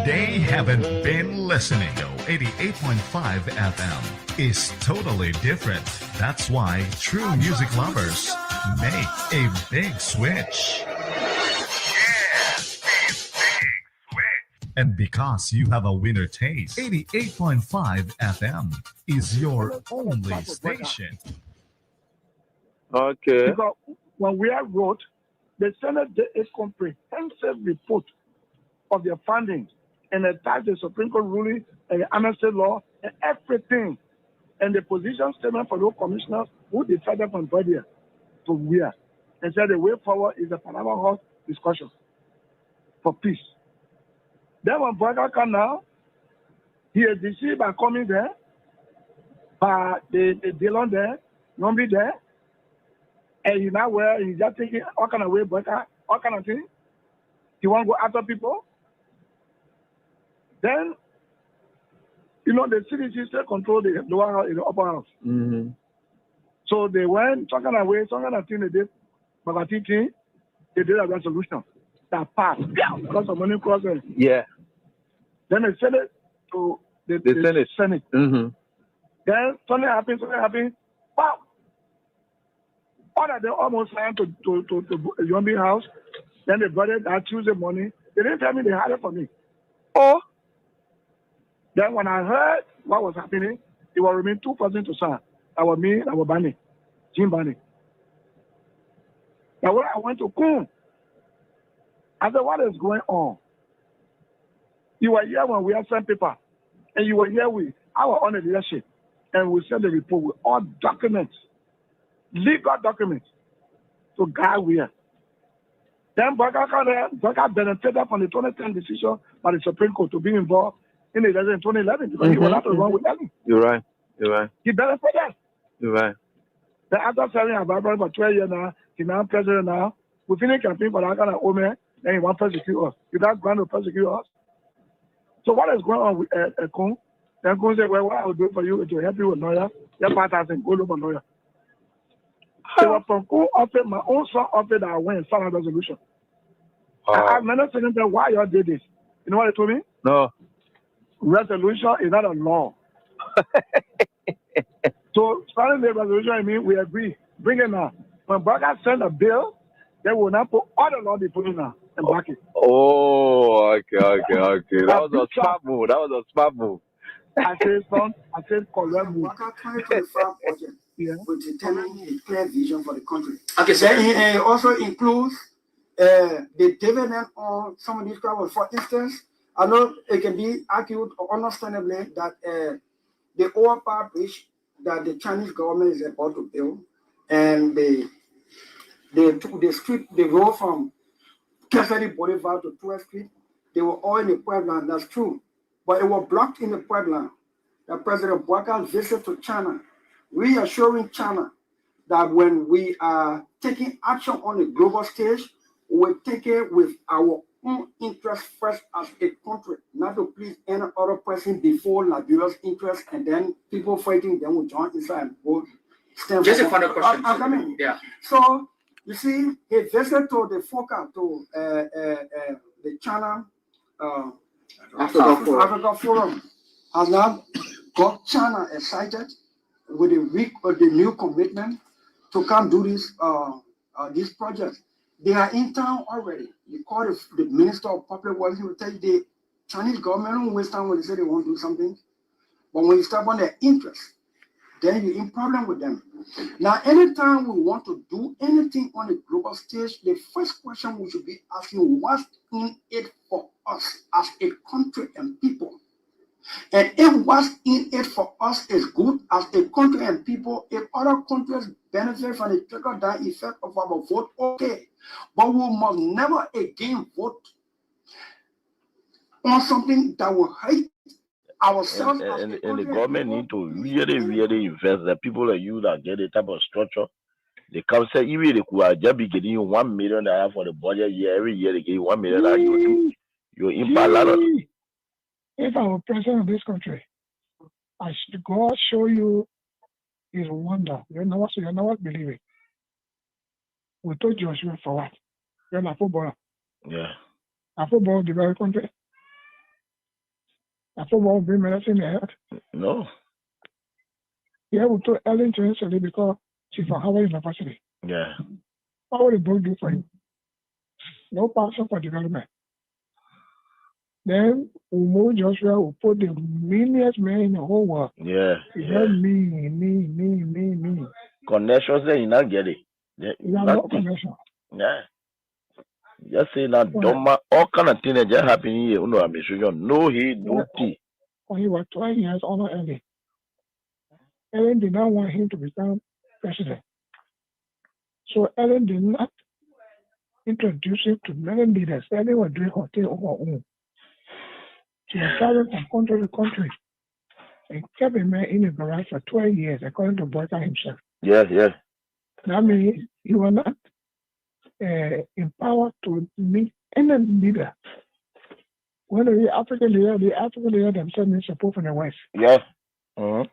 They haven't been listening. 88.5 FM is totally different. That's why true music lovers make a big switch. And because you have a winner taste, 88.5 FM is your only station. Okay. Because when we have wrote, the Senate did a comprehensive report of their findings and attached the Supreme Court ruling and the amnesty law and everything. And the position statement for those commissioners who decided from Liberia to where. And said the way forward is a Panama House discussion for peace. Then when Braga come now, he is deceived by coming there, by the Dillon there, Nombi there, and he now where he's just thinking all kind of way, Braga, all kind of thing. He want to go after people. Then, you know, the CDC still control the lower house, the upper house. Mm-hmm. So they went talking away, some kind of thing they did, Bagati thing, they did a resolution that passed because of money crossing. Yeah. Then they sent it to the Senate. Mm-hmm. Then something happened. Wow! All that they almost signed to Yombi house. Then they brought it that Tuesday morning. They didn't tell me they had it for me. Oh. Then when I heard what was happening, it was remain 2 persons to sign. That was me, that was Bani, Jim Bani. Now when I went to Kun, I said, what is going on? You were here when we had sent paper, and you were here with our own leadership, and we sent the report with all documents, legal documents, to guide where. Then Braga benefited from the 2010 decision by the Supreme Court to be involved in the election in 2011 because he was not wrong with them. You're right. He benefited. You're right. Then after serving a Bible for 12 years now, he's now president now. We finished campaign for that kind of woman, then he wants to persecute us. He does going to persecute us. So what is going on with Kun? Then Kun said, well, what I will do for you is to help you with lawyer. Your part has been good over lawyer. It was from Kun offered, my own son offered that I went and signed a resolution. I asked many seconds why you all did this. You know what they told me? No. Resolution is not a law. So signing the resolution, I mean, we agree. Bring it now. When Braga send a bill, they will not put all the law they put in now and back it. Oh, okay. That was a smart move. I said, correct move. Braga 2025 budget will determine a clear vision for the country. Okay, so it also includes the dividend on some of these problems. For instance, I know it can be argued understandably that the overpower bridge that the Chinese government is about to build and the street, the road from Cassidy Boulevard to 12th Street, they were all in the Puebla, that's true. But it was blocked in the Puebla. The President Boaca's visit to China, reassuring China that when we are taking action on the global stage, we take it with our own interest first as a country, not to please any other person before Liberia's interest, and then people fighting, then we join inside and go stand. Just a final question. I'm coming. Yeah. So you see, he visited to the FOCA, to the China Africa Forum, has now got China excited with the new commitment to come do these projects. They are in town already. You call the Minister of Public Works, he will tell you the Chinese government don't waste time when they say they want to do something. But when you step on their interest, then you're in problem with them. Now, anytime we want to do anything on the global stage, the first question we should be asking, what's in it for us as a country and people? And if what's in it for us is good as a country and people, if other countries benefit from the trickle-down effect of our vote, okay. But we must never again vote on something that will hurt ourselves. And the government need to really invest. The people like you that get the type of structure, they come say, even they could just be getting you $1 million for the budget year. Every year they give you $1 million. You impact a lot of. If I were president of this country, God show you his wonder. You're not believing. We told Joshua for what? You're not footballer. Yeah. A football developed country. I thought one bring medicine in health. No. Yeah, we told Ellen to answer because she's from Harvard University. Yeah. What would the book do for him? No passion for development. Then Umo Joshua will put the meanest man in the whole world. Yeah. He Yeah. said me. Connections there, you not get it. Yeah, He has no connection. Yeah. Just say that all kind of things that just happen here. No, I'm sure. No, he no tea. When he was 12 years older, Ellen did not want him to become president. So Ellen did not introduce him to many leaders. Ellen was doing her thing on her own. She was traveling from country to country and kept a man in a garage for 12 years, according to Boyka himself. Yes, yes. That means he was not empowered to meet any leader. When the African leader themselves need support from the West. Yeah. Mm-hmm.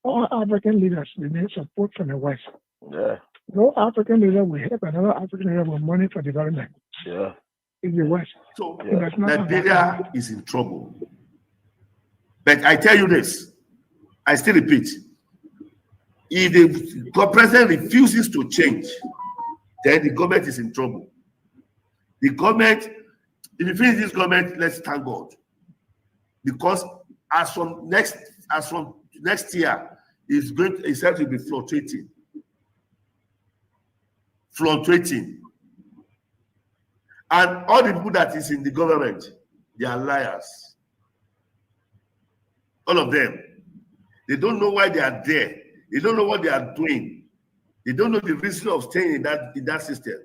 All African leaders need support from the West. Yeah. No African leader will help another African leader with money for development. Yeah. In the West. So yeah. Liberia is in trouble. But I tell you this, I still repeat, if the president refuses to change, then the government is in trouble. The government, if you finish this government, let's thank God. Because as from next year, it's set to be fluctuating. And all the people that is in the government, they are liars. All of them. They don't know why they are there. They don't know what they are doing. They don't know the reason of staying in that system.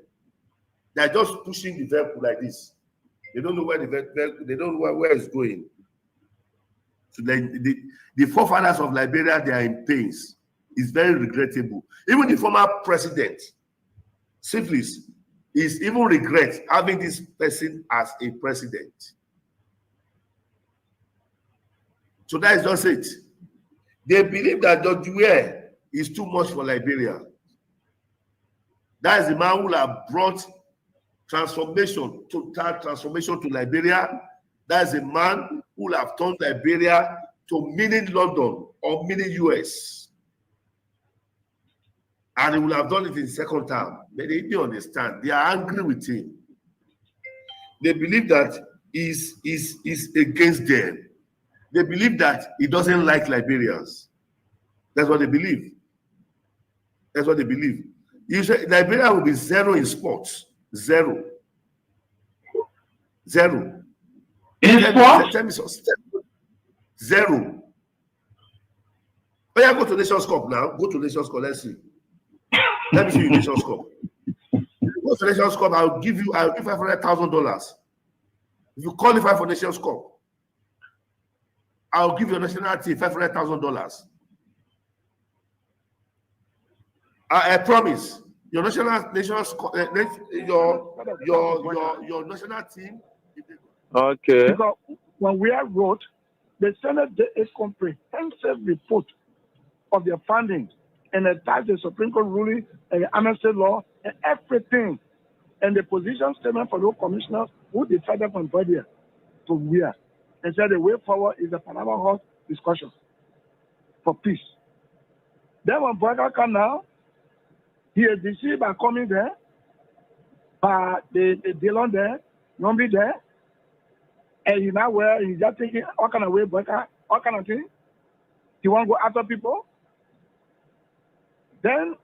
They are just pushing the vehicle like this. They don't know where they don't know where it's going. So the forefathers of Liberia, they are in pains. It's very regrettable. Even the former president, Syphilis, is even regret having this person as a president. So that is just it. They believe that George Weah is too much for Liberia. That is the man who have brought total transformation to Liberia. That is a man who have turned Liberia to mini London or mini US. And he will have done it in second term. But they didn't understand. They are angry with him. They believe that he's against them. They believe that he doesn't like Liberians. That's what they believe. That's what they believe. You say Liberia will be zero in sports. Zero. In sports? Tell me something. Zero. Oh yeah, go to Nations Cup now. Go to Nations Cup. Let's see. Let me see you Nations Cup. Go to Nations Cup. I'll give $500,000. If you qualify for Nations Cup, I'll give your national team $500,000. I promise. Your national team. Okay. Because when we wrote, the Senate did a comprehensive report of their findings and attached the Supreme Court ruling and the amnesty law and everything, and the position statement for those commissioners who decided from Liberia to where, and said the way forward is the Panama House discussion for peace. Then when Boyka come now, he is deceived by coming there, by the Dillon there, Nombi there, and he now where he's just thinking all kind of way Boyka, all kind of thing. He want to go after people. Then,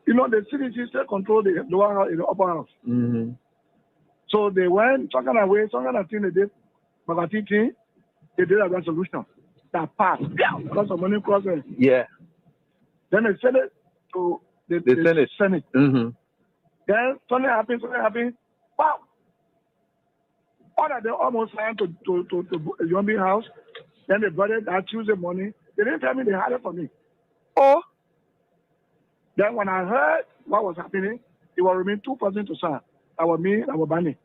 you know, the CDC still control the lower house, the upper house. Mm-hmm. So they went some kind of way, some kind of thing they did, but I think they did a resolution that passed because of money crossing. Yeah. Then they sent it to the Senate. Mm-hmm. Then something happened. Wow! All that they almost signed to Yombi house. Then they brought it that Tuesday morning. They didn't tell me they had it for me. Oh. Then when I heard what was happening, it was remain 2 persons to sign. That was me, that was Bani,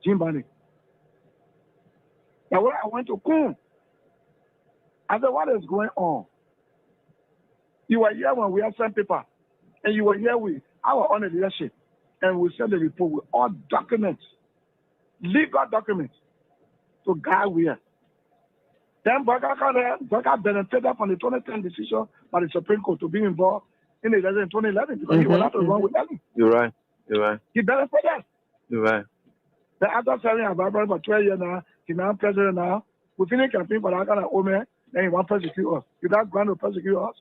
Jim Bani. Now when I went to Kum, I said, what is going on? You were here when we had sent paper, and you were here with our own leadership, and we sent the report with all documents, legal documents, to guide where. Then Burger benefited from the 2010 decision by the Supreme Court to be involved in the election in 2011 because he was allowed to run with Ellen. You're right. You're right. He benefited. You're right. Then after serving as Bible for 12 years now, he's now president now. We finish campaign for that kind of old man, then he wants to persecute us. Is that going to persecute us?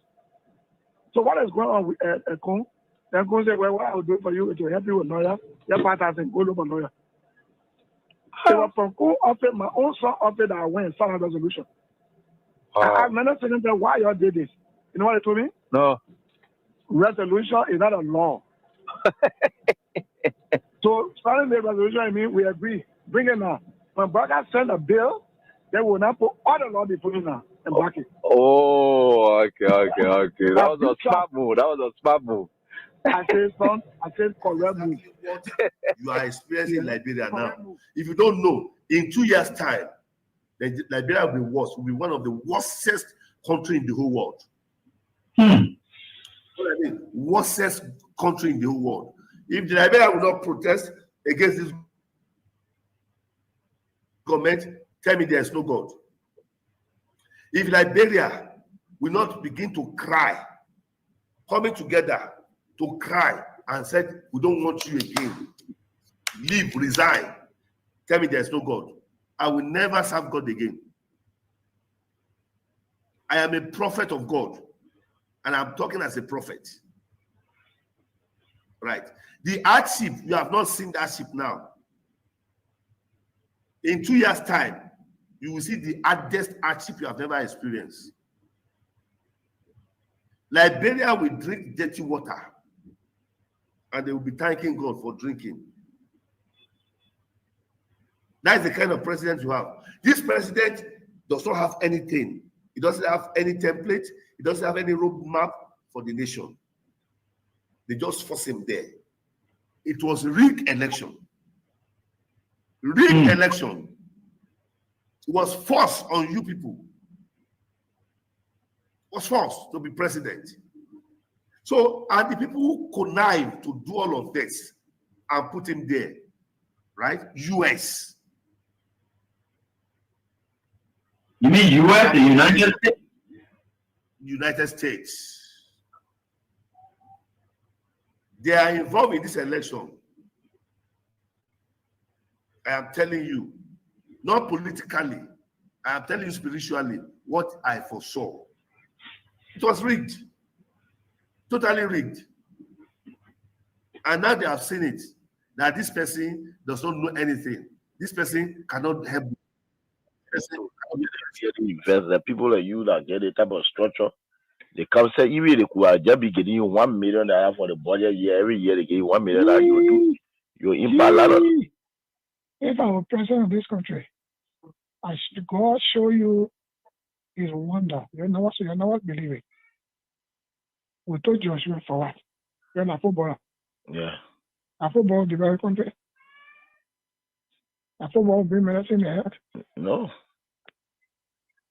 So what is going on with Kun? Then Kun said, well, what I will do for you is to help you with lawyer. Your partner said, go look for lawyer. It was from Kun offered, my own son offered that I went and signed a resolution. I remember saying them, why y'all did this? You know what they told me? No. Resolution is not a law. So signing the resolution, I mean, we agree. Bring it now. When Burger send a bill, they will not put all the law before you now and back it. Oh, okay. That was a smart move. I said correct move. What you are experiencing in Liberia now. If you don't know, in 2 years' time, Liberia will be worse. Will be one of the worstest country in the whole world. What I mean, worstest country in the whole world. If the Liberia will not protest against this government, tell me there is no God. If Liberia will not begin to cry, coming together to cry and said, we don't want you again, leave, resign, tell me there is no God. I will never serve God again. I am a prophet of God, and I'm talking as a prophet. Right. The hardship, you have not seen that ship now. In 2 years' time, you will see the hardest hardship you have never experienced. Liberia will drink dirty water, and they will be thanking God for drinking. That is the kind of president you have. This president does not have anything. He doesn't have any template. He doesn't have any roadmap for the nation. They just force him there. It was rigged election. Rigged election. It was forced on you people. It was forced to be president. So, and the people who connived to do all of this and put him there, right? US. You mean US, the United States? United States. They are involved in this election. I am telling you, not politically, I am telling you spiritually what I foresaw. It was rigged. Totally rigged. And now they have seen it, that this person does not know anything. This person cannot help. The people like you that get the type of structure, they come say, even they could just be getting you $1 million for the budget year. Every year they give you $1 million. You do your impact. If I were president of this country, God show you His wonder. You're not believing. We told Joshua for what? You're a footballer. Yeah. A football developed country. A football bring medicine in the head. No.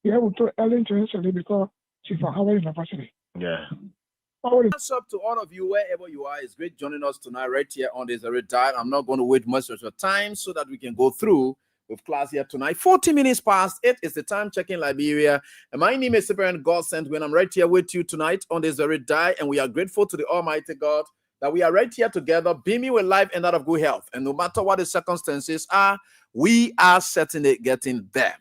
Yeah, we told Ellen to instantly because she's from Harvard University. Yeah. What's up to all of you, wherever you are? It's great joining us tonight right here on this very dial. I'm not going to wait much of your time so that we can go through with class here tonight. 40 minutes past 8 is the time checking Liberia. And my name is Cyprian God sent when I'm right here with you tonight on this very dial. And we are grateful to the Almighty God that we are right here together, beaming with life and that of good health. And no matter what the circumstances are, we are certainly getting there.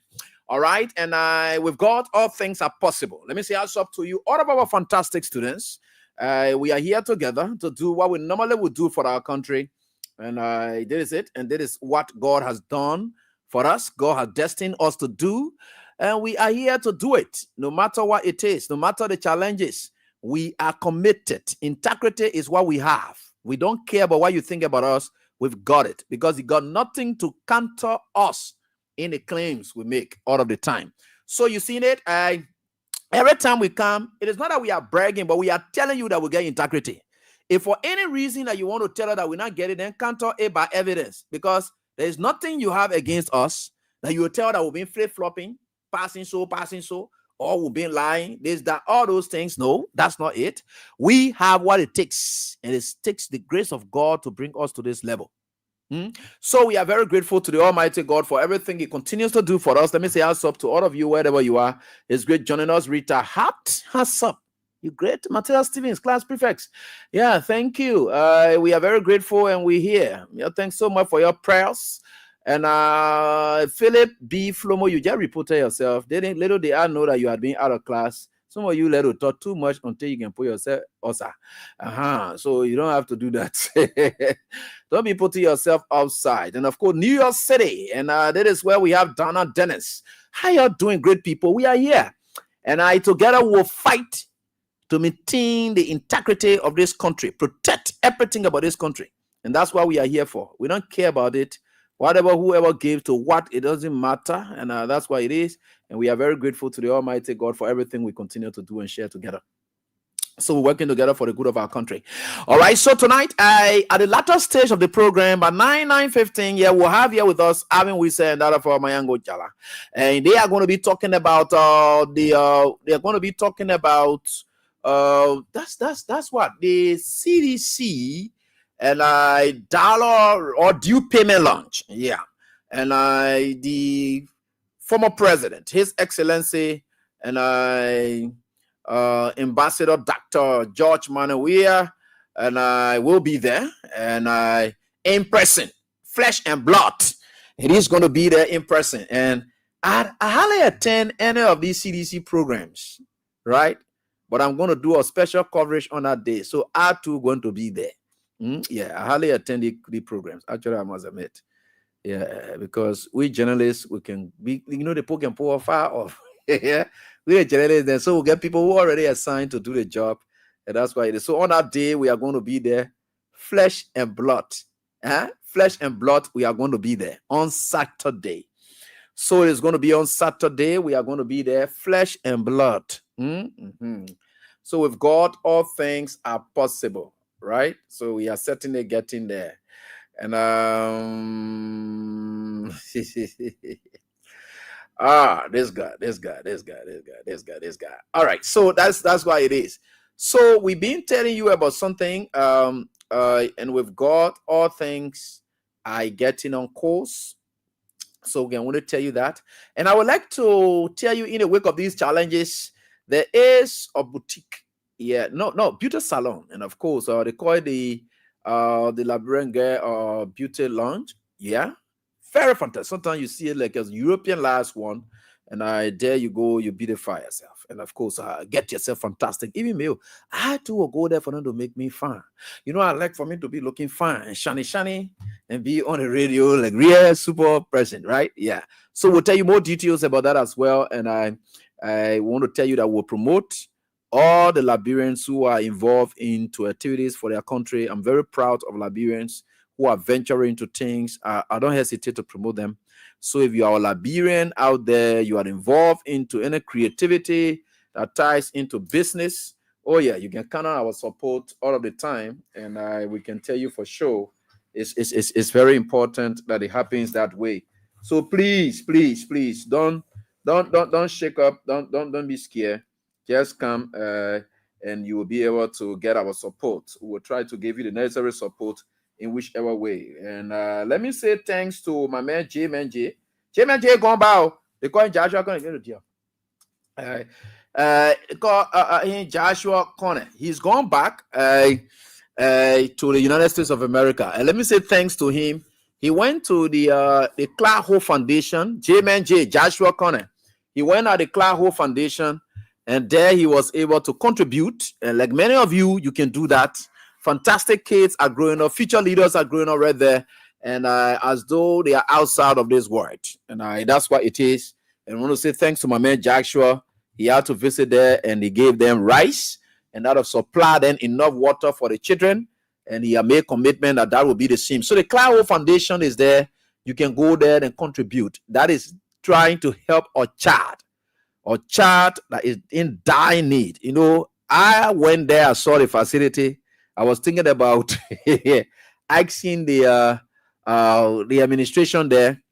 All right. And with God, all things are possible. Let me say also up to you, all of our fantastic students. We are here together to do what we normally would do for our country. And this is it. And this is what God has done for us. God has destined us to do. And we are here to do it. No matter what it is, no matter the challenges, we are committed. Integrity is what we have. We don't care about what you think about us. We've got it. Because you got nothing to counter us in the claims we make all of the time. So you seen it. Every time we come, it is not that we are bragging, but we are telling you that we get integrity. If for any reason that you want to tell us that we're not getting it, then counter it by evidence. Because there is nothing you have against us that you will tell that we've been flip-flopping, passing so, or we've been lying, this, that, all those things. No, that's not it. We have what it takes. And it takes the grace of God to bring us to this level. So we are very grateful to the Almighty God for everything He continues to do for us. Let me say hands up to all of you, wherever you are. It's great joining us. Rita Hart, hands up. You great. Matthias Stevens, class prefects. Yeah, thank you. We are very grateful and we're here. Yeah, thanks so much for your prayers. And Philip B. Flomo, you just reported yourself. Little did I know that you had been out of class. Some of you little talk too much until you can put yourself outside. So you don't have to do that. Don't be putting yourself outside. And of course, New York City. And that is where we have Donna Dennis. How y'all doing, great people? We are here. And I together will fight to maintain the integrity of this country, protect everything about this country. And that's what we are here for. We don't care about it. Whatever, whoever gave to what, it doesn't matter. And that's why it is. And we are very grateful to the Almighty God for everything we continue to do and share together. So we're working together for the good of our country. All right. So tonight, at the latter stage of the program, by 9:15, yeah, we'll have here with us Avin Wise and Dara for Mayango Jala. And they are going to be talking about they're going to be talking about that's what the CDC and dollar or due payment launch. Yeah. And the former president, His Excellency, and Ambassador Dr. George Manawia, and I will be there, and in person, flesh and blood. It is going to be there in person, and I hardly attend any of these CDC programs, right? But I'm going to do a special coverage on that day, so I too going to be there. Yeah, I hardly attend the programs. Actually, I must admit, yeah, because we journalists, we can be, the poke and pull far off. Yeah. We're journalists, then so we'll get people who are already assigned to do the job, and that's why it is. So on that day, we are going to be there, flesh and blood. Flesh and blood, we are going to be there on Saturday. So it's going to be on Saturday. We are going to be there, flesh and blood. So with God, all things are possible, right? So we are certainly getting there. And this guy. All right, so that's why it is. So we've been telling you about something, and with God, all things are getting on course. So again, I want to tell you that, and I would like to tell you in the wake of these challenges, there is a boutique, beauty salon, and of course, they call it the Liberian beauty lounge, very fantastic. Sometimes you see it like a European last one, and there you go, you beautify yourself, and of course, get yourself fantastic. Even me, I too will go there for them to make me fine. I like for me to be looking fine and shiny, and be on the radio like real super person, right? Yeah. So we'll tell you more details about that as well, and I want to tell you that we'll promote all the Liberians who are involved into activities for their country. I'm very proud of Liberians who are venturing into things. I don't hesitate to promote them. So if you are a Liberian out there, you are involved into any creativity that ties into business, you can count on our support all of the time, and we can tell you for sure it's very important that it happens that way. So please don't shake up, don't be scared. Just come and you will be able to get our support. We will try to give you the necessary support in whichever way. And let me say thanks to my man J-Man J. J-Man J gone bow. They call him Joshua Connor. Joshua Connor. He's gone back to the United States of America. And let me say thanks to him. He went to the Clark Ho Foundation. J-Man J, Joshua Connor. He went at the Clark Ho Foundation, and there he was able to contribute. And like many of you, you can do that. Fantastic kids are growing up. Future leaders are growing up right there. And as though they are outside of this world. And that's what it is. And I want to say thanks to my man Joshua. He had to visit there, and he gave them rice, and that will supply them enough water for the children. And he made commitment that will be the same. So the Clark Ho Foundation is there. You can go there and contribute. That is trying to help a child that is in dire need. I went there, I saw the facility. I was thinking about asking the administration there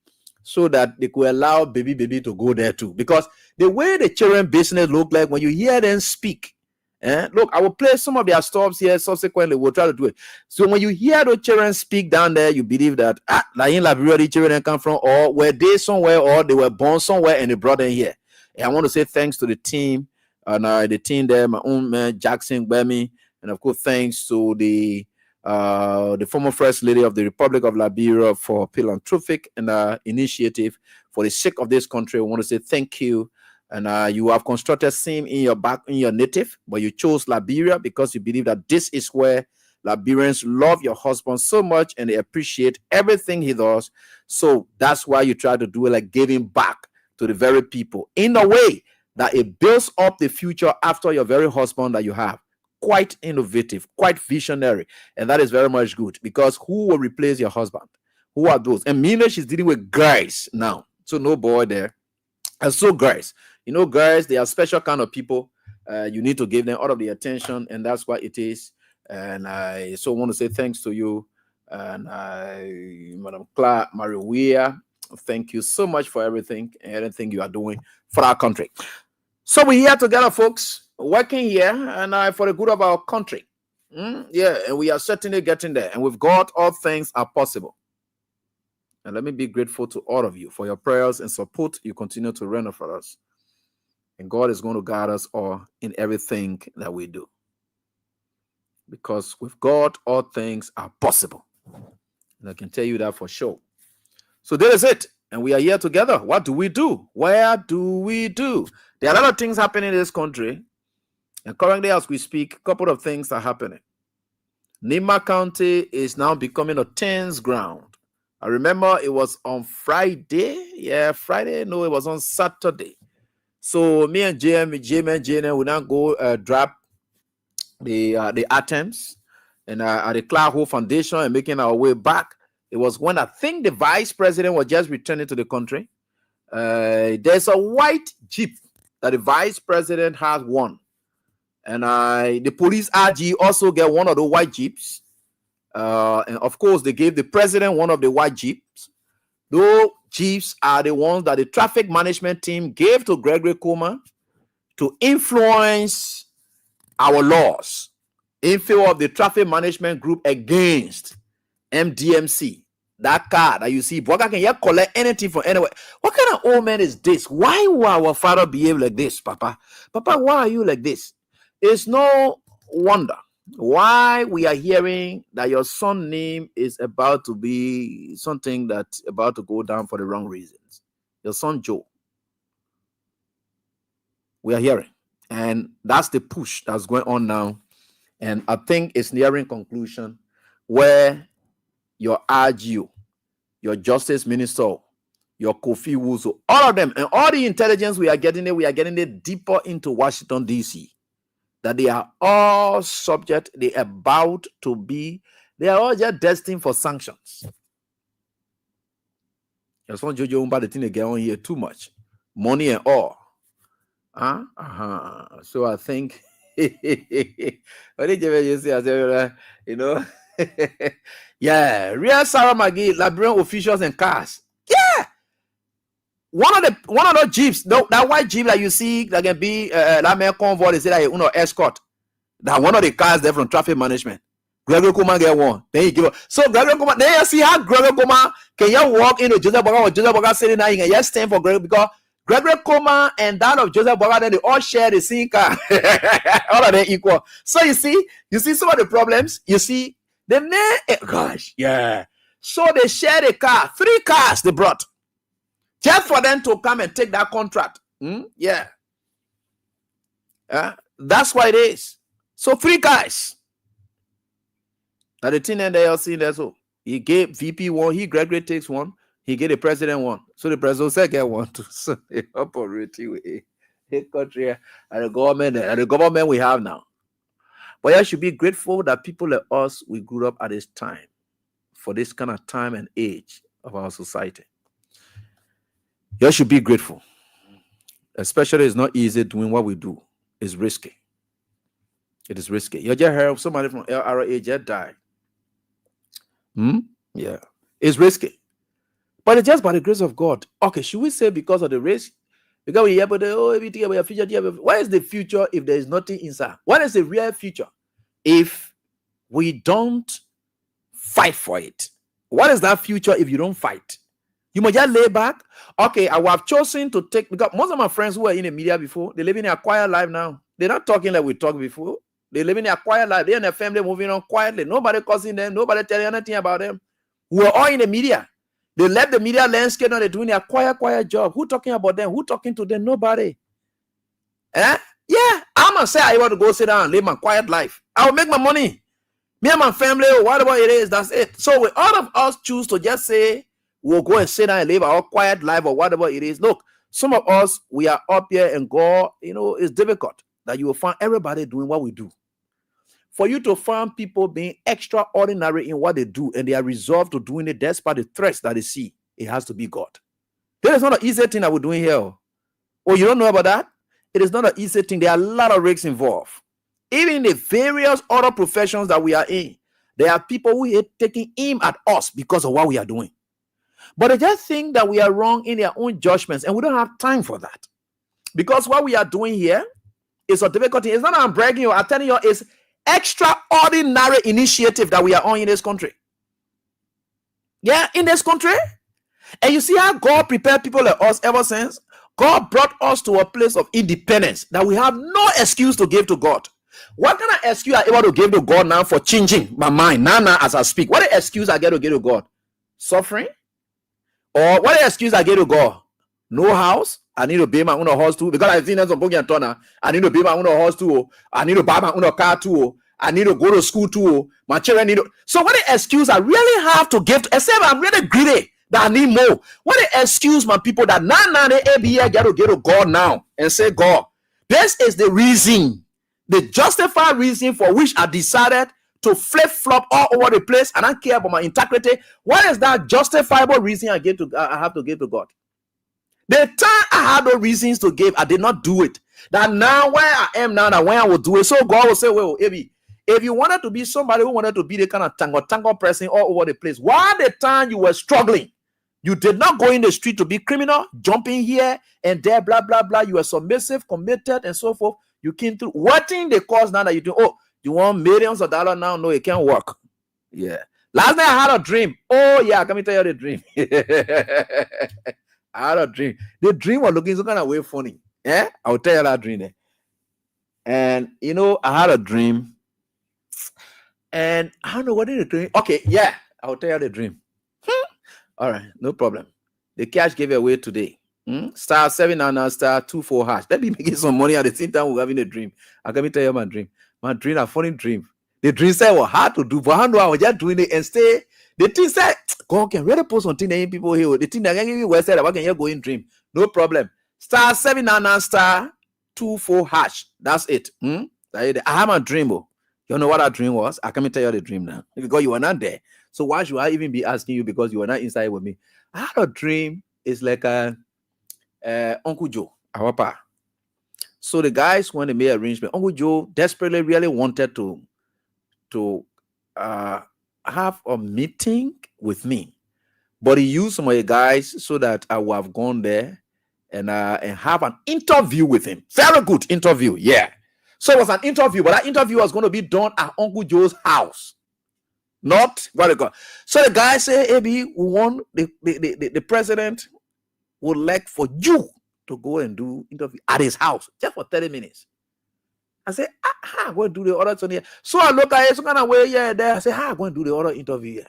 so that they could allow baby to go there too. Because the way the children business look like, when you hear them speak Look, I will play some of their stops here. Subsequently, we'll try to do it. So when you hear those children speak down there, you believe that like in Liberia, the children come from, or were they somewhere, or they were born somewhere and they brought them here. And I want to say thanks to the team and the team there, my own man Jackson Bemi, and of course thanks to the former First Lady of the Republic of Liberia for Philanthropic and initiative for the sake of this country. I want to say thank you. And you have constructed same in your native, but you chose Liberia because you believe that this is where Liberians love your husband so much and they appreciate everything he does. So that's why you try to do it, like giving back to the very people in a way that it builds up the future after your very husband that you have. Quite innovative, quite visionary, and that is very much good, because who will replace your husband? Who are those? And Mina, she's dealing with guys now, so no boy there. And so guys, you know, guys, they are special kind of people. You need to give them all of the attention, and that's what it is. And I so want to say thanks to you, and Madam Clark Maria. Thank you so much for everything and anything you are doing for our country. So we're here together, folks, working here and for the good of our country. Yeah, and we are certainly getting there. And with God, all things are possible. And let me be grateful to all of you for your prayers and support you continue to render for us. And God is going to guide us all in everything that we do. Because with God, all things are possible. And I can tell you that for sure. So there is it. And we are here together. What do we do? Where do we do? There are a lot of things happening in this country. And currently, as we speak, a couple of things are happening. Nima County is now becoming a tense ground. I remember it was on Friday. Yeah, Friday. No, it was on Saturday. So me and JM will now go drop the items and at the Clark Hole Foundation and making our way back. It was when I think the vice president was just returning to the country. There's a white Jeep that the vice president has won. And the police RG also get one of the white Jeeps. And of course, they gave the president one of the white Jeeps. Those Jeeps are the ones that the traffic management team gave to Gregory Coma to influence our laws in favor of the traffic management group against MDMC. That car that you see, Boga can you collect anything from anywhere. What kind of old man is this? Why will our father behave like this, Papa? Papa, why are you like this? It's no wonder why we are hearing that your son's name is about to be something that's about to go down for the wrong reasons. Your son Joe. We are hearing. And that's the push that's going on now. And I think it's nearing conclusion where your RGO, your Justice Minister, your Kofi Wuzo, all of them, and all the intelligence we are getting it deeper into Washington, D.C., that they are all subject, they are about to be, they are all just destined for sanctions. Your son Jojo Umba, the thing they get on here too much. Money and all. So I think, what did you say? You know, yeah, real Sarah McGee, Liberian officials and cars. Yeah, one of those jeeps, that white jeep that you see that can be that man convoy. They say that escort. That one of the cars there from traffic management. Gregory Kuma get one. Then he give up. So Gregory Kuma, then you see how Gregory Kuma can you walk into Joseph Boga or Joseph Boga sitting there, you can just stand for Gregory because Gregory Kuma and that of Joseph Boga, then they all share the same car. All of them equal. So you see some of the problems. You see the man, gosh, yeah. So they share the car, 3 cars they brought just for them to come and take that contract. Yeah. That's why it is. So 3 guys. Now the thing and they all see that. So he gave VP one, Gregory takes one. He gave the president one. So the president said get one too. So they operate with a country and the government we have now. But I should be grateful that people like us, we grew up at this time, for this kind of time and age of our society. You should be grateful. Especially it's not easy doing what we do. It's risky. It is risky. You just heard somebody from LRA just died. Yeah. It's risky. But it's just by the grace of God. Okay, should we say because of the risk? Because we hear about everything about your future. What is the future if there is nothing inside? What is the real future if we don't fight for it? What is that future if you don't fight? You must just lay back. Okay, I have chosen to take, because most of my friends who were in the media before, they live in a quiet life now. They're not talking like we talked before. They live in a quiet life. They and their family moving on quietly. Nobody causing them. Nobody telling anything about them. We're all in the media. They left the media landscape. Now they're doing a quiet job. Who talking about them? Who talking to them? Nobody. Yeah, I'm going to say I want to go sit down and live my quiet life. I will make my money. Me and my family, whatever it is, that's it. So when all of us choose to just say, we'll go and sit down and live our quiet life or whatever it is. Look, some of us, we are up here and God, it's difficult that you will find everybody doing what we do. For you to find people being extraordinary in what they do and they are resolved to doing it despite the threats that they see, it has to be God. That is not an easy thing that we're doing here. Oh, you don't know about that? It is not an easy thing. There are a lot of risks involved. Even in the various other professions that we are in, there are people who are taking aim at us because of what we are doing. But they just think that we are wrong in their own judgments, and we don't have time for that. Because what we are doing here is a difficulty. It's not that I'm bragging you, I'm telling you, it's extraordinary initiative that we are on in this country. Yeah, in this country. And you see how God prepared people like us ever since? God brought us to a place of independence that we have no excuse to give to God. What kind of excuse are able to give to God now for changing my mind now as I speak? What excuse I get to give to God? Suffering? Or what excuse I get to God? No house? I need to buy my own house too. Because I think that's some and turner. I need to buy my own house too. I need to buy my own car too. I need to go to school too. My children need to. So what excuse I really have to give to, except I'm really greedy that I need more. What excuse my people that now they get to God now and say, God, this is the reason, the justified reason for which I decided to flip-flop all over the place and I care about my integrity. What is that justifiable reason I have to give to God? The time I had no reasons to give, I did not do it. That now where I am now, that when I will do it, so God will say, well, if you wanted to be somebody who wanted to be the kind of tango person all over the place, while the time you were struggling, you did not go in the street to be criminal, jumping here and there, blah, blah, blah. You were submissive, committed, and so forth. You came through. What thing they cause now that you do? Oh, you want millions of dollars now? No, it can't work. Yeah. Last night I had a dream. Oh, yeah. Let me tell you the dream. I had a dream. The dream was looking so kind of way funny. Yeah, I'll tell you that dream there. And I had a dream. And I don't know what did the dream. Okay, yeah, I'll tell you the dream. All right, no problem. The cash gave away today. Star 799 star 24 hash. Let me make some money at the same time we're having a dream. Let me tell you my dream. My dream, a funny dream. The dream said was hard to do, but I know I was just doing it and stay. The thing said, God can really post something that people here. The thing that can give you website about can you go in dream. No problem. Star 799 star 24 hash. That's it. I have a dream. You know what that dream was? I can't tell you the dream now because you were not there. So why should I even be asking you because you were not inside with me? I had a dream. It's like Uncle Joe, our pa. So the guys, when they made arrangement, Uncle Joe desperately really wanted to have a meeting with me, but he used some of the guys so that I would have gone there and have an interview with him. Very good interview, yeah. So it was an interview, but that interview was going to be done at Uncle Joe's house, not what they call. So the guy said, "Abi, we want the president would like for you to go and do interview at his house just for 30 minutes." I said, how am I going to do the other thing here? So I look at it, some kind of way here and there. I said, how am I going to do the other interview here?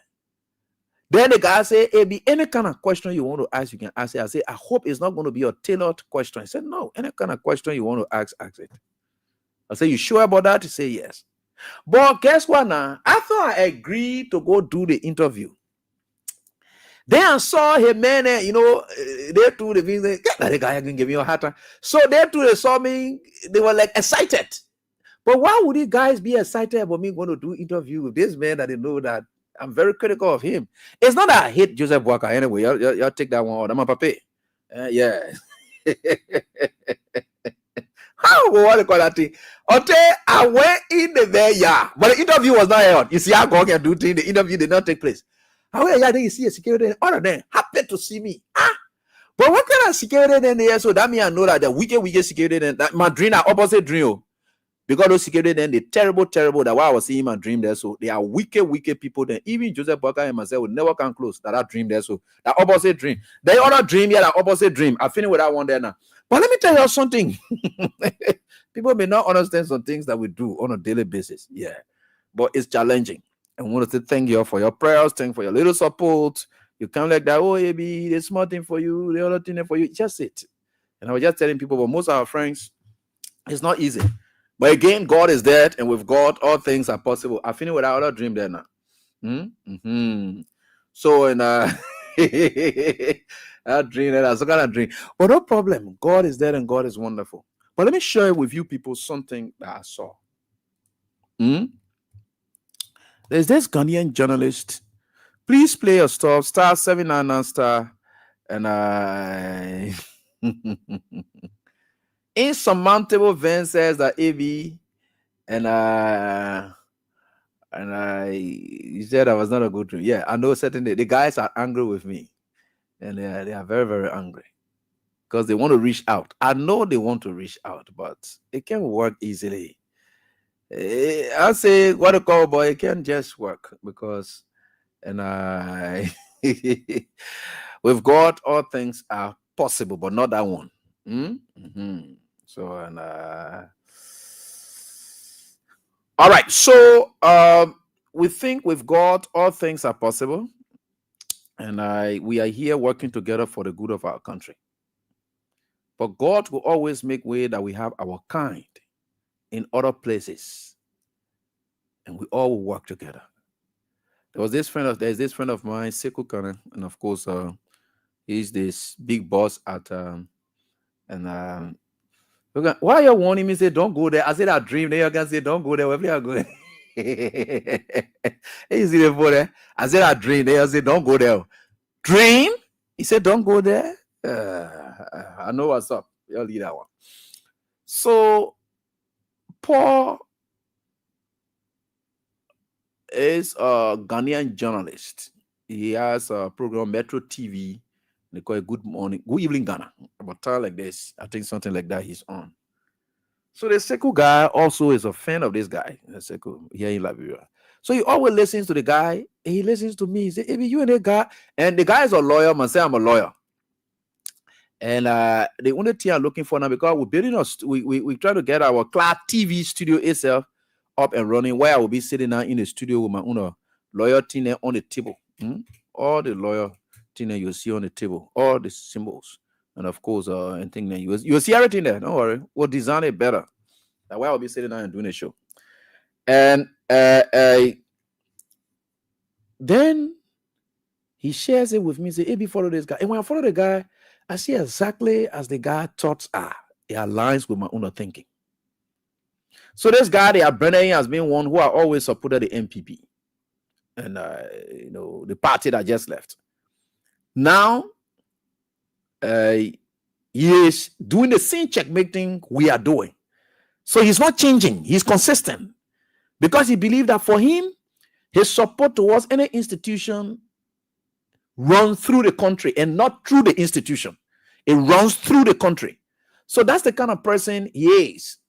Then the guy said, "Abi, any kind of question you want to ask, you can ask it." I said, "I hope it's not going to be a tailored question." He said, "No, any kind of question you want to ask it." I said, "You sure about that?" He said, "Yes." But guess what now? After I agreed to go do the interview, then I saw him, man, they too, the guy can give me a heart attack. So they too, they saw me, they were like excited. But why would these guys be excited about me going to do interview with this man that they know that I'm very critical of him? It's not that I hate Joseph Walker anyway. Y'all take that one out. I'm a papi. Yeah. How what do you call that thing? Okay, I went in the there, yeah. But the interview was not held. You see how God can do things. The interview did not take place. However, yeah, then you see a security. All of them happy to see me. But But what kind of security then there? So that means I know that the wicked security then that my dream are opposite dream. Because those security then they terrible. That why I was seeing my dream there. So they are wicked people. Then even Joseph Parker and myself would never come close that dream there. So that opposite dream. The other dream, that opposite dream. I finish with that one there now. But let me tell you something. People may not understand some things that we do on a daily basis. Yeah. But it's challenging. I want to thank you for your prayers, thank you for your little support. You come like that, oh, AB, the small thing for you, the other thing for you. Just it. And I was just telling people, but most of our friends, it's not easy. But again, God is there, and with God, all things are possible. I finish with our other dream there now. So, and that dream, that's some kind of dream. But no problem. God is there, and God is wonderful. But let me share with you people something that I saw. There's this Ghanaian journalist. Please play your stuff. Star 799 star. And insurmountable Vinces that AV he said that was not a good dream. Yeah, I know certainly the guys are angry with me. And they are very, very angry. Because they want to reach out. I know they want to reach out, but it can't work easily. I say what a cowboy, it can't just work because with God all things are possible, but not that one. So all right, so we think with God all things are possible, and we are here working together for the good of our country. But God will always make way that we have our kind in other places, and we all will work together. There's this friend of mine, Sekou Kane, and of course, he's this big boss at why are you warning me? Say don't go there. I said I dream. Then you can say don't go there. Wherever you are going. You see the boy there? I said I dream. Then you say don't go there. Dream? He said don't go there. I know what's up. You'll leave that one. So Paul is a Ghanaian journalist. He has a program, Metro TV. They call it Good Evening Ghana. About time like this, I think something like that he's on. So the Sekou guy also is a fan of this guy, Sekou, here in Liberia. So he always listens to the guy, and he listens to me. He says, hey, you and that guy, and the guy is a lawyer, man, say I'm a lawyer. And the only thing I'm looking for now, because we're building we try to get our Clark TV studio itself up and running, where I will be sitting now in the studio with my own lawyer thing on the table. All the lawyer thing that you see on the table, all the symbols, and of course, anything that you'll see everything there. Don't worry, we'll design it better. That's why I'll be sitting down and doing a show. And then he shares it with me. Say, hey, follow this guy. And when I follow the guy, I see exactly as the guy thoughts are. It aligns with my own thinking. So this guy, the Brennan, has been one who I always supported the MPP, and the party that just left. Now, he is doing the same checkmating we are doing. So he's not changing. He's consistent because he believes that for him, his support towards any institution runs through the country and not through the institution. It runs through the country. So that's the kind of person he is.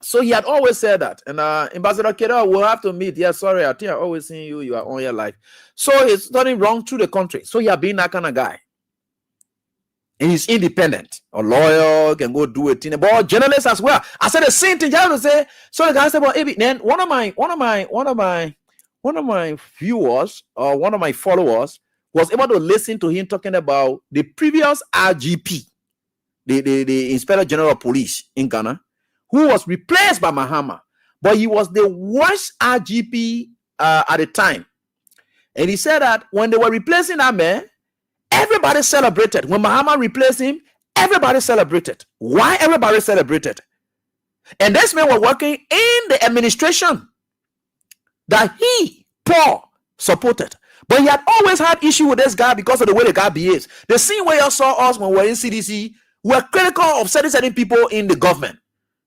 So he had always said that. And Ambassador Keda, we'll have to meet. Yeah, sorry, I think I always seen you. You are on your life. So it's nothing wrong through the country. So he has been that kind of guy. And he's independent. A lawyer can go do it. But journalists as well. I said the same thing. I have to say. So the guy said, well, then one of my viewers or one of my followers was able to listen to him talking about the previous RGP, the Inspector General of Police in Ghana, who was replaced by Mahama, but he was the worst RGP at the time. And he said that when they were replacing that man, everybody celebrated. When Mahama replaced him, everybody celebrated. Why everybody celebrated? And this man was working in the administration that he, Paul, supported. But he had always had issue with this guy because of the way the guy behaves. The same way you saw us when we were in CDC, we were critical of certain people in the government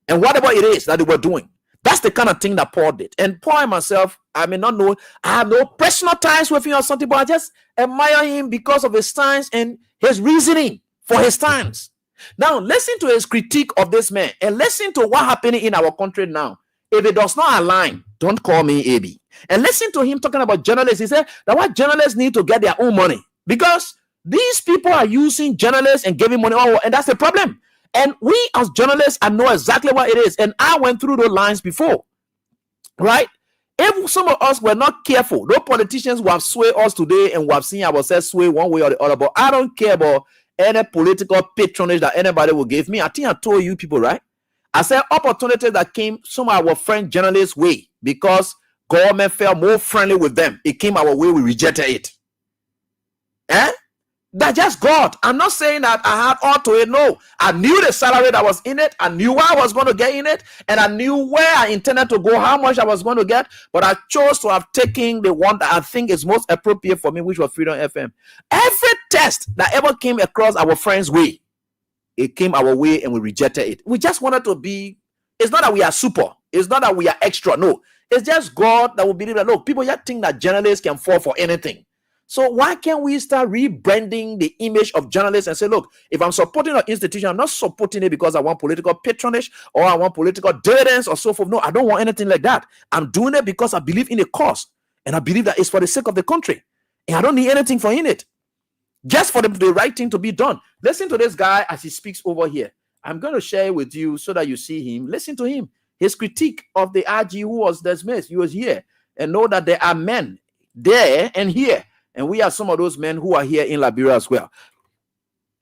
and whatever it is that they were doing. That's the kind of thing that Paul did. And Paul and myself, I may not know, I have no personal ties with him or something, but I just admire him because of his stance and his reasoning. for his times. Now, listen to his critique of this man and listen to what happening in our country now. If it does not align, don't call me AB. And listen to him talking about journalists. He said that what journalists need to get their own money because these people are using journalists and giving money, and that's the problem. And we as journalists, I know exactly what it is. And I went through those lines before, right? If some of us were not careful, those politicians who have swayed us today and we have seen ourselves sway one way or the other, but I don't care about any political patronage that anybody will give me. I think I told you people, right? I said opportunities that came some of our friend journalists' way because government felt more friendly with them. It came our way, we rejected it. That's just God. I'm not saying that I had all to it. No, I knew the salary that was in it. I knew what I was going to get in it. And I knew where I intended to go, how much I was going to get. But I chose to have taken the one that I think is most appropriate for me, which was Freedom FM. Every test that ever came across our friend's way, it came our way and we rejected it. We just wanted to be, it's not that we are super. It's not that we are extra. No, it's just God that will believe that, look, people just think that journalists can fall for anything. So why can't we start rebranding the image of journalists and say, look, if I'm supporting an institution, I'm not supporting it because I want political patronage or I want political dividends or so forth. No, I don't want anything like that. I'm doing it because I believe in a cause and I believe that it's for the sake of the country. And I don't need anything for in it. Just for the right thing to be done. Listen to this guy as he speaks over here. I'm going to share it with you so that you see him. Listen to him. His critique of the RG who was dismissed. He was here. And know that there are men there and here. And we are some of those men who are here in Liberia as well.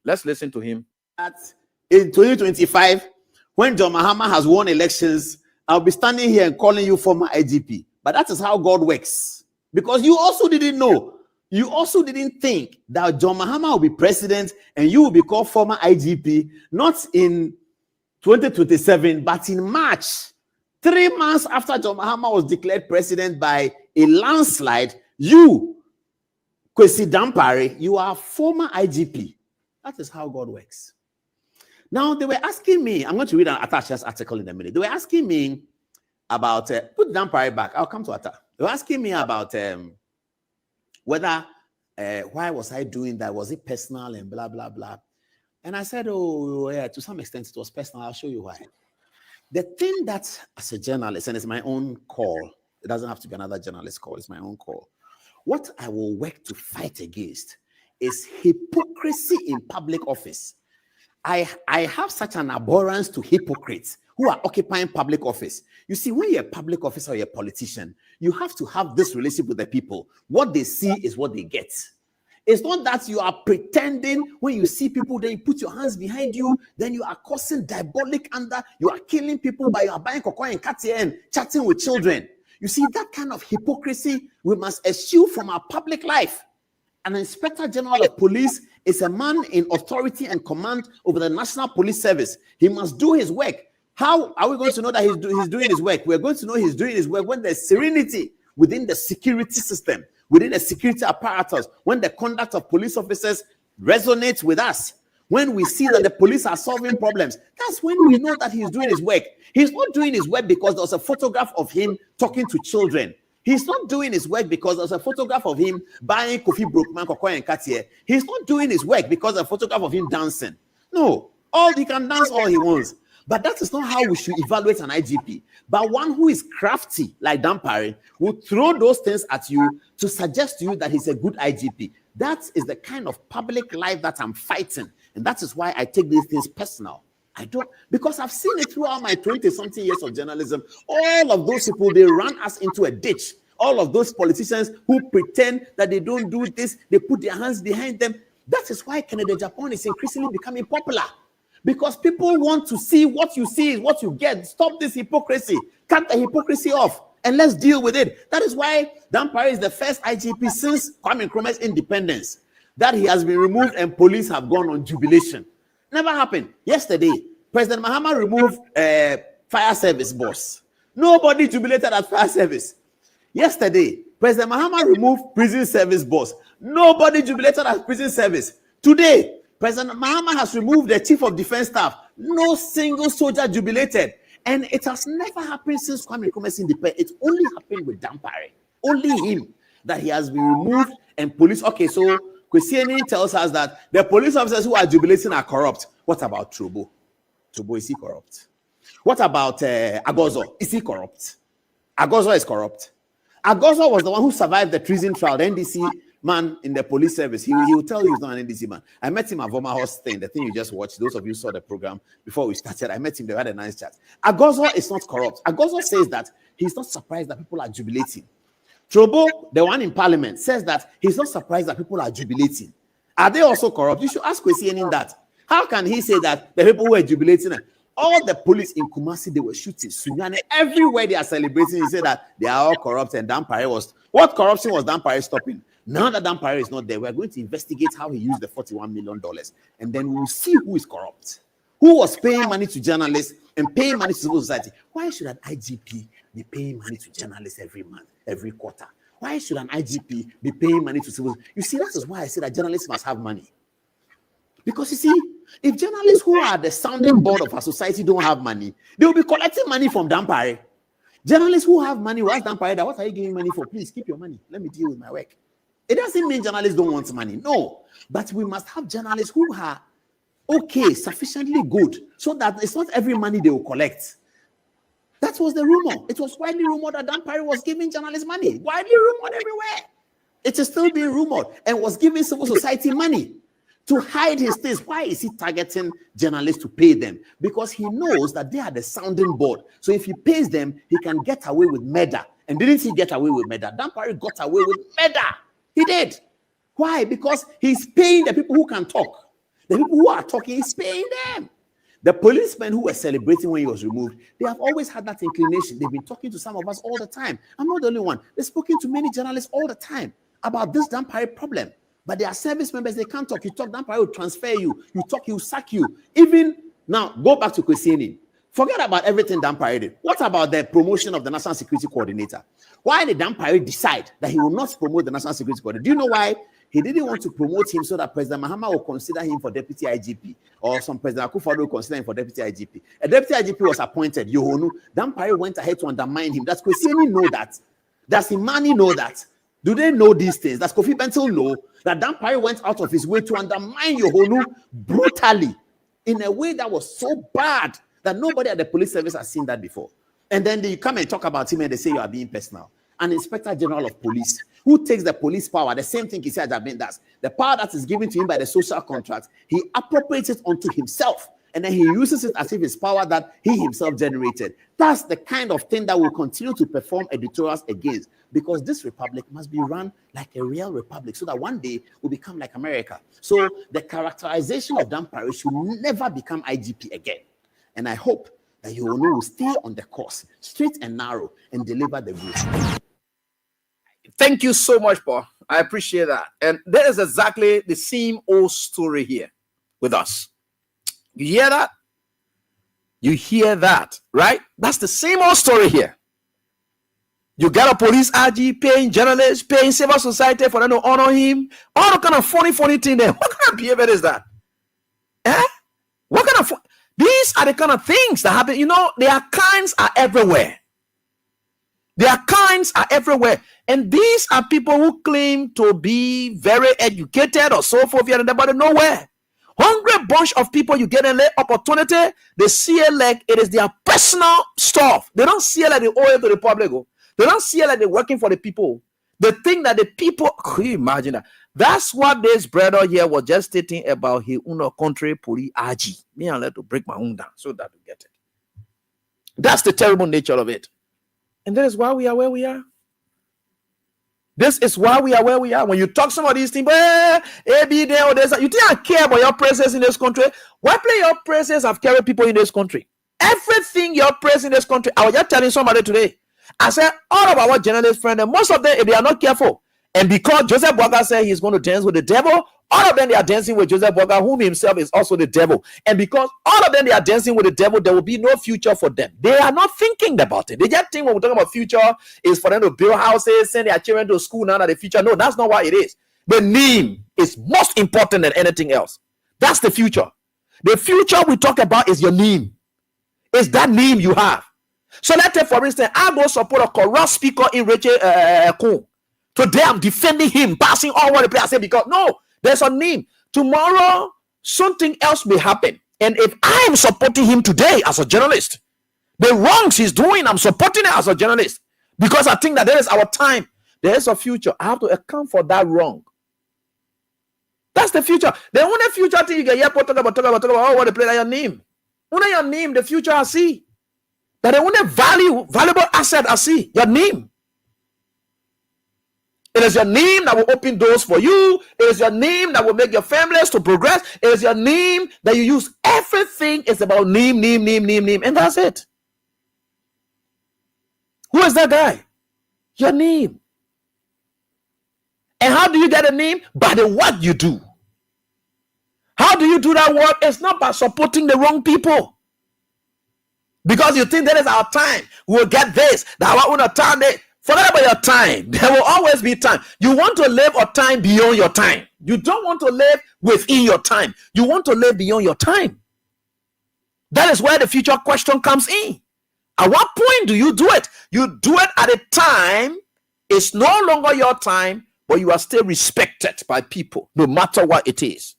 Let's listen to him. In 2025, when John Mahama has won elections, I'll be standing here and calling you former IGP. But that is how God works. Because you also didn't know. You also didn't think that John Mahama will be president and you will be called former IGP, not in 2027, but in March. 3 months after John Mahama was declared president by a landslide, you, Kwesi Dampare, you are former IGP. That is how God works. Now, they were asking me, I'm going to read an Atta's article in a minute. They were asking me about, put Dampare back, I'll come to Atta. They were asking me about whether, why was I doing that? Was it personal and blah, blah, blah. And I said, oh, yeah, to some extent it was personal. I'll show you why. The thing that, as a journalist, and it's my own call, it doesn't have to be another journalist's call, it's my own call. What I will work to fight against is hypocrisy in public office. I have such an abhorrence to hypocrites who are occupying public office. You see, when you're a public officer or you're a politician, you have to have this relationship with the people. What they see is what they get. It's not that you are pretending when you see people, then you put your hands behind you, then you are causing diabolic anger, you are killing people by you are buying cocoa and Katia and chatting with children. You see, that kind of hypocrisy we must eschew from our public life. An Inspector General of Police is a man in authority and command over the National Police Service. He must do his work. How are we going to know that he's doing his work? We're going to know he's doing his work when there's serenity within the security system, within the security apparatus, when the conduct of police officers resonates with us. When we see that the police are solving problems, that's when we know that he's doing his work. He's not doing his work because there's a photograph of him talking to children. He's not doing his work because there's a photograph of him buying Kofi Brookman, Cocoa and Cartier. He's not doing his work because there's a photograph of him dancing. No, he can dance all he wants. But that is not how we should evaluate an IGP. But one who is crafty, like Dampare, will throw those things at you to suggest to you that he's a good IGP. That is the kind of public life that I'm fighting. And that is why I take these things personal. I don't, because I've seen it throughout my 20-something years of journalism. All of those people, they run us into a ditch. All of those politicians who pretend that they don't do this, they put their hands behind them. That is why Canada Japan is increasingly becoming popular. Because people want to see what you see is what you get. Stop this hypocrisy. Cut the hypocrisy off. And let's deal with it. That is why Dampare is the first IGP since Kwame Nkrumah's independence that he has been removed and police have gone on jubilation. Never happened. Yesterday, President Mahama removed fire service boss. Nobody jubilated at fire service. Yesterday, President Mahama removed prison service boss. Nobody jubilated at prison service. Today, President Mahama has removed the chief of defense staff. No single soldier jubilated. And it has never happened since Kwame Nkrumah's independence. It's only happened with Dampare. Only him that he has been removed and police. Okay, so Kwesieni tells us that the police officers who are jubilating are corrupt. What about Trobo? Trobo, is he corrupt? What about Agozo? Is he corrupt? Agozo is corrupt. Agozo was the one who survived the treason trial. The NDC man in the police service, he will tell you he's not an NDC man. I met him at Voma Horse thing, the thing you just watched. Those of you who saw the program before we started, I met him. They had a nice chat. Agozo is not corrupt. Agozo says that he's not surprised that people are jubilating. Trobo, the one in parliament, says that he's not surprised that people are jubilating. Are they also corrupt? You should ask Kwesieni in that. How can he say that the people who are jubilating, all the police in Kumasi, they were shooting Sunyane everywhere they are celebrating? He said that they are all corrupt, and Dampare was, what corruption was Dampare stopping? Now that Dampare is not there, we're going to investigate how he used the $41 million, and then we'll see who is corrupt, who was paying money to journalists and paying money to civil society. Why should an IGP be paying money to journalists every month, every quarter? Why should an IGP be paying money to civil? You see, that is why I say that journalists must have money. Because you see, if journalists who are the sounding board of our society don't have money, they will be collecting money from Dampare. Journalists who have money will ask Dampare that, what are you giving money for? Please keep your money. Let me deal with my work. It doesn't mean journalists don't want money. No. But we must have journalists who are okay, sufficiently good, so that it's not every money they will collect. That was the rumor. It was widely rumored that Dampare was giving journalists money. Widely rumored everywhere. It is still being rumored, and was giving civil society money to hide his things. Why is he targeting journalists to pay them? Because he knows that they are the sounding board. So if he pays them, he can get away with murder. And didn't he get away with murder? Dampare got away with murder. He did. Why? Because he's paying the people who can talk. The people who are talking, he's paying them. The policemen who were celebrating when he was removed, they have always had that inclination. They've been talking to some of us all the time. I'm not the only one. They've spoken to many journalists all the time about this Dampare problem. But they are service members, they can't talk. You talk, Dampare will transfer you. You talk, he'll sack you. Even now, go back to Kwesieni. Forget about everything Dampare did. What about the promotion of the National Security Coordinator? Why did Dampare decide that he will not promote the National Security Coordinator? Do you know why? He didn't want to promote him so that President Mahama will consider him for deputy IGP, or some President Akufo-Addo will consider him for deputy IGP. A deputy IGP was appointed, Yohonu. Dampare went ahead to undermine him. Does Kwesieni know that? Does Imani know that? Do they know these things? Does Kofi Bentil know that Dampare went out of his way to undermine Yohonu brutally in a way that was so bad that nobody at the police service has seen that before? And then they come and talk about him and they say you are being personal. An Inspector General of Police who takes the police power, the same thing Kisi Ajabin does, the power that is given to him by the social contract, he appropriates it onto himself, and then he uses it as if it's power that he himself generated. That's the kind of thing that will continue to perform editorials against, because this republic must be run like a real republic so that one day we'll become like America. So the characterization of Dampare should never become IGP again. And I hope that you will stay on the course, straight and narrow, and deliver the goods. Thank you so much, Paul. I appreciate that. And that is exactly the same old story here with us. You hear that? You hear that, right? That's the same old story here. You got a police RG paying journalists, paying civil society for them to honor him. All the kind of funny thing there. What kind of behavior is that? What kind of these are the kind of things that happen. You know, their kinds are everywhere. Their kinds are everywhere. And these are people who claim to be very educated or so forth, and nobody nowhere. Hungry bunch of people, you get an opportunity, they see it like it is their personal stuff. They don't see it like they owe it to the public. They don't see it like they're working for the people. They think that the people, can you imagine that? That's what this brother here was just stating about his own country, Puri Aji. Me, I let to break my own down so that we get it. That's the terrible nature of it. And that is why we are where we are. This is why we are where we are. When you talk some of these things, you think I care about your presence in this country? Why play your presence have carried people in this country? Everything your presence in this country. I was just telling somebody today. I said, all of our journalist friends, and most of them, if they are not careful, and because Joseph Boga said he's going to dance with the devil, all of them, they are dancing with Joseph Boga, whom himself is also the devil. And because all of them, they are dancing with the devil, there will be no future for them. They are not thinking about it. They just think when we're talking about future is for them to build houses, send their children to school now that the future. No, that's not what it is. The name is most important than anything else. That's the future. The future we talk about is your name. It's that name you have. So let's take, for instance, I go support a corrupt speaker in Rachel Kuhn. Today I'm defending him, passing all what the player say, because no, There's a name. Tomorrow, something else may happen. And if I am supporting him today as a journalist, the wrongs he's doing, I'm supporting it as a journalist because I think that there is our time. There is a future. I have to account for that wrong. That's the future. The only future thing you can hear talk about, oh, what they play your name. Only your name, the future I see. That the only valuable asset I see, your name. It is your name that will open doors for you. It is your name that will make your families to progress. It is your name that you use. Everything is about name. And that's it. Who is that guy? Your name. And how do you get a name? By the work you do. How do you do that work? It's not by supporting the wrong people. Because you think that is our time. We'll get this. That our own time. Forget about your time. There will always be time. You want to live a time beyond your time. You don't want to live within your time. You want to live beyond your time. That is where the future question comes in. At what point do you do it? You do it at a time. It's no longer your time, but you are still respected by people, no matter what it is.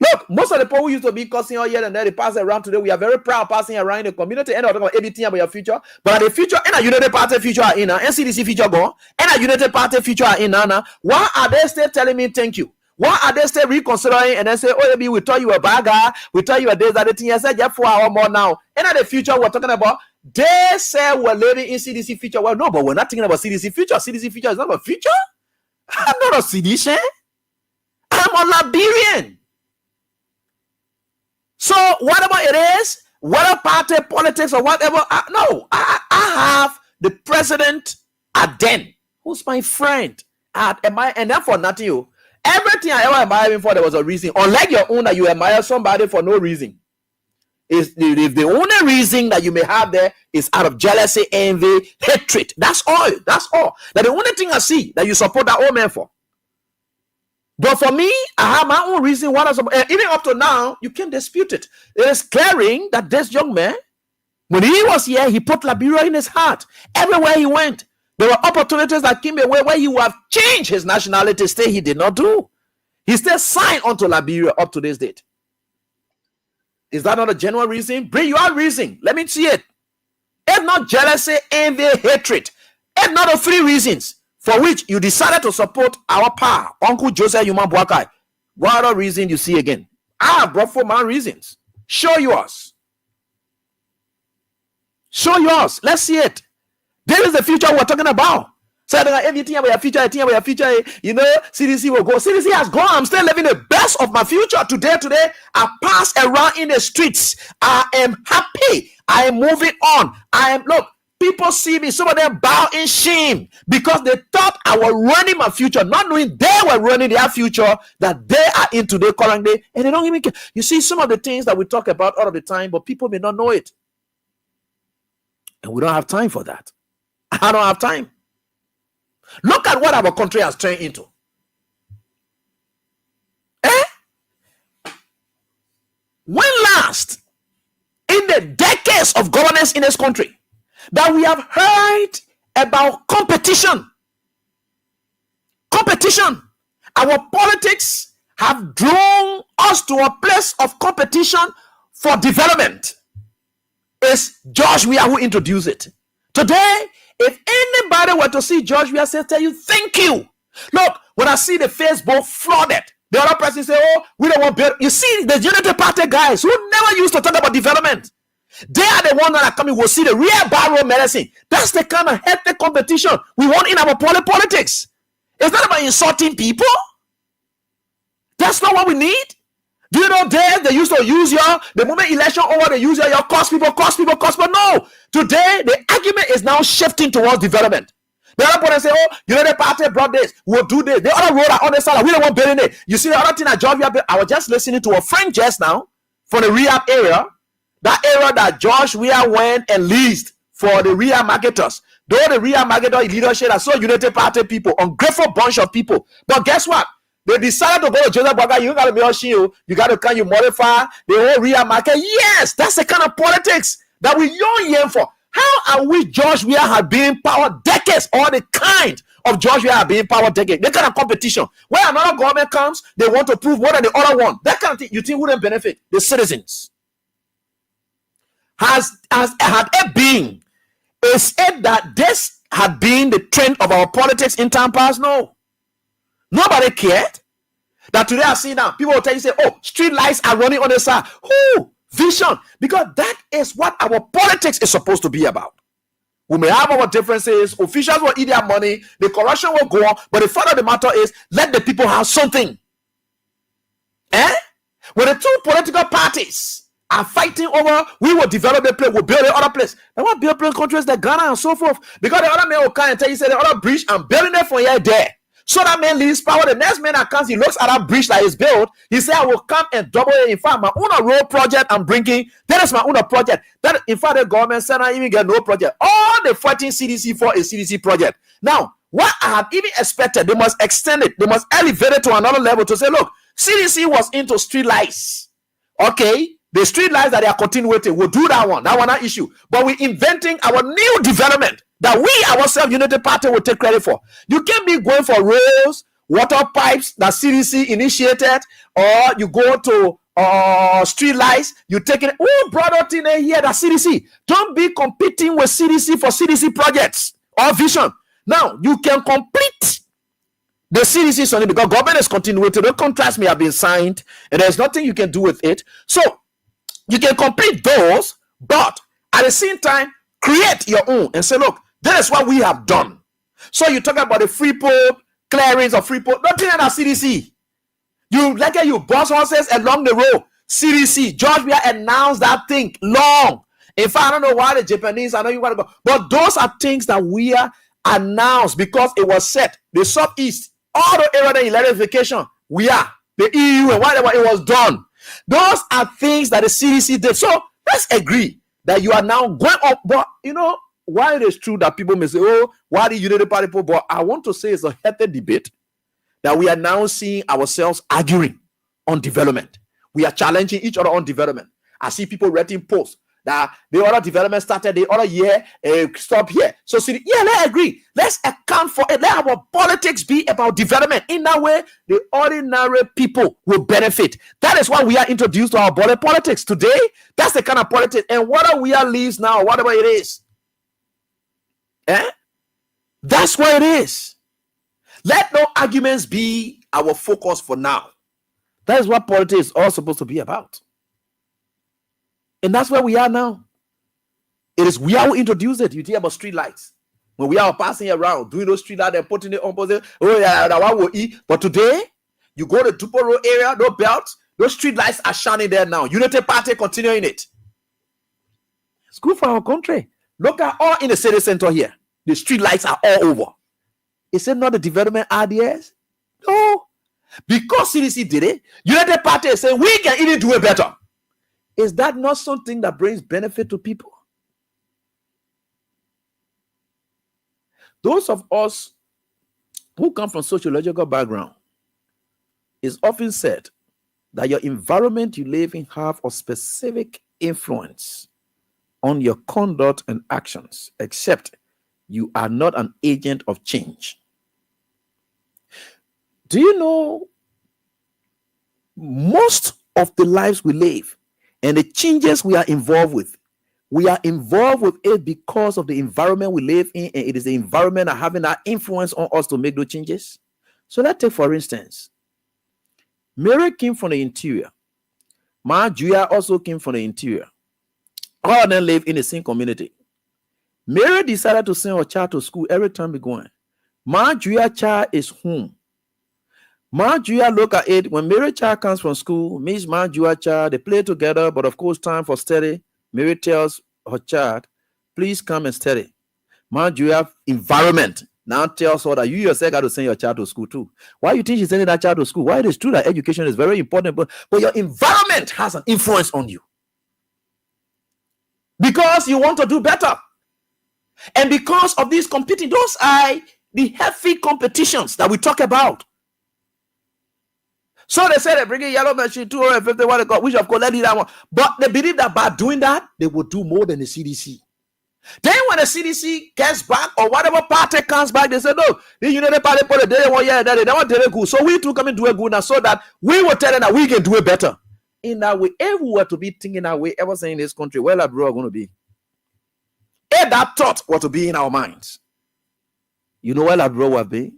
Look, most of the people who used to be cussing all year and then they pass around today, we are very proud passing around the community and talking about everything about your future. But the future, and a United Party future are in, NCDC future go, and a United Party future are in, why are they still telling me thank you? Why are they still reconsidering and then say, oh, maybe we thought you were a bad guy, we thought you were this, that, thing. I said, yeah, 4 hours more now. And at the future, we're talking about, they say we're living in CDC future. Well, no, but we're not thinking about CDC future. CDC future is not a future. I'm not a CDC. I'm a Liberian. So whatever it is, whether party politics or whatever, I have the president Aden, who's my friend. And therefore nothing you. Everything I ever admired him for, there was a reason. Unlike your own that you admire somebody for no reason. If the only reason that you may have there is out of jealousy, envy, hatred. That's all. That's all. That's the only thing I see that you support that old man for. But for me, I have my own reason why I support. Even up to now, you can't dispute it. It is clearing that this young man, when he was here, he put Liberia in his heart. Everywhere he went, there were opportunities that came away where he would have changed his nationality. Still, he did not do. He still signed onto Liberia up to this date. Is that not a genuine reason? Bring your reason. Let me see it. It's not jealousy, envy, hatred. It's not the 3 reasons for which you decided to support our power, Uncle Joseph Yuma Boakai. What other reason you see again? I have brought 4 my reasons. Show yours. Show yours. Let's see it. There is the future we're talking about. So everything about your future, you know, CDC will go. CDC has gone. I'm still living the best of my future. Today, I pass around in the streets. I am happy. I am moving on. Look, people see me. Some of them bow in shame because they thought I was running my future, not knowing they were running their future that they are in today, current day, and they don't even care. You see, some of the things that we talk about all of the time, but people may not know it. And we don't have time for that. I don't have time. Look at what our country has turned into. When last, in the decades of governance in this country, that we have heard about competition? Competition. Our politics have drawn us to a place of competition for development. It's George Weah who introduced it. Today, if anybody were to see George Weah say, tell you, thank you. Look, when I see the Facebook flooded, the other person say, oh, we don't want better. You see, the Unity Party guys who never used to talk about development, they are the ones that are coming, will see the real barrel medicine. That's the kind of healthy competition we want in our politics. It's not about insulting people. That's not what we need. Do you know they used to use the moment election over, they use your cost people. No. Today, the argument is now shifting towards development. The other person say, oh, you know, the party brought this, we'll do this. The other road on the side, we don't want building it. You see the other thing that George Weah, I was just listening to a friend just now from the rehab area, that area that George Weah went and leased for the rehab marketers. Though the rehab marketer leadership are so United Party people, ungrateful bunch of people. But guess what? They decided to go to Joseph Boakai. You gotta be on shield. You gotta can you modify the whole real market? Yes, that's the kind of politics that we yearn for. How are we, George Weah, have been in power decades, all the kind of George Weah are being power taken. That kind of competition. When another government comes, they want to prove more than the other one. That kind of thing, you think wouldn't benefit the citizens? Had it been said that this had been the trend of our politics in time past? No. Nobody cared. That today I see now, people will tell you, say, oh, street lights are running on the side. Who? Vision. Because that is what our politics is supposed to be about. We may have our differences, officials will eat their money, the corruption will go on, but the fact of the matter is, let the people have something. When the two political parties are fighting over, we will develop a place, we'll build the other place. They want to build place countries like Ghana and so forth. Because the other man will come and tell you, say, the other bridge, I'm building it for you there. So that man leaves power. The next man that comes, he looks at that bridge that is built. He said, I will come and double it. In fact, my own road project I'm bringing, that is my own project. That, in fact, the government said I even get no project. All the fighting CDC for a CDC project. Now, what I had even expected, they must extend it. They must elevate it to another level to say, look, CDC was into street lights. Okay, the street lights that they are continuing, we'll do that one. That one, not issue. But we're inventing our new development that we ourselves, Unity Party, will take credit for. You can't be going for roads, water pipes that CDC initiated, or you go to street lights, you take it. Oh, brother, thing here, that CDC. Don't be competing with CDC for CDC projects or vision. Now, you can complete the CDC something because government is continuing. The contracts may have been signed, and there's nothing you can do with it. So, you can complete those, but at the same time, create your own and say, look, that is what we have done. So you talk about the Freeport, clearance of Freeport, nothing at CDC. You like you boss horses along the road. CDC, George Weah announced that thing long. In fact, I don't know why the Japanese, I know you want to go, but those are things that we are announced because it was set. The Southeast, all the area of electrification, we are the EU and whatever, it was done. Those are things that the CDC did. So let's agree that you are now going up, but you know, while it is true that people may say, oh, why the Unity Party people? But I want to say it's a healthy debate that we are now seeing ourselves arguing on development. We are challenging each other on development. I see people writing posts that the other development started the other year, stop here. So, yeah, let's agree. Let's account for it. Let our politics be about development. In that way, the ordinary people will benefit. That is why we are introduced to our body politics today. That's the kind of politics. And whether we are leaves now, whatever it is, that's what it is. Let no arguments be our focus for now. That is what politics is all supposed to be about. And that's where we are now. It is we are who introduced it. You hear about street lights. When we are passing around, doing those street lights and putting it on, oh yeah, that one will eat. But today, you go to Dupo Road area, no belts, those street lights are shining there now. Unity Party continuing it. It's good for our country. Look at all in the city center here. The street lights are all over. Is it not the development ideas? No. Because CDC did it, United Party is saying we can even do it better. Is that not something that brings benefit to people? Those of us who come from sociological background, it's often said that your environment you live in have a specific influence on your conduct and actions, except you are not an agent of change. Do you know most of the lives we live and the changes we are involved with it because of the environment we live in, and it is the environment that having that influence on us to make those changes. So let's take, for instance, Mary came from the interior. Ma Julia also came from the interior. All of them live in the same community. Mary decided to send her child to school every time we going. Ma Julia child is home. Ma Julia look at it when Mary child comes from school, Miss Ma Julia child, they play together, but of course, time for study. Mary tells her child, please come and study. Ma Julia environment now tells her that you yourself got to send your child to school too. Why you think she's sending that child to school? Why it is true that education is very important, but your environment has an influence on you. Because you want to do better. And because of these competing, those are the heavy competitions that we talk about. So they say they're bringing yellow machine 251, which of course let it that one. But they believe that by doing that, they will do more than the CDC. Then when the CDC gets back or whatever party comes back, they say, no, the United Party put a day 1 year that they don't do it good. So we too come and do it good now so that we will tell them that we can do it better. In that way, if we were to be thinking that way, ever saying in this country, where that bro going to be? If that thought were to be in our minds, you know where that bro would be?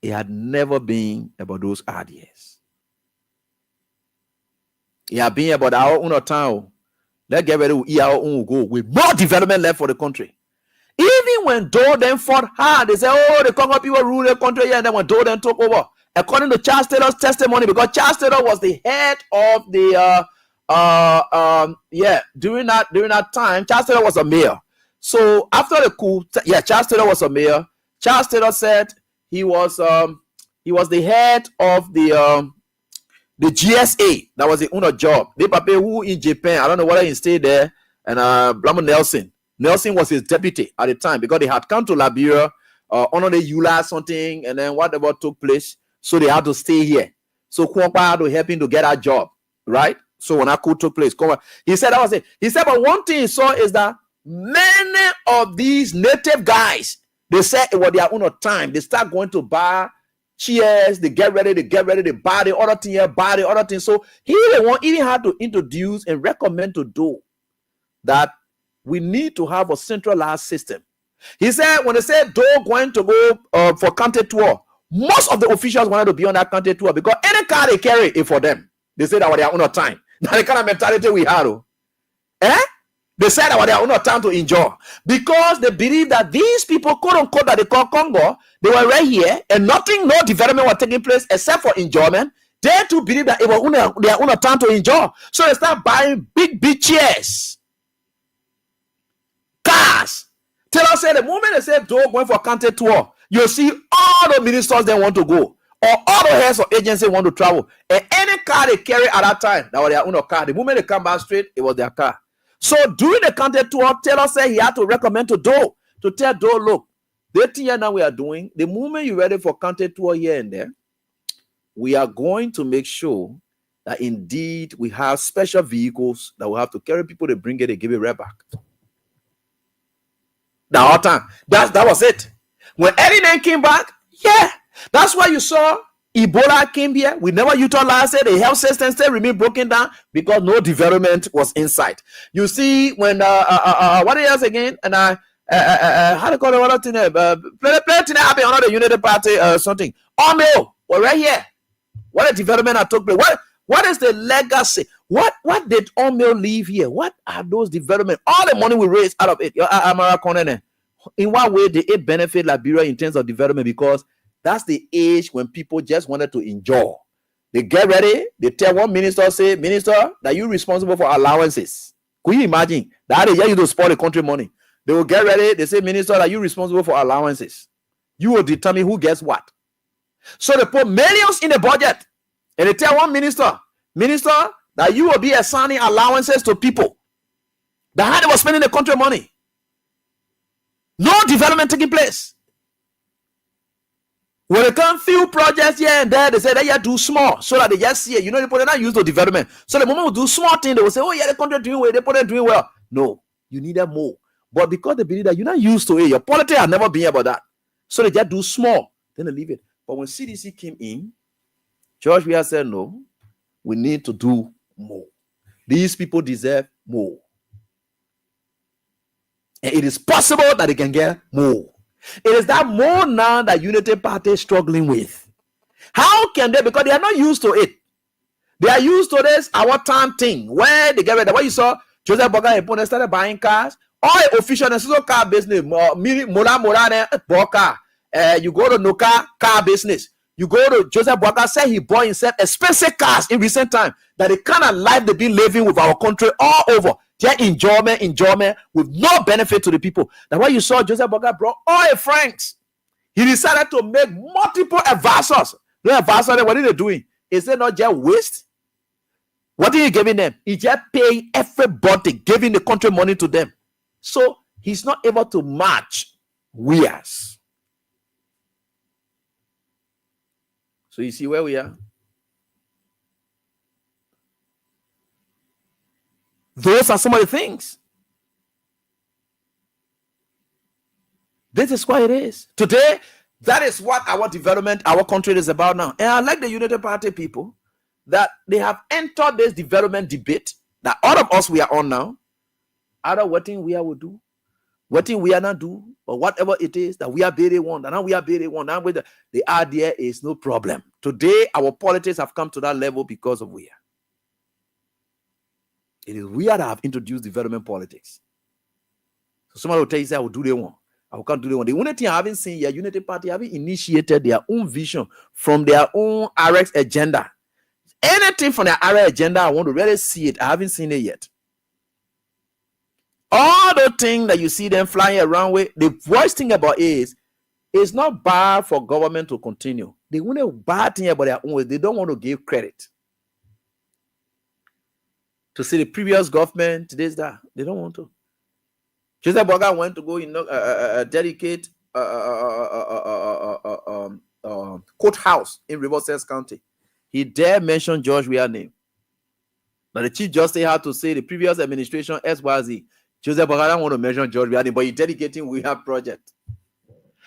It had never been about those ideas. It had been about our own town. Let's get ready to our own go with more development left for the country. Even when Doe then fought hard, they say, oh, the Congo people rule the country here, and then when Doe then took over, according to Charles Taylor's testimony, because Charles Taylor was the head of the during that time, Charles Taylor was a mayor. So after the coup, Charles Taylor was a mayor. Charles Taylor said he was the head of the GSA. That was the owner job. They pape who in Japan, I don't know whether he stayed there, and Blamo Nelson was his deputy at the time because they had come to Liberia under the EULA something, and then whatever took place, so they had to stay here. So Kwampa had to help him to get a job, right? So when that coup took place, he said that was it. He said, but one thing he saw is that many of these native guys, they said it was their own time. They start going to buy chairs, they get ready, they buy the other thing here, buy the other thing. So he even had to introduce and recommend to do that we need to have a centralized system. He said when they said Doe going to go for county tour, most of the officials wanted to be on that county tour because any car they carry is for them. They said that was their own time. That's the kind of mentality we had. They said that was their own time to enjoy because they believe that these people, quote unquote, that they call Congo, they were right here and no development was taking place except for enjoyment. They too believe that it was their own time to enjoy. So they start buying big chairs, cars. Taylor said the moment they said Doe going for county tour, you'll see all the ministers they want to go, or all the heads of agency want to travel. And any car they carry at that time, that was their own car. The moment they come back straight, it was their car. So during the county tour, Taylor said he had to recommend to Doe, to tell Doe, look, the thing now we are doing, the moment you're ready for county tour here and there, we are going to make sure that indeed we have special vehicles that will have to carry people to bring it, they give it right back. The whole time. That was it. When Eddie then came back, that's why you saw Ebola came here. We never utilized it. The health system still remained broken down because no development was inside. You see, when what else again? And how do you call it? What thing? Play thing happened under the United Party something. Omeo, we're right here. What a development that took place. What is the legacy? What did Omeo leave here? What are those developments? All the money we raised out of it. In what way did it benefit Liberia in terms of development? Because that's the age when people just wanted to enjoy. They get ready. They tell one minister, say, minister, that you're responsible for allowances. Could you imagine? That is you to spoil the country money. They will get ready. They say, minister, that you're responsible for allowances. You will determine who gets what. So they put millions in the budget. And they tell one minister, that you will be assigning allowances to people. That how they were spending the country money. No development taking place. When they come few projects here and there, they say that you do small so that they just see it. You know, they not use the development. So the moment we do small thing, they will say, oh yeah, the country doing well, they put it doing well. No, you need them more. But because they believe that you're not used to it, your politics have never been about that. So they just do small, then they leave it. But when CDC came in, George Weah said, no, we need to do more. These people deserve more. And it is possible that they can get more. It is that more now that Unity Party is struggling with. How can they? Because they are not used to it. They are used to this our time thing where they get rid of what you saw. Joseph Boga and Pone started buying cars. All official and car business. Boka. You go to Noka car business. You go to Joseph Boga, said he bought himself expensive cars in recent time. That the kind of life they've been living with our country all over. Their enjoyment with no benefit to the people. That's why you saw Joseph Boga brought all francs. He decided to make multiple advisors. No advisors, what are they doing? Is it not just waste? What are you giving them? He just paying everybody, giving the country money to them. So he's not able to match Weah's. So you see where we are? Those are some of the things. This is what it is. Today, that is what our development, our country is about now. And I like the United Party people that they have entered this development debate that all of us we are on now. Either what thing we will do, what thing we are not do, or whatever it is that we are very one, and now we are very one. Now the idea is no problem. Today, our politics have come to that level because of we are. It is we that have introduced development politics. So somebody will tell you, say, I will do they want. I can't do they want. The only thing I haven't seen yet, Unity Party having initiated their own vision from their own RX agenda. Anything from their RX agenda, I want to really see it. I haven't seen it yet. All the things that you see them flying around with, the worst thing about it is, it's not bad for government to continue. The only bad thing about their own is they don't want to give credit. To see the previous government, today's that. They don't want to. Joseph Boga went to go dedicate courthouse in Riverside County. He dare mention George Weah's name. Now the Chief Justice had to say the previous administration XYZ. Joseph Boga don't want to mention George Weah's name, but he's dedicating Weah project.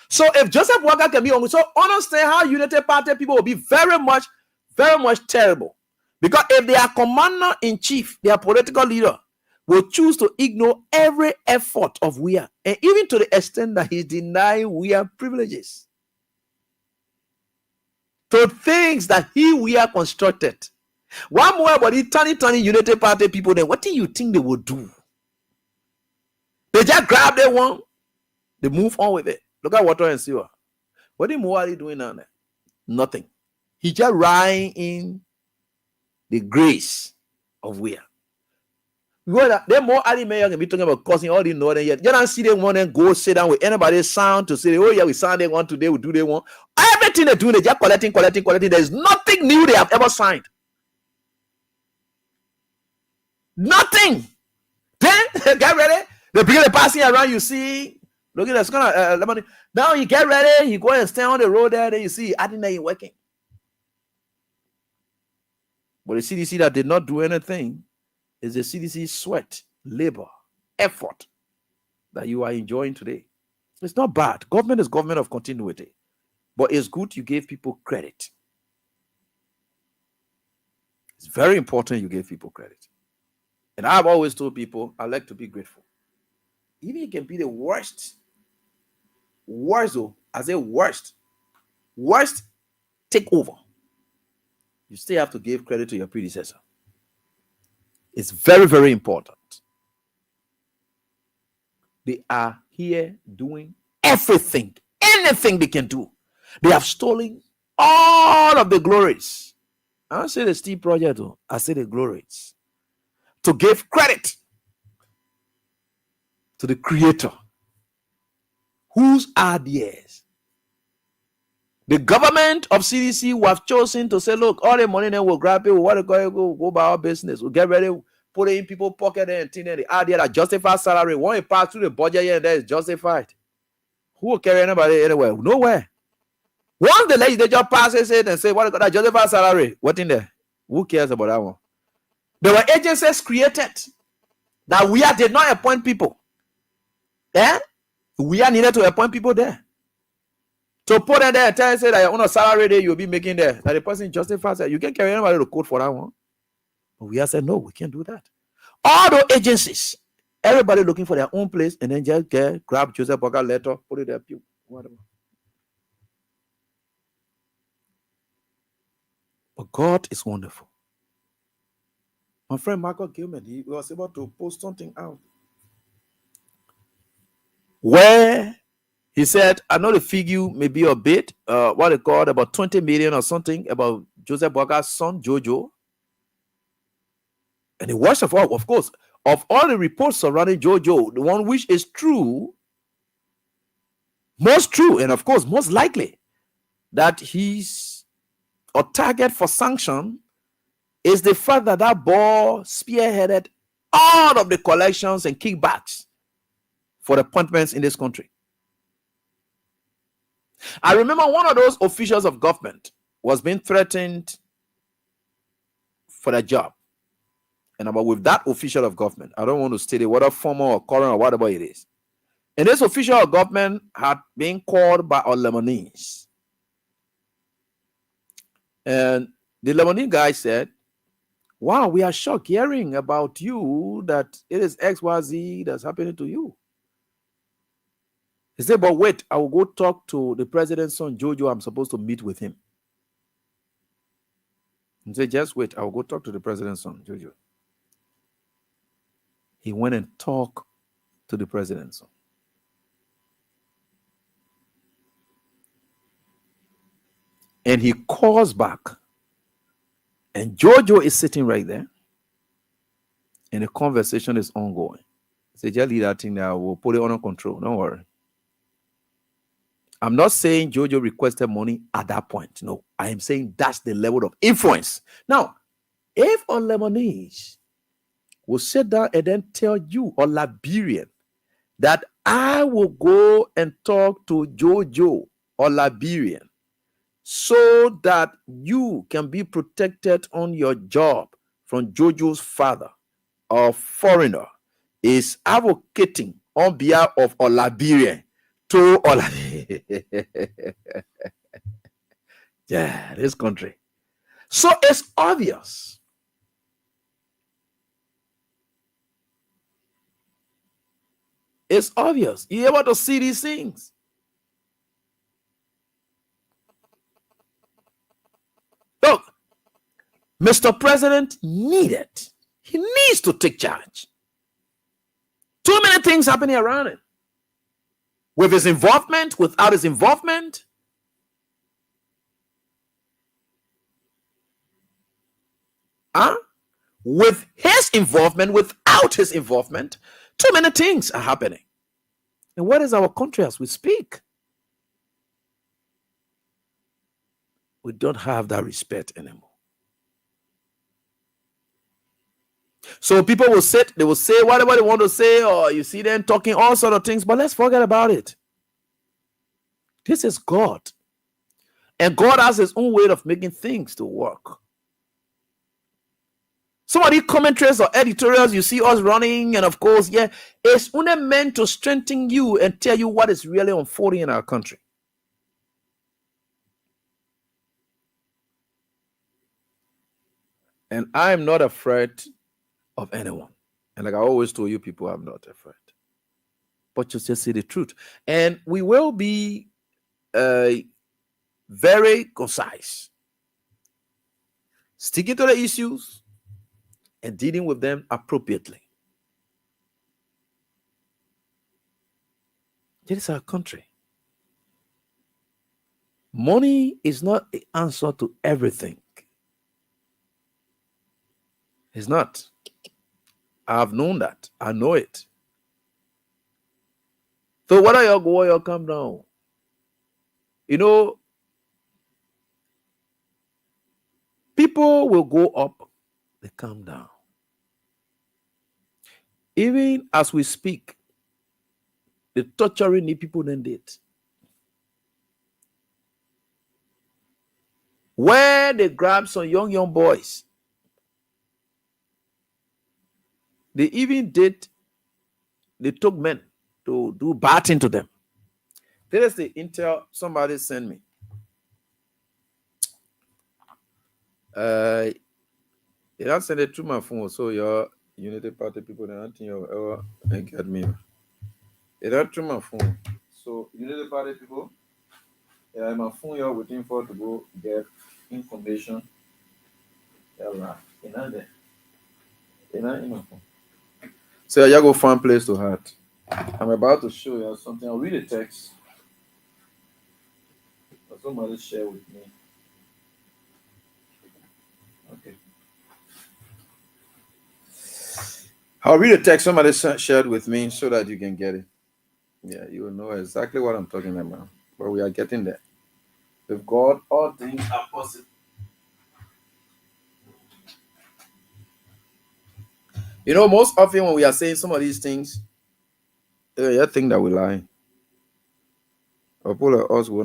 So if Joseph Boga can be on, so understand how United Party people will be very much terrible. Because if they are commander-in-chief, their political leader will choose to ignore every effort of Weah, and even to the extent that he's denying Weah privileges to things that Weah constructed. One more about the tiny United Party people, then what do you think they will do? They just grab their one, they move on with it. Look at Water and Sewer. What is Muali doing now? Nothing. He just riding in the grace of Weah. They're more Ali Mayor can be talking about causing all the northern yet. You don't see them want to go sit down with anybody's sound to say, oh yeah, we signed they want today, we do they want. Everything they're doing, they're just collecting. There's nothing new they have ever signed. Nothing. Then get ready. They bring the passing around, you see. Look at that's gonna now you get ready, you go and stand on the road there, then you see I didn't ain't working. But the CDC that did not do anything is the CDC sweat, labor, effort that you are enjoying today. It's not bad. Government is government of continuity. But it's good you gave people credit. It's very important you give people credit. And I've always told people I like to be grateful. Even you can be the worst takeover. You still have to give credit to your predecessor. It's very, very important. They are here doing everything, anything they can do. They have stolen all of the glories. I don't say the Steve Project, I say the glories. To give credit to the creator, whose ideas the government of CDC will have chosen to say, look, all the money then we'll grab it, we'll go by our business, we'll get ready, put it in people's pocket and the idea that justifies salary, when it pass through the budget here and that is justified. Who will carry anybody anywhere? Nowhere. Once the legislature passes it and say, what that justifies salary, what in there? Who cares about that one? There were agencies created that we did not appoint people. We are needed to appoint people there. To put it there and tell you say that your own salary day you'll be making there, that the person justifies that. You can carry anybody to court for that one. But we have said, no, we can't do that. All those agencies, everybody looking for their own place, and then just grab Joseph Boga letter, put it there, whatever. But God is wonderful. My friend Michael Gilman, he was able to post something out where he said, I know the figure may be a bit, what they call about 20 million or something about Joseph Boga's son, Jojo. And the worst of all, of course, of all the reports surrounding Jojo, the one which is true, most true, and of course, most likely, that he's a target for sanction is the fact that that boy spearheaded all of the collections and kickbacks for the appointments in this country. I remember one of those officials of government was being threatened for a job. and about with that official of government. I don't want to state it, whether formal or current or whatever it is. And this official of government had been called by our Lebanese. And the Lebanese guy said, wow, we are shocked hearing about you that it is XYZ that's happening to you. He said, but wait, I will go talk to the president's son, Jojo. I'm supposed to meet with him. He said, just wait, I will go talk to the president's son, Jojo. He went and talked to the president's son. And he calls back. And Jojo is sitting right there. And the conversation is ongoing. He said, just leave that thing there. We'll put it under control. Don't worry. I'm not saying Jojo requested money at that point. No, I am saying that's the level of influence. Now, if a Lebanese will sit down and then tell you, or Liberian, that I will go and talk to Jojo or Liberian so that you can be protected on your job from Jojo's father or foreigner, is advocating on behalf of a Liberian to all. Yeah, this country. So it's obvious. It's obvious. You're able to see these things. Look, Mr. President needed. He needs to take charge. Too many things happening around him. With his involvement, without his involvement. With his involvement, without his involvement, too many things are happening. And what is our country as we speak? We don't have that respect anymore. So people will sit, they will say whatever they want to say, or you see them talking all sort of things, but let's forget about it. This is God. And God has his own way of making things to work. Some of these commentaries or editorials you see us running, and of course, yeah, it's only meant to strengthen you and tell you what is really unfolding in our country. And I'm not afraid of anyone. And like I always told you people, I'm not afraid. But you just say the truth. And we will be very concise. Sticking to the issues and dealing with them appropriately. This is our country. Money is not the answer to everything. It's not. I've known that. I know it. So what are you going to come down? You know, people will go up, they come down. Even as we speak, the torturing the people then did. Where they grabbed some young boys, they even did, they took men to do bad thing to them. There is the intel somebody sent me. They don't send it through my phone, so your Unity Party people, they don't think you'll ever get me. They don't through my phone. So Unity Party people, yeah, my phone you're waiting for to go get information. Yeah, right. You're not there. You're not in my phone. So you go find place to hide. I'm about to show you something. I'll read the text. Somebody share with me. Okay. I'll read the text somebody shared with me so that you can get it. Yeah, you will know exactly what I'm talking about. But we are getting there. With God, all things are possible. You know, most often when we are saying some of these things, you think that we lie. Or people like us will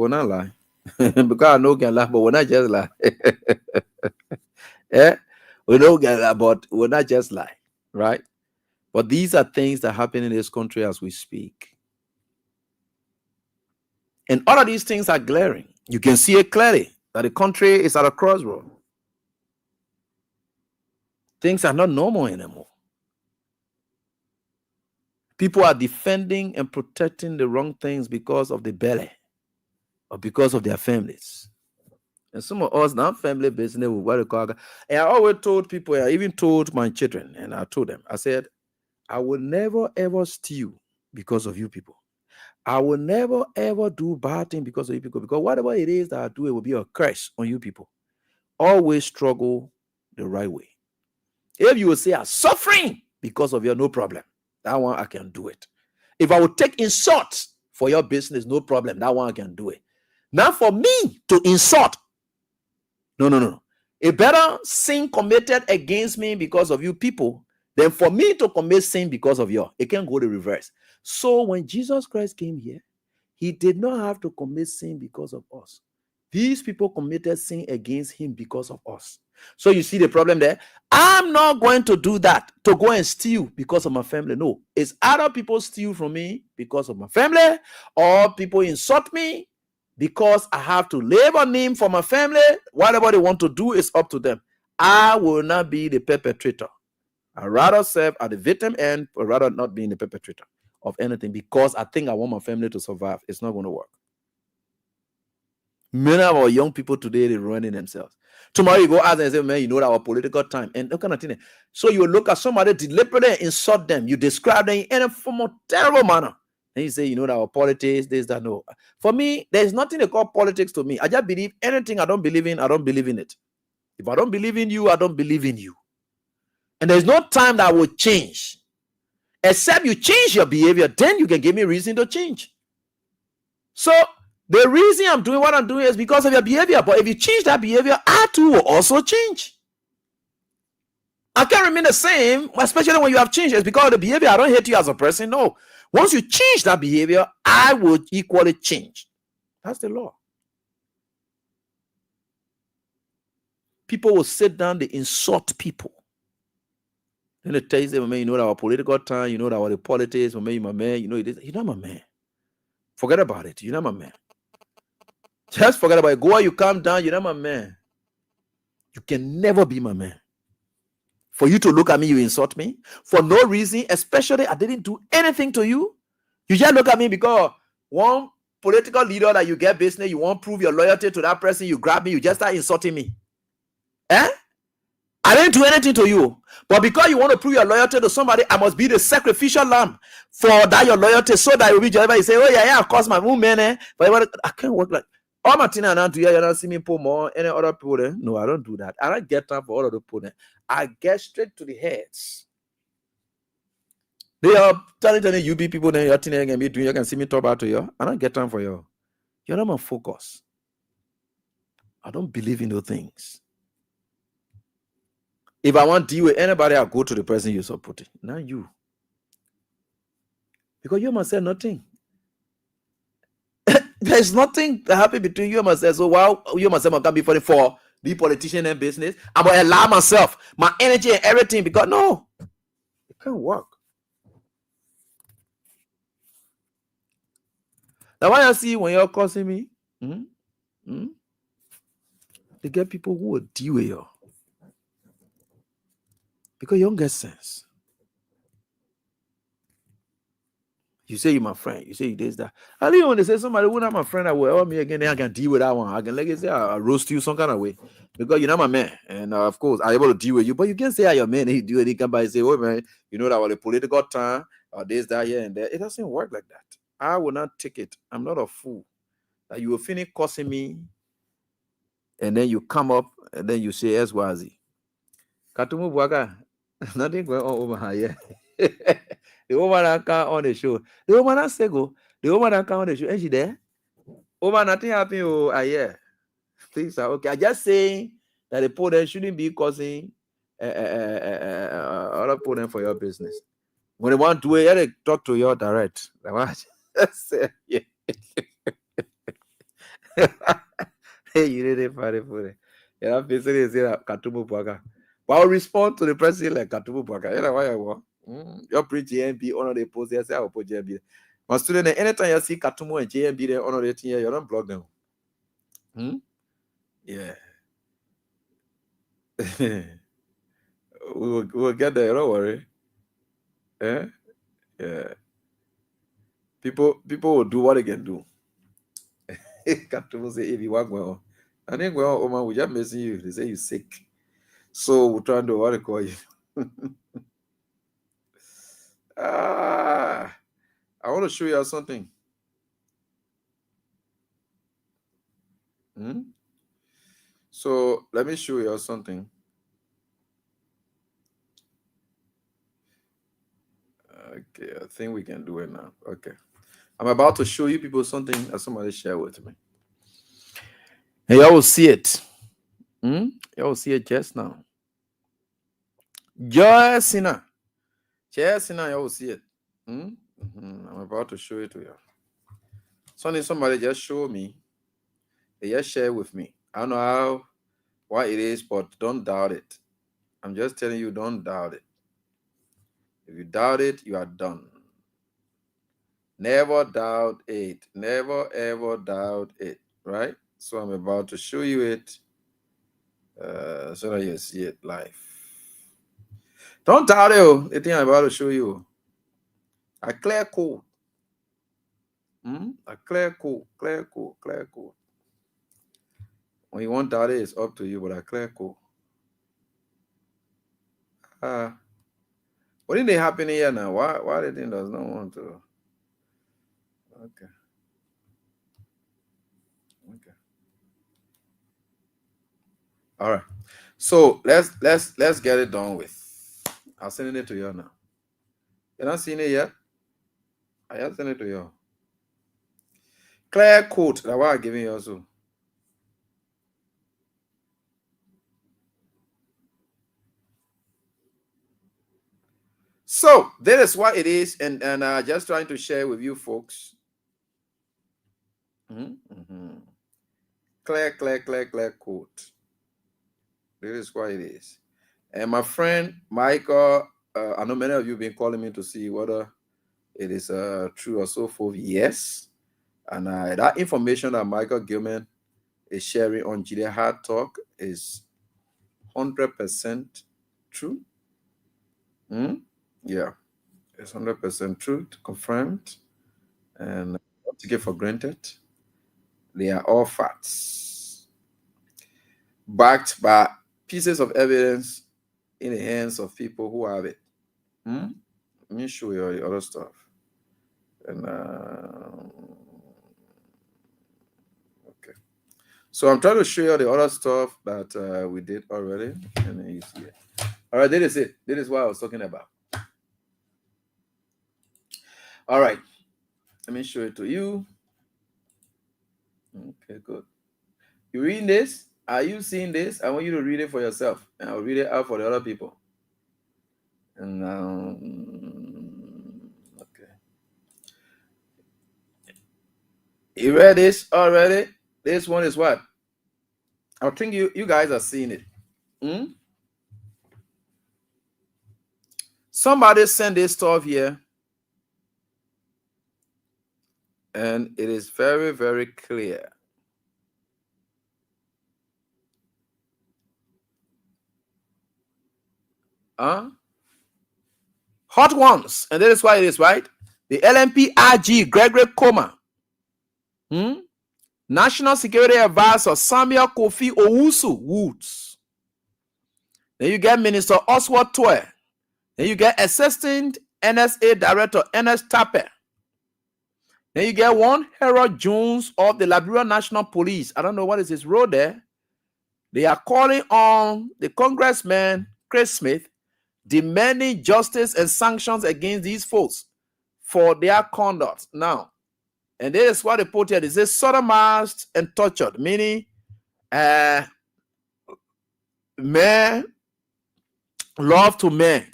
not lie. Because I know can lie, but we're not just lie. Yeah? We don't get that, but we're not just lie, right? But these are things that happen in this country as we speak. And all of these things are glaring. You can see it clearly that the country is at a crossroad. Things are not normal anymore. People are defending and protecting the wrong things because of the belly or because of their families. And some of us now family business with what they call. And I always told people, I even told my children, and I told them, I said, I will never ever steal because of you people. I will never ever do bad things because of you people. Because whatever it is that I do, it will be a curse on you people. Always struggle the right way. If you will say I'm suffering because of your, no problem. That one I can do it. If I will take insult for your business, no problem. That one I can do it. Now for me to insult, no. A better sin committed against me because of you people than for me to commit sin because of you. It can go the reverse. So when Jesus Christ came here, he did not have to commit sin because of us. These people committed sin against him because of us. So you see the problem there? I'm not going to do that to go and steal because of my family. No, it's other people steal from me because of my family, or people insult me because I have to labor name for my family. Whatever they want to do is up to them. I will not be the perpetrator. I'd rather serve at the victim end, or rather not being the perpetrator of anything, because I think I want my family to survive. It's not going to work. Many of our young people today, they're running themselves. Tomorrow you go ask and say, man, you know our political time. And that kind of thing. So you look at somebody deliberately insult them. You describe them in a form of terrible manner. And you say, you know our politics, this, that, no. For me, there's nothing they call politics to me. I just believe anything I don't believe in, I don't believe in it. If I don't believe in you, I don't believe in you. And there's no time that will change. Except you change your behavior, then you can give me reason to change. So the reason I'm doing what I'm doing is because of your behavior. But if you change that behavior, I too will also change. I can't remain the same, especially when you have changed. It's because of the behavior. I don't hate you as a person. No. Once you change that behavior, I will equally change. That's the law. People will sit down, they insult people. Then they tell you, man, you know our political time, you know our politics, man, you're my man, you know it is. You're not my man. Forget about it. You're not my man. Just forget about it. Go out, you calm down, you're not my man. You can never be my man. For you to look at me, you insult me for no reason, especially I didn't do anything to you. You just look at me because one political leader that you get business, you want to prove your loyalty to that person, you grab me, you just start insulting me. I didn't do anything to you. But because you want to prove your loyalty to somebody, I must be the sacrificial lamb for that your loyalty, so that it will be just, you say, oh yeah, of course, my woman, but I can't work like all my thing I don't do. You don't see me pull more any other people there. No, I don't do that. I don't get time for all of the people there. I get straight to the heads. They are telling you be people then you're thinking and be doing. You can see me talk about to you. I don't get time for you. You're not my focus. I don't believe in those things. If I want to deal with anybody, I'll go to the person you're supporting, not you. Because you must say nothing. There's nothing that happened between you and myself. So while you and myself can be funny for the politician and business, I'm going to allow myself, my energy and everything, because no, it can't work. Now, why I see when you're cursing me, they get people who will deal with you. Because you don't get sense. You say you're my friend. You say you this, that. I leave when they say somebody who not my friend that will help me again, then I can deal with that one. I can, like you say, I roast you some kind of way. Because you're not my man. And of course, I'm able to deal with you. But you can't say you're man and you do it. You come by and say, oh man, you know that was a political time or this, that, here, and there. It doesn't work like that. I will not take it. I'm not a fool. That you will finish cursing me, and then you come up and then you say SYZ. Katumu Bwaga, nothing going on over here. The woman that come on the show. The woman that say go. The woman that come on the show. Ain't she there? Woman, nothing happened. Oh, yeah. Things are okay. I just saying that the poor shouldn't be causing other poor for your business. When they want to do it, they talk to you direct. Yeah. Hey, you didn't find it for it. Yeah, I'm basically saying that Katumu Bwaga. But I'll respond to the president like Katubu Baka. You know why I want? Your preach JMB honor the post. I say I'll put JMB. My student, anytime you see Katumu and JMB there honor the thing, you don't block them. Yeah. we'll get there, don't worry. Yeah. People will do what they can do. Katumu say if you want well. I think well, man, we just messing you. They say you're sick. So we're trying to what to call you. I want to show you something. So let me show you something. Okay, I think we can do it now. Okay. I'm about to show you people something that somebody shared with me. And y'all will see it. Y'all will see it just now. Just now. Just now, y'all will see it. I'm about to show it to you. Somebody just showed me. They just share with me. I don't know why it is, but don't doubt it. I'm just telling you, don't doubt it. If you doubt it, you are done. Never doubt it. Never ever doubt it. Right? So I'm about to show you it so that you see it live. Don't doubt it. The thing I'm about to show you. A clear code. A clear code. Clear code. Clear code. When you want doubt it, it's up to you, but a clear code. What did they happen here now? Why the thing does not want to? Okay. All right. So let's get it done with. I'll send it to you now. You're not seeing it yet? I have sent it to you. Clear quote. That's what I'm giving you also. So that is what it is, and just trying to share with you folks. Clear quote. This is what it is. And my friend Michael, I know many of you have been calling me to see whether it is true or so forth. Yes. And that information that Michael Gilman is sharing on Judea Hard Talk is 100% true. Yeah, it's 100% true, confirmed, and not to take it for granted. They are all facts, backed by pieces of evidence in the hands of people who have it. Let me show you the other stuff. And okay, so I'm trying to show you the other stuff that we did already, and then you see it. All right, this is it. This is what I was talking about. All right, let me show it to you. Okay, good. You reading this? Are you seeing this? I want you to read it for yourself, and I'll read it out for the other people. And okay, you read this already? This one is what? I think you guys are seeing it. Somebody sent this stuff here, and it is very, very clear. Hot ones, and that is why it is, right? The LMP RG Gregory Koma, National Security Advisor Samuel Kofi Owusu Woods. Then you get Minister Oswald Toy. Then you get Assistant NSA Director Ernest Tapper. Then you get one Harold Jones of the Liberia National Police. I don't know what is his role there. They are calling on the Congressman Chris Smith, demanding justice and sanctions against these folks for their conduct. Now, and this is what they put here. They say sodomized and tortured, meaning men love to men.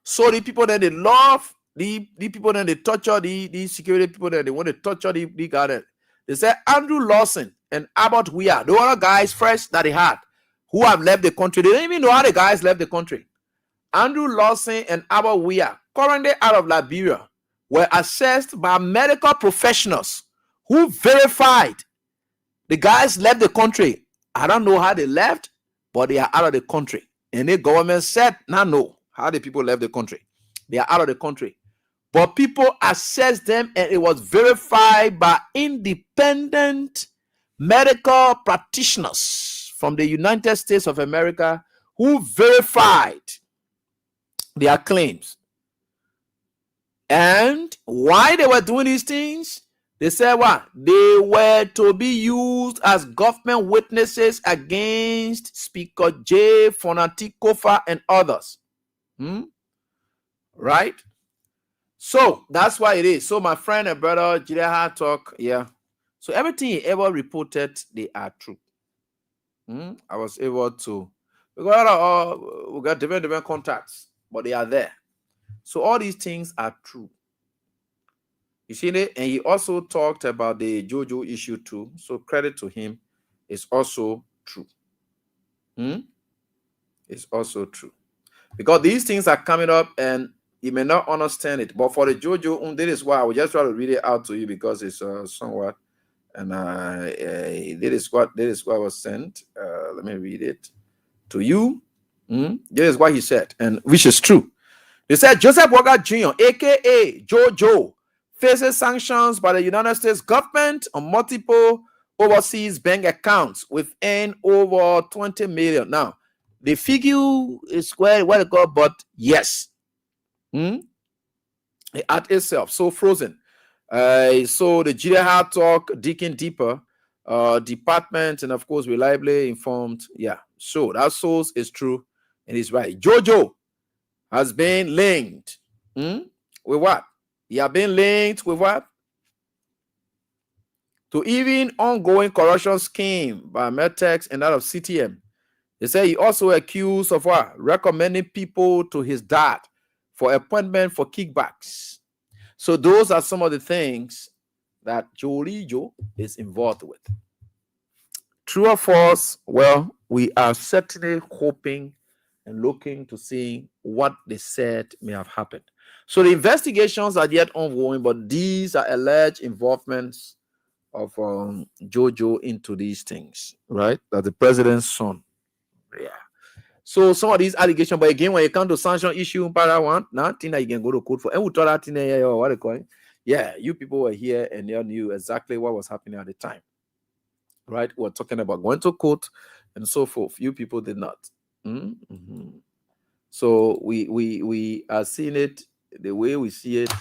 So the people that they love, the people that they torture, the security people that they want to torture, the guy. They say Andrew Lawson and Abbott Weir, the other guys fresh that they had, who have left the country. They don't even know how the guys left the country. Andrew Lawson and Abba Weir, currently out of Liberia, were assessed by medical professionals who verified the guys left the country. I don't know how they left, but they are out of the country. And the government said, no, how the people left the country. They are out of the country. But people assessed them, and it was verified by independent medical practitioners from the United States of America who verified their claims. And why they were doing these things? They said what? They were to be used as government witnesses against Speaker J. Fonati Kofa and others. Right? So that's why it is. So my friend and brother, Jidea talk, yeah. So everything he ever reported, they are true. I was able to, we got different contacts, but they are there. So all these things are true. You see it? And he also talked about the JoJo issue too. So credit to him. It's also true. It's also true. Because these things are coming up and you may not understand it. But for the JoJo, this is why I will just try to read it out to you because it's somewhat. And this is what was sent. Let me read it to you. This is what he said, and which is true. He said Joseph Walker Jr., aka JoJo, faces sanctions by the United States government on multiple overseas bank accounts within over 20 million. Now, the figure is quite well got, but yes, at itself so frozen. So the Judicial Talk digging deeper department, and of course reliably informed. Yeah, so that source is true and it's right. JoJo has been linked with what? He has been linked with what? To even ongoing corruption scheme by Metex and that of CTM. They say he also accused of what? Recommending people to his dad for appointment for kickbacks. So those are some of the things that Jolie Joe is involved with. True or false? Well, we are certainly hoping and looking to see what they said may have happened. So the investigations are yet ongoing, but these are alleged involvements of JoJo into these things, right? That the president's son. Yeah. So some of these allegations, but again, when you come to sanction issue, para one, nothing that you can go to court for. And we thought that in what they call it. Yeah, you people were here and you knew exactly what was happening at the time. Right? We're talking about going to court and so forth. You people did not. So we are seeing it the way we see it.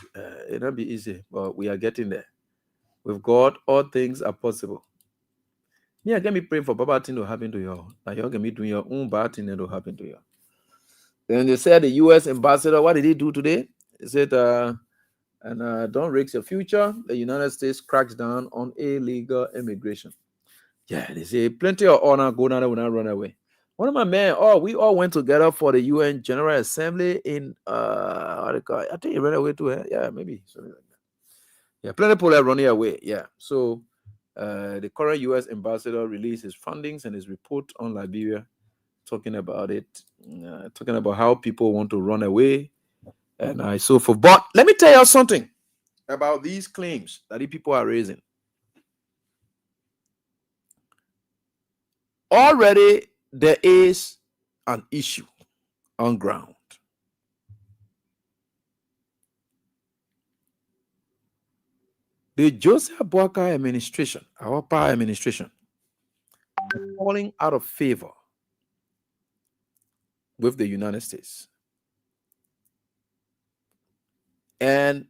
It won't be easy, but we are getting there. With God, all things are possible. Yeah, get me praying for bad thing to happen to you. Like you're gonna be doing your own bad thing that will happen to you. Then they said the U.S. ambassador, what did he do today? He said, don't risk your future. The United States cracks down on illegal immigration. Yeah, they say plenty of honor go down there will not run away. One of my men, we all went together for the UN General Assembly in what they call it? I think he ran away too. Yeah, maybe something like that. Yeah, plenty of people are running away. Yeah, so the current U.S. ambassador released his findings and his report on Liberia, talking about it, talking about how people want to run away and so forth. But let me tell you something about these claims that the people are raising. Already there is an issue on ground. The Joseph Boakai administration, our power administration, falling out of favor with the United States. And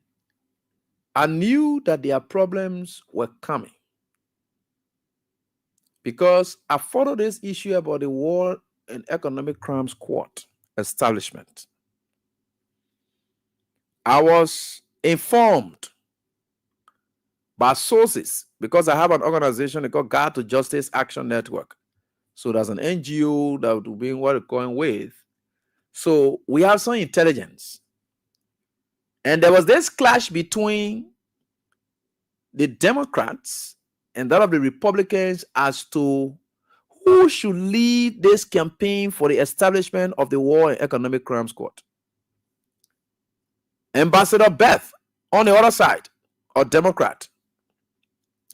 I knew that their problems were coming because I followed this issue about the War and Economic Crimes Court establishment. I was informed by sources because I have an organization called God to Justice Action Network. So there's an NGO that will be what we're going with. So we have some intelligence. And there was this clash between the Democrats and that of the Republicans as to who should lead this campaign for the establishment of the War and Economic Crimes Court? Ambassador Beth on the other side, a Democrat,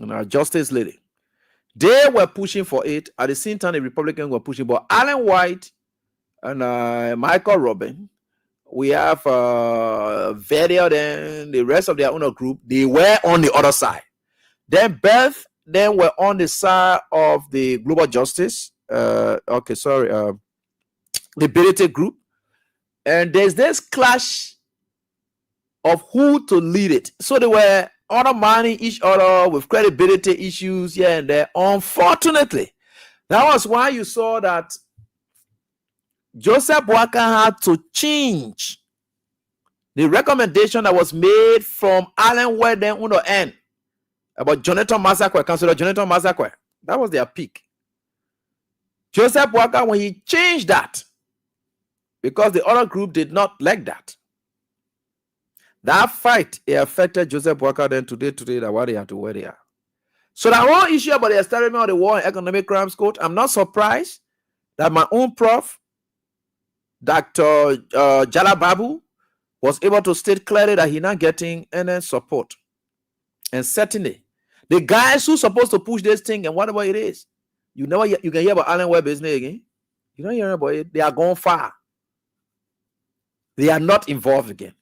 and our Justice Lady. They were pushing for it. At the same time, the Republicans were pushing. But Alan White and Michael Robin, we have Vedia, then the rest of their own group, they were on the other side. Then Beth, then were on the side of the Global Justice, the Ability Group. And there's this clash of who to lead it. So they were undermining each other with credibility issues here and there. Unfortunately, that was why you saw that Joseph Boakai had to change the recommendation that was made from Alan Ward then on the end about Jonathan Massacre, Councillor Jonathan Massacre. That was their peak. Joseph Boakai, when he changed that, because the other group did not like that. That fight, it affected Joseph Boakai then today, that why they have to where they are. So the whole issue about the establishment of the War and Economic Crimes Court, I'm not surprised that my own prof, Dr. Jala Babu, was able to state clearly that he's not getting any support. And certainly, the guys who supposed to push this thing and whatever it is, you can hear about Alan Webb business again. You don't hear about it. They are gone far. They are not involved again.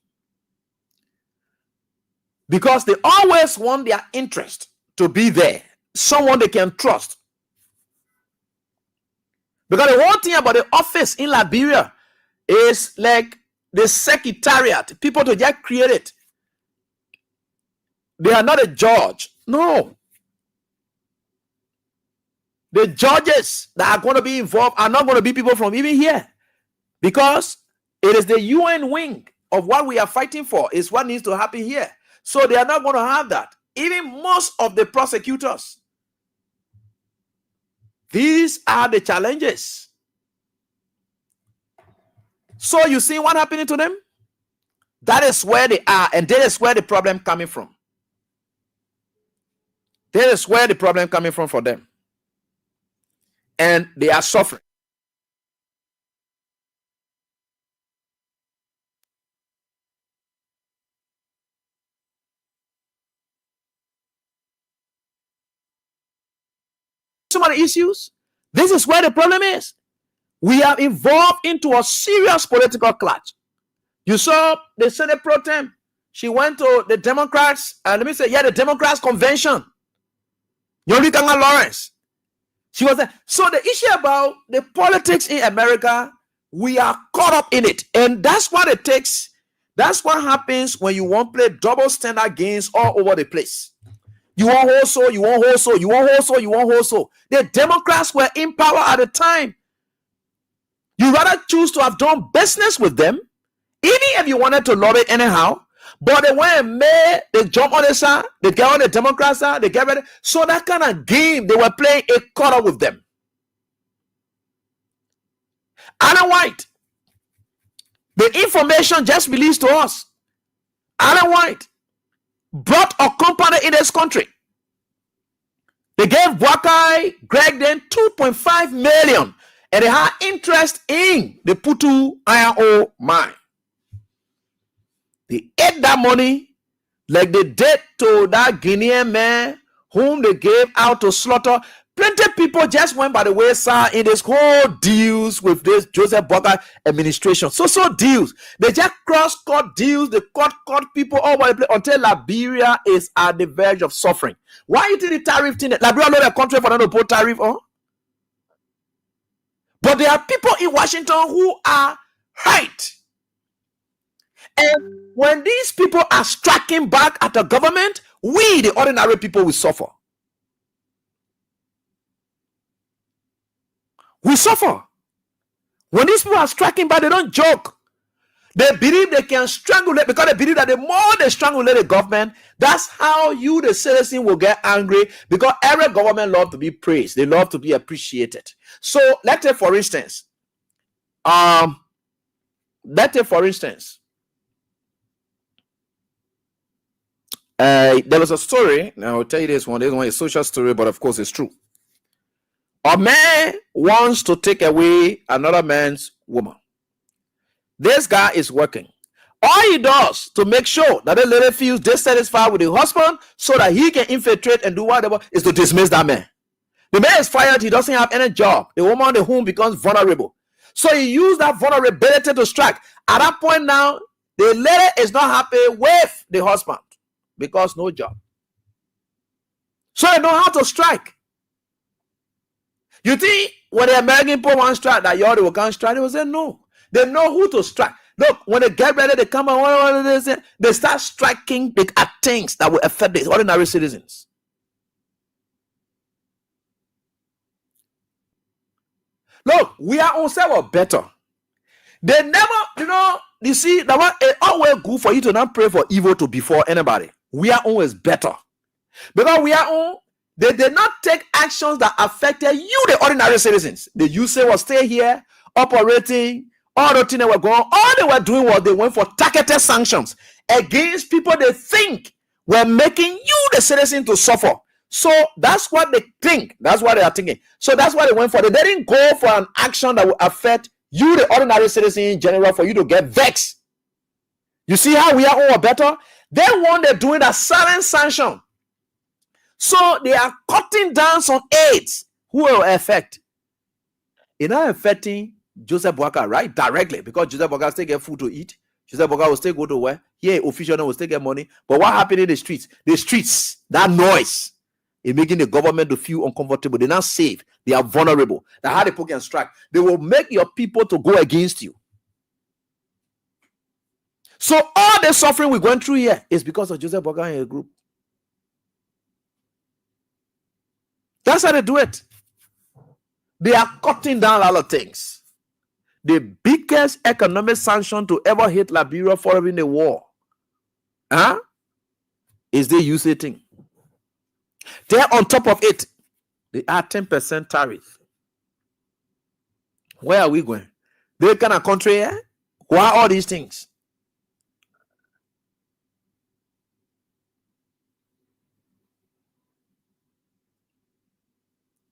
Because they always want their interest to be there. Someone they can trust. Because the one thing about the office in Liberia is like the secretariat. People to just create it. They are not a judge. No. The judges that are going to be involved are not going to be people from even here. Because it is the UN wing of what we are fighting for is what needs to happen here. So they are not going to have that. Even most of the prosecutors. These are the challenges. So you see what happening to them? That is where they are, and that is where the problem coming from. That is where the problem coming from for them. And they are suffering. Some of the issues, this is where the problem is. We are involved into a serious political clash. You saw the Senate Pro Tem. She went to the Democrats, the Democrats convention. Yolikanga Lawrence. She was there. So the issue about the politics in America, we are caught up in it. And that's what it takes. That's what happens when you want to play double standard games all over the place. You want also, you want also, you want also, you want also. The Democrats were in power at the time. You rather choose to have done business with them, even if you wanted to lobby anyhow. But they went and made, they jump on the side, they get on the Democrat side, they get ready. So that kind of game they were playing, it caught up with them. Alan White, the information just released to us. Alan White brought a company in this country. They gave Boakai, Greg then 2.5 million. And they had interest in the Putu iron ore mine. They ate that money like they did to that Ghanaian man whom they gave out to slaughter. Plenty of people just went by the wayside in this whole deals with this Joseph Boakai administration. So deals. They just cross-cut deals. They cut people all over the place until Liberia is at the verge of suffering. Why you think the tariff thing? Liberia not a country for them to put tariff on? But there are people in Washington who are hurt. And when these people are striking back at the government, we, the ordinary people, will suffer. We suffer. When these people are striking back, they don't joke. They believe they can strangulate, because they believe that the more they strangulate the government, that's how you, the citizen, will get angry, because every government loves to be praised. They love to be appreciated. So let's say, for instance, there was a story. Now I'll tell you this one. This one is a social story, but of course it's true. A man wants to take away another man's woman. This guy is working. All he does to make sure that the lady feels dissatisfied with the husband so that he can infiltrate and do whatever is to dismiss that man. The man is fired. He doesn't have any job. The woman in the home becomes vulnerable. So he used that vulnerability to strike. At that point now, the lady is not happy with the husband because no job. So they know how to strike. You think when the American people want to strike, that y'all will can't strike? They will say no. They know who to strike. Look, when they get ready, they come and they start striking at things that will affect the ordinary citizens. Look, we are also better. They never, you see, that one it's always good for you to not pray for evil to befall anybody. We are always better. Because they did not take actions that affected you, the ordinary citizens. The USA was stay here, operating, all the things that were going on. All they were doing was they went for targeted sanctions against people they think were making you, the citizen, to suffer. So that's what they think. That's what they are thinking. So that's what they went for. They didn't go for an action that will affect you, the ordinary citizen in general, for you to get vexed. You see how we are all better? They want to do it as silent sanction. So they are cutting down some aids who will affect. It's not affecting Joseph Boakai, right? Directly, because Joseph Boakai still get food to eat. Joseph Boakai will still go to work. Here, official will still get money. But what happened in the streets? The streets, that noise, is making the government to feel uncomfortable. They're not safe. They are vulnerable. That's how the people can strike. They will make your people to go against you. So all the suffering we're going through here is because of Joseph Boakai and a group. That's how they do it. They are cutting down a lot of things. The biggest economic sanction to ever hit Liberia following the war is the USA thing. Then on top of it, they add 10% tariff. Where are we going? They kind of country here? Why all these things?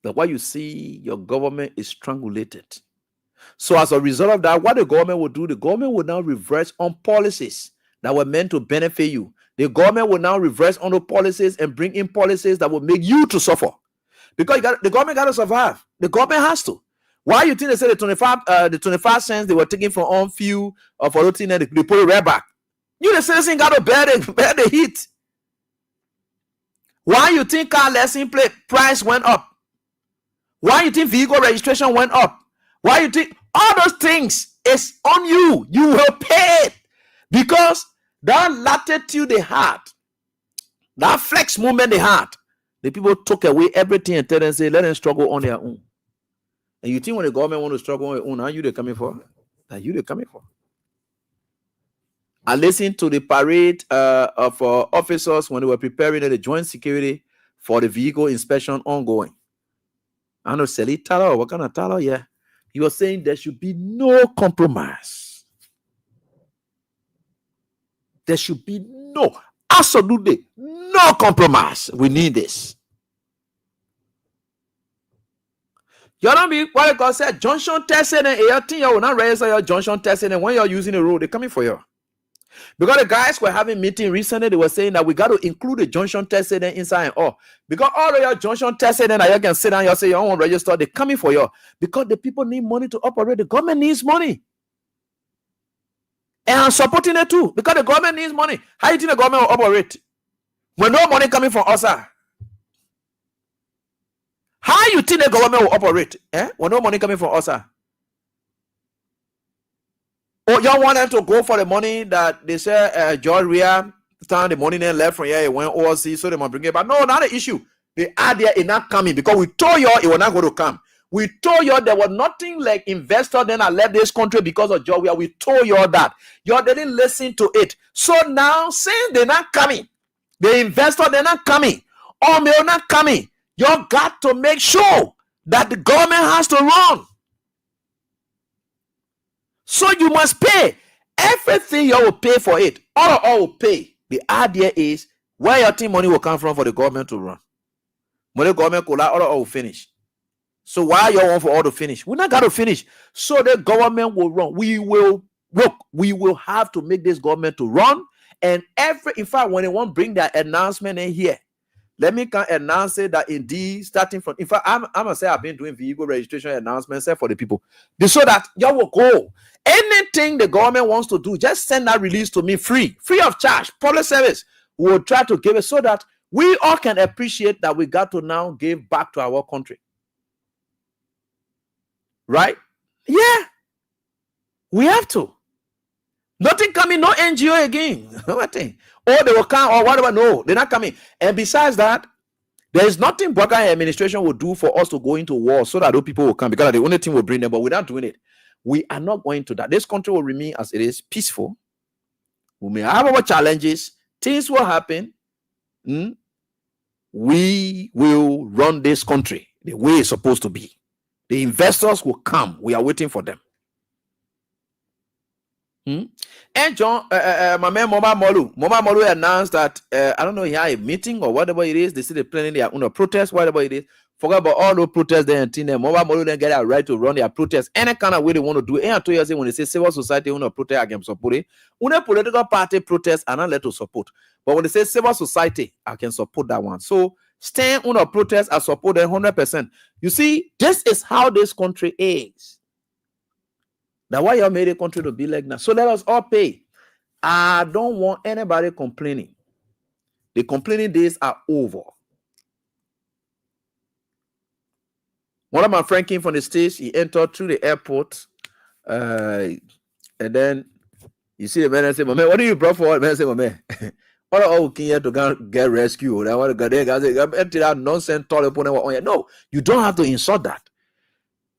But what you see, your government is strangulated. So as a result of that, what the government will do, the government will now reverse on policies that were meant to benefit you. The government will now reverse on the policies and bring in policies that will make you to suffer. Because the government got to survive. The government has to. Why you think they say the 25 cents they were taking from on fuel or for routine and they put it right back? You the citizen got to bear the heat. Why you think car lesson plate price went up? Why you think vehicle registration went up? Why you think all those things is on you? You will pay it. Because that latitude they had, that flex movement they had, the people took away everything and tell them, say, let them struggle on their own. And you think when the government want to struggle on their own, how you they coming for? That you they coming for? I listened to the parade of officers when they were preparing the joint security for the vehicle inspection ongoing. I know Sally Tala or what kind of Tala, yeah. He was saying there should be no compromise. There should be absolutely no compromise. We need this. You don't be what God said, junction testing and your thing, you will not register your junction testing, and when you're using the road, they're coming for you. Because the guys were having meeting recently, they were saying that we got to include the junction testing inside and all. Because all of your junction testing and you can sit down, you say you don't want to register, they're coming for you. Because the people need money to operate. The government needs money. And I'm supporting it too. Because the government needs money. How do you think the government will operate? When no money coming from us, how you think the government will operate? When no money coming from us? Oh, y'all want them to go for the money that they say George Ria found the money then left from here, it went overseas, so they might bring it back. No, not the issue. The idea is not coming because we told y'all it was not going to come. We told y'all there was nothing like investor then I left this country because of George Ria. We told y'all that. Y'all didn't listen to it. So now, since they're not coming, the investor they're not coming, or they're not coming, y'all got to make sure that the government has to run. So you must pay. Everything you will pay for it. All will pay. The idea is where your team money will come from for the government to run. When the government could all will finish. So why you want for all to finish? We're not going to finish. So the government will run. We will have to make this government to run. And in fact, when they want to bring that announcement in here, let me announce it that indeed, starting from, in fact, I'm gonna say I've been doing vehicle registration announcements for the people, so that y'all will go. Anything the government wants to do, just send that release to me free of charge, public service. We'll try to give it so that we all can appreciate that we got to now give back to our country. Right? Yeah. We have to. Nothing coming, no NGO again. Nothing. Or they will come or whatever. No, they're not coming. And besides that, there is nothing Baka administration will do for us to go into war so that those people will come, because the only thing will bring them, but we're not doing it. We are not going to that. This country will remain as it is, peaceful. We may have our challenges. Things will happen. We will run this country the way it's supposed to be. The investors will come. We are waiting for them. And John, my man Mama Molu announced that I don't know, he had a meeting or whatever it is. They say they're planning their own protest, whatever it is. Forget about all those protests there and Mama Molu then get a right to run their protests any kind of way they want to do it. And 2 years when they say civil society want to protest against support it, when political party protest and not let to support. But when they say civil society, I can support that one. So stand on a protest and support them 100%. You see, this is how this country is. That's why you made a country to be like that. So let us all pay. I don't want anybody complaining. The complaining days are over. One of my friends came from the States. He entered through the airport. And then you see the man and say, "My man, what do you brought for?" The man say, "My man, what are all here to get rescued?" I want to get that nonsense. No, you don't have to insult that.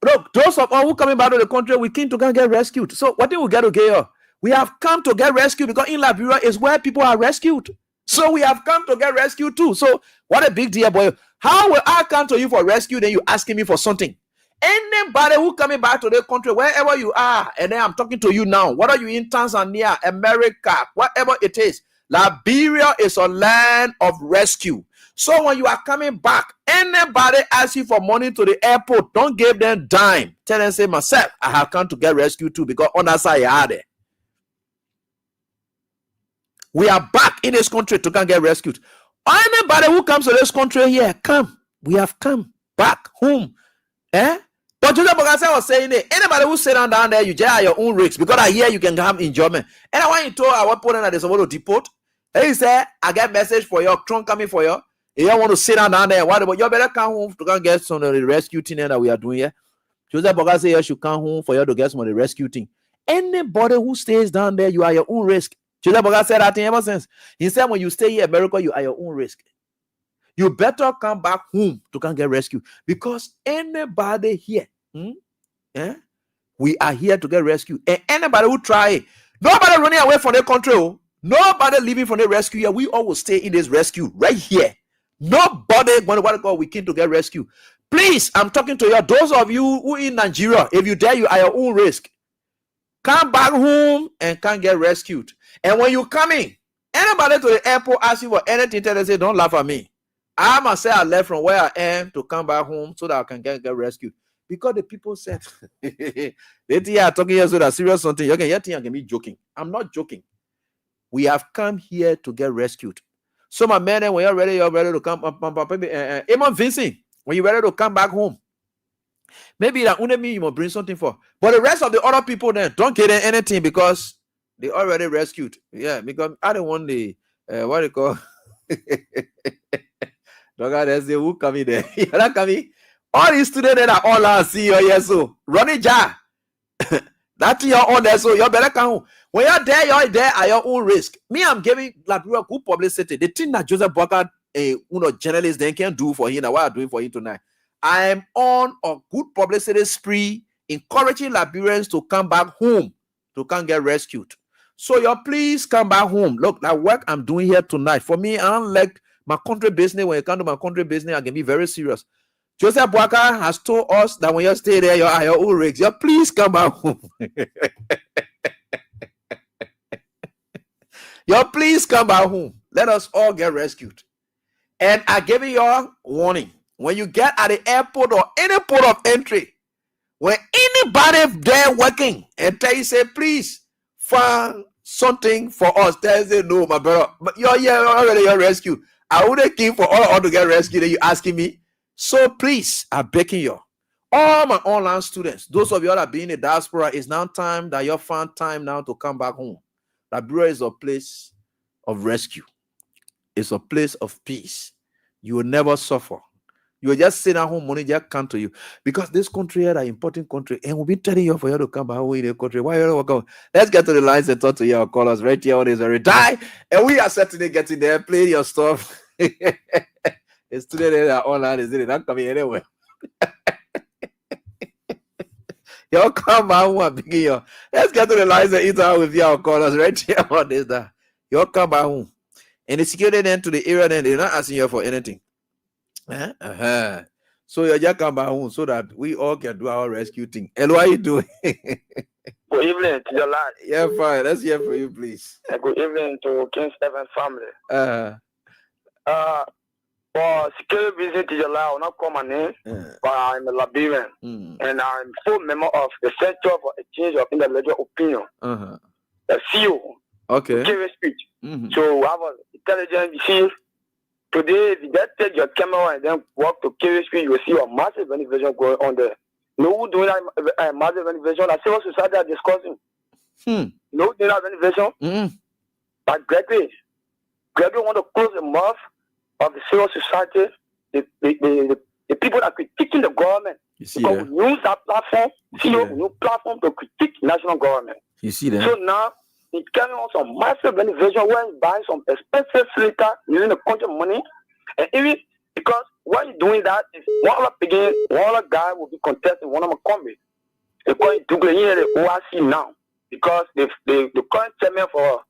Look, those of us who coming back to the country, we came to get rescued. So what did we get to get here? We have come to get rescued because in Liberia is where people are rescued. So we have come to get rescued too. So what a big deal, boy. How will I come to you for rescue, then you asking me for something? Anybody who coming back to the country, wherever you are, and then I'm talking to you now, whether you in Tanzania, America, whatever it is, Liberia is a land of rescue. So when you are coming back, anybody asks you for money to the airport, don't give them dime. Tell them, say, myself, I have come to get rescued too, because on that side, you are there. We are back in this country to come get rescued. Anybody who comes to this country here, come. We have come back home. But Joseph Bogasa was saying that anybody who sit down there, you just have your own risks, because I hear you can have enjoyment. And I want you to told our opponent that they're supposed to deport. And he said, I get message for your trunk coming for you. You don't want to sit down there. What about you better come home to get some of the rescue thing that we are doing here. Joseph Bogasa said you should come home for you to get some of the rescue thing. Anybody who stays down there, you are your own risk. Joseph Bogasa said that thing ever since. He said when you stay here in America, you are your own risk. You better come back home to come get rescued, because anybody here, we are here to get rescued. And anybody who try, nobody running away from the country, nobody leaving from the rescue here. We all will stay in this rescue right here. Nobody going to go. We came to get rescued. Please, I'm talking to you. Those of you who in Nigeria, if you dare, you are your own risk. Come back home and can get rescued. And when you come in, anybody to the airport ask you for anything, tell them, say, don't laugh at me. I must say I left from where I am to come back home so that I can get rescued. Because the people said, they think you are talking here so that serious something. You can be joking. I'm not joking. We have come here to get rescued. So my man, when you're ready to come up. Even Vincent, when you're ready to come back home, maybe that only me you must bring something for. But the rest of the other people then don't get anything because they already rescued. Yeah, because I don't want the what they call Dog, say who coming there? You're not coming. All these students that are all our CEO here, so running jar. That's your own there, so you better come home. When you're there at your own risk. Me, I'm giving Liberia good publicity. The thing that Joseph Bogasa, journalist, then can do for him, and what I'm doing for him tonight. I am on a good publicity spree, encouraging Liberians to come back home to come get rescued. So you please come back home. Look, that work I'm doing here tonight, for me, unlike my country business, when you come to my country business, I can be very serious. Joseph Bogasa has told us that when you stay there, you're at your own risk. You please come back home. You please come back home. Let us all get rescued. And I give you all warning. when you get at the airport or any port of entry, when anybody there working and tell you, say, please find something for us, tell you, no, my brother, but you're here already, you're rescue. I wouldn't keep for all to get rescued. Then you asking me. So please, I'm begging you, all my online students, those of you that are being in the diaspora, it's now time that you find time now to come back home. Liberia is a place of rescue. It's a place of peace. You will never suffer. You will just sit at home, money just come to you. Because this country is an important country, and we'll be telling you for you to come back home in the country. Why you welcome? Let's get to the lines and talk to your callers right here on this very die. And we are certainly getting there. Play your stuff. It's today that online, isn't it? Not coming anywhere. Y'all come back home, begin. Let's get to the lines and interact with your callers right here on this. Y'all come back home. And the security then to the area, then they're not asking you for anything. So you just come back home so that we all can do our rescue thing. And what are you doing? Good evening to your lad. Yeah, fine. Let's hear from you, please. Good evening to King Stephen family. For security reasons to your lad, I will not call my name, but I'm a Liberian. And I'm full member of the Center for Exchange of Intellectual Opinion. The CEO. Okay. Speech. So I was intelligent. You see, today, if you just take your camera and then walk to Carry Street, you will see a massive renovation going on there. No one doing that massive renovation. I civil society are discussing. No one doing that renovation. But Gregory want to close the mouth of the civil society, the people that are critiquing the government. You see because we use that platform, new platform to critique national government. You see that? So now, it's carrying on some massive renovation where you buy some expensive filter using the country money. And even because when you're doing that, one other guy will be contesting one of my comrades. They're going to the ORC now. Because the current chairman for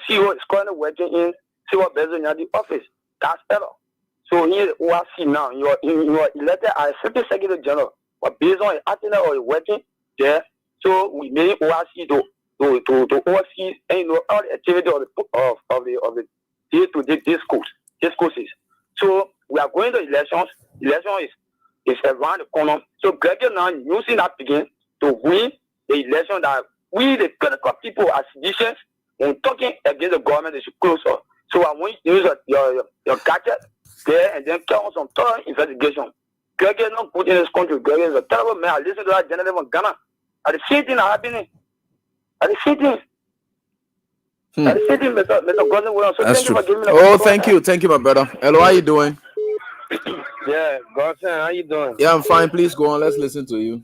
CEO is currently working in civil business in the office. That's better. So here the ORC now, you are elected as Assistant Secretary General. But based on your attendance or your working there, so we made ORC to oversee and all the activity of the day-to-day discourses. So we are going to elections. Election is around the corner. So Gregor now using that begin to win the election that we the critical people as citizens when talking against the government they should close up. So I want you to use your gadget there and then carry on some thorough investigation. Gregor is not good in this country. Gregor is a terrible man. I listen to that general from Ghana. And the same thing happening. That's true. Oh, thank you, my brother. Hello, how you doing? Yeah, Godson, how you doing? Yeah, I'm fine. Please go on. Let's listen to you.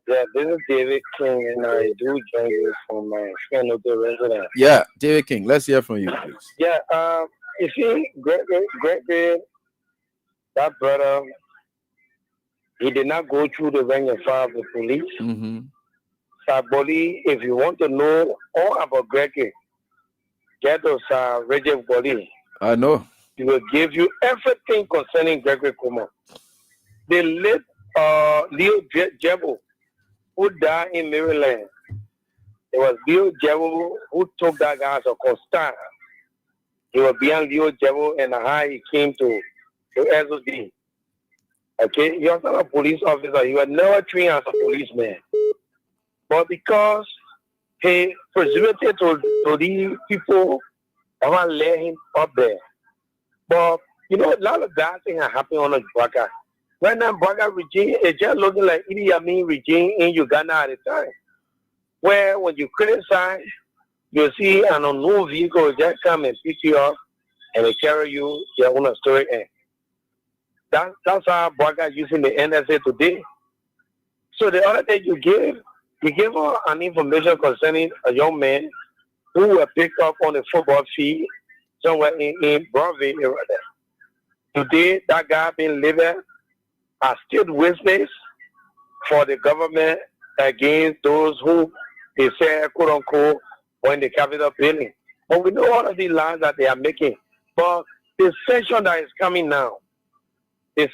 Yeah, this is David King, and I do join you from my friend of the resident. Yeah, David King. Let's hear from you, please. Yeah, you see, Gregory, that brother, he did not go through the rank and file of the police. Boli, if you want to know all about Gregory, get us Reggie Boli. I know. He will give you everything concerning Gregory Kuma. The late Leo Jebo, who died in Maryland. It was Leo Jebo who took that guy as a constant. He was beyond Leo Jebo and how he came to SOD. Okay, he was not a police officer. He was never trained as a policeman. But because he presumed to these people, I want to let him up there. But, you know, a lot of bad things are happening on the Baka. Right now, Baka regime is just looking like Idi Amin regime in Uganda at the time. Where when you criticize, you see an unknown vehicle just come and pick you up and they carry you their own story end. That's how Baka is using the NSA today. So the other thing you give her an information concerning a young man who were picked up on the football field somewhere in Broadway area there. Today, that guy being living as still witness for the government against those who they say, quote unquote, were in the Capitol building. But we know all of these lies that they are making. But the session that is coming now, it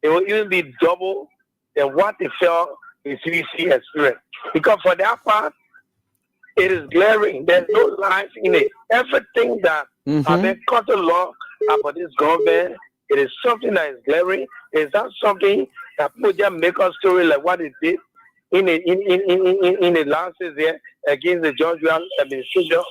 will even be double than what they felt the CDC experience. Because for that part, it is glaring. There's no lies in it. Everything that has been cut law about this government It is something that is glaring. It's not something that people just make a story like what it did in the last year against the judicial administration.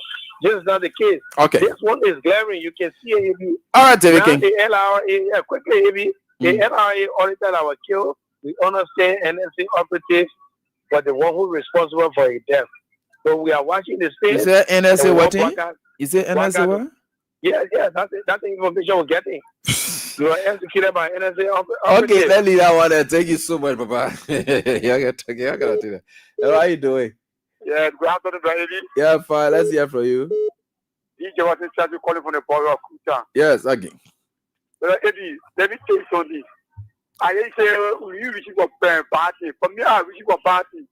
This is not the case. Okay. This one is glaring. You can see it. All right, David King. The LRA, quickly, the LRA auditor that was killed, we understand NSA operative was the one who responsible for his death. So we are watching the space. Is there NSA what? Is it NSA what? Yes, that's the information we're getting. You are executed by NSA Okay, let's leave that one there. Thank you so much, Papa. I gotta do that. How are you doing? Yeah, good afternoon, baby. Yeah, fine. Let's hear from you. DJ was in charge of calling from the power of Kuta. Yes, again. Eddie, let me tell you something. I say you wish for party. For me, I wish for party.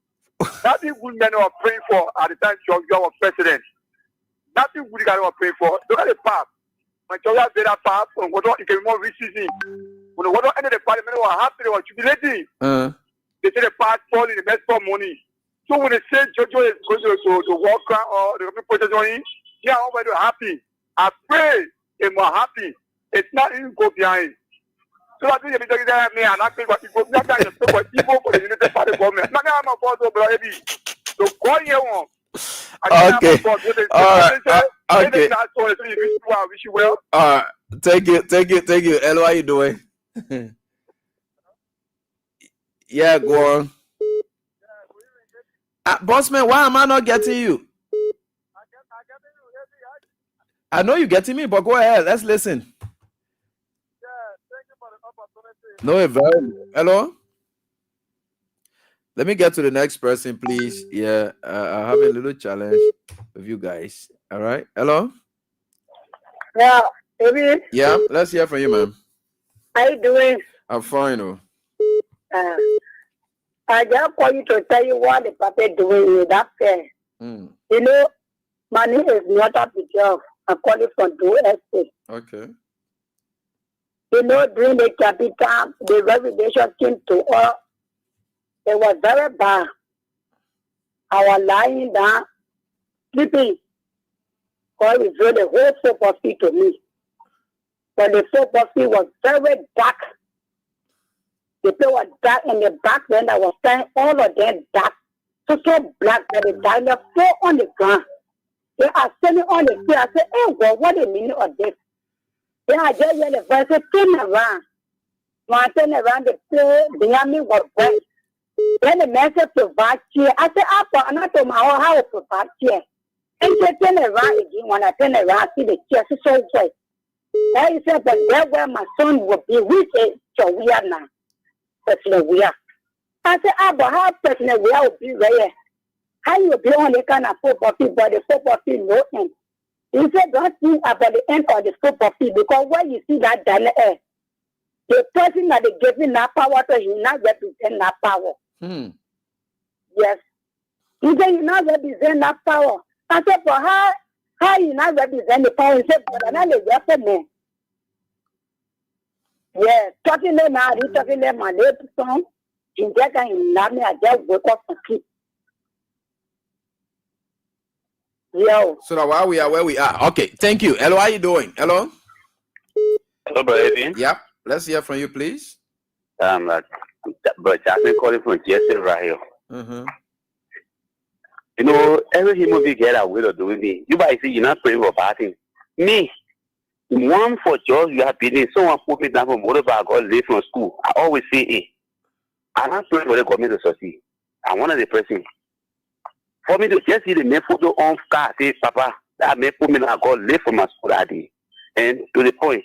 Nothing good men were praying for at the time George was president. Nothing good guys were praying for. Look at the path. When George had that path, what it can be more reseason. When what ended the parliament were happy, they were jubilating. They say the path fall in the mess for money. So when they say George is going to walk around or the government on him, yeah, everybody happy. I pray they were happy. It's not even go behind. So I think you're talking to me and I think what people not going to talk about people for the United Party government. Not going to afford to baby. So call you one. Okay. All right. Okay. I wish you well. All right. Thank you. Elo, how you doing? Yeah, go on. Bossman, why am I not getting you? I know you're getting me, but go ahead. Let's listen. No, hello. Let me get to the next person, please. Yeah, I have a little challenge with you guys. All right. Hello. Yeah, baby. Yeah, let's hear from you, ma'am. How you doing? I'm fine. Oh. I just call you to tell you what the puppet doing with that fair. You know, money is not up to job. I call it from do estate. Okay. You know, during the capital, the revelation came to us. It was very bad. I was lying down, sleeping. God revealed the whole topography to me. But the topography was very dark. The place was dark, and the back then I was standing, all of them dark. So black that the diamond fell on the ground. They are standing on the floor. I said, hey, God, what is the meaning of this? Then I just heard the voice say, turn around. When I turned around, the place behind me was bright. Then the man said, provide chair. I said, I'm not to my own house, provide chair. And they turn around again. When I turn around, I see the chair. So bright. Then he said, but that's where my son will be. We say, so we are now. Personal we are. I said, but how personal we are will be right here? How you be on the kind of football field, but the football field no end? He said, don't think about the end of the football field, because when you see that down there, the person that is giving that power to him not represent that power. Yes. He said, you not represent that power. I said, but how you not represent the power? He said, but I'm not a weapon man. Yeah, talking them out, he's talking them my little song. In that kind of me, I just wake up and sleep. Yo. So now while we are where we are. Okay, thank you. Hello, how you doing? Hello? Hello, baby. Yep. Let's hear from you, please. But I've been calling from GSA right here. You know, every human being get a way of doing it. You guys see, you're not praying for bad things. Me, one for jobs you have been in, someone put me down for motorbike, I got late from school. I always say, hey, I'm not praying for the government to succeed. I'm one of the person. For me to just see the main photo on car, say, Papa, that may put me down, I got late from my school that day. And to the point,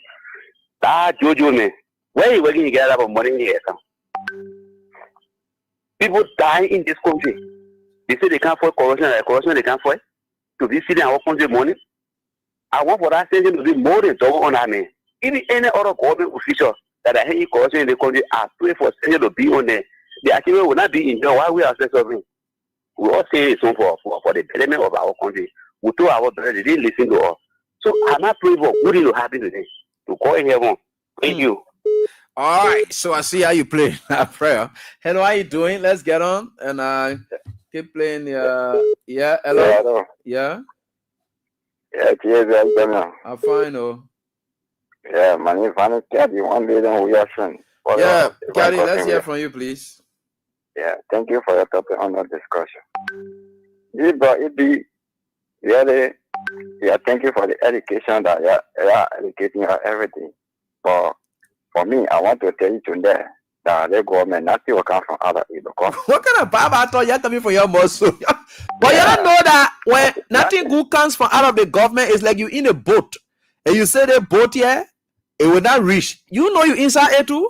that Jojo, man, where you working, you get a lot of money here, son? People die in this country. They say they can't afford corruption, they can't afford to be sitting and work on the money. I want for that station to be more than double on that man. Even any other government official that I hear corruption in the country, I pray for station to be on there. The achievement will not be in jail while we are suffering. We all say it's for the betterment of our country. We told our brothers, they didn't listen to us. So I'm not praying for good to happen today. To call in heaven. Thank you. All right. So I see how you play that prayer. Hello, how you doing? Let's get on and keep playing. Yeah. Hello. Yeah. Yeah, cheers, I'm fine. Oh. Yeah, my name is Gary. One day, then we are soon. Yeah, Gary, let's hear from you, please. Yeah, thank you for your topic on the discussion. It be really, yeah, thank you for the education that you are educating us everything. But for me, I want to tell you today that the government nothing will come from other people. What kind of Bible I thought you're coming for your muscle? But you don't know that when nothing good comes from out of the government, it's like you in a boat and you say the boat here, it will not reach. You know you inside it too?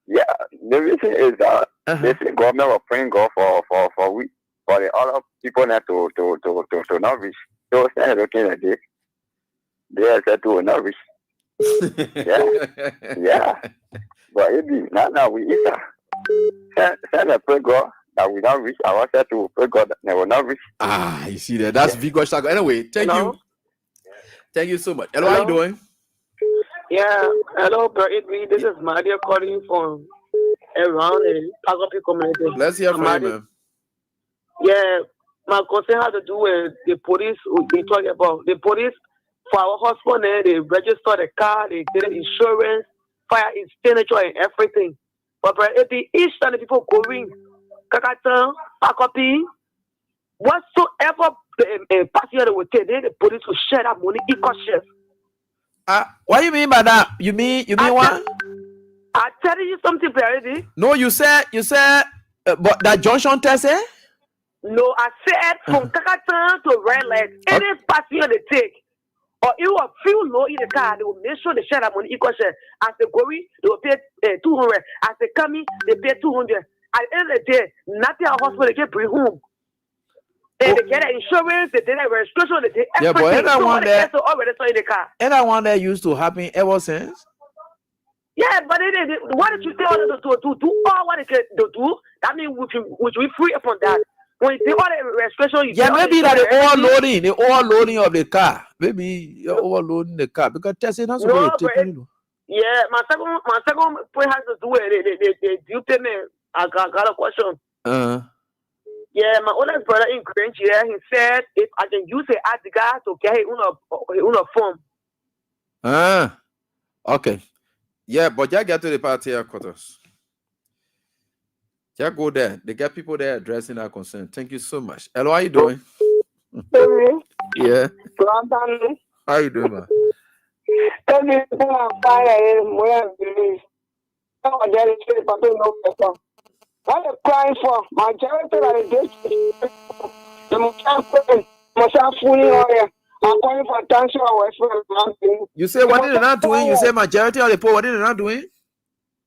Yeah, the reason is that this government will bring God for the other people not to not reach. So stand looking at this. They said to not reach. yeah. But it be now we eat that. Send a pray God that we not reach. I want to pray God that they will not reach. You see that? That's vigorous. Anyway, thank you. Thank you so much. Hello, how you doing? Yeah, hello, bro. This is Maria calling from around the Prophetic community. Let's hear from you, man. Yeah, my concern has to do with the police. We talk about the police for our husband. They register the car, they get insurance, fire extinguisher, and everything. But each time the people going, Kakatan, Pakopi, whatsoever passenger they would take, then the police will share that money equal share. What do you mean by that? You mean what? I tell you something, already. No, you said, but that junction test, eh? No, I said from Kakatan to Red Light, any passenger they take, or it will feel low in the car, they will make sure they share that money equal share. As they going, they will pay 200. As they coming, they pay 200. At the end of the day, nothing our hospital they can bring home. They get the insurance, they get the registration, they get everything. Yeah, but that one that already in the car. And that one that used to happen ever since. Yeah, but what did you tell them to do all what they can do? That means we free upon that. When you take all the registration, maybe that the overloading of the car. Maybe you're overloading the car because Tesla not supposed to take it. Yeah, my second point has to do with the due payment. I got a question. Yeah, my oldest brother in Grange here, he said if I can use the Adiga to get his form. Okay. Yeah, but you get to the party quarters. Yeah, go there. They get people there addressing that concern. Thank you so much. Hello, how you doing? Yeah. How you doing, man? What are crying for? Majority of the I'm calling for attention. You say what they're not doing? You say majority of the poor, what they're not doing?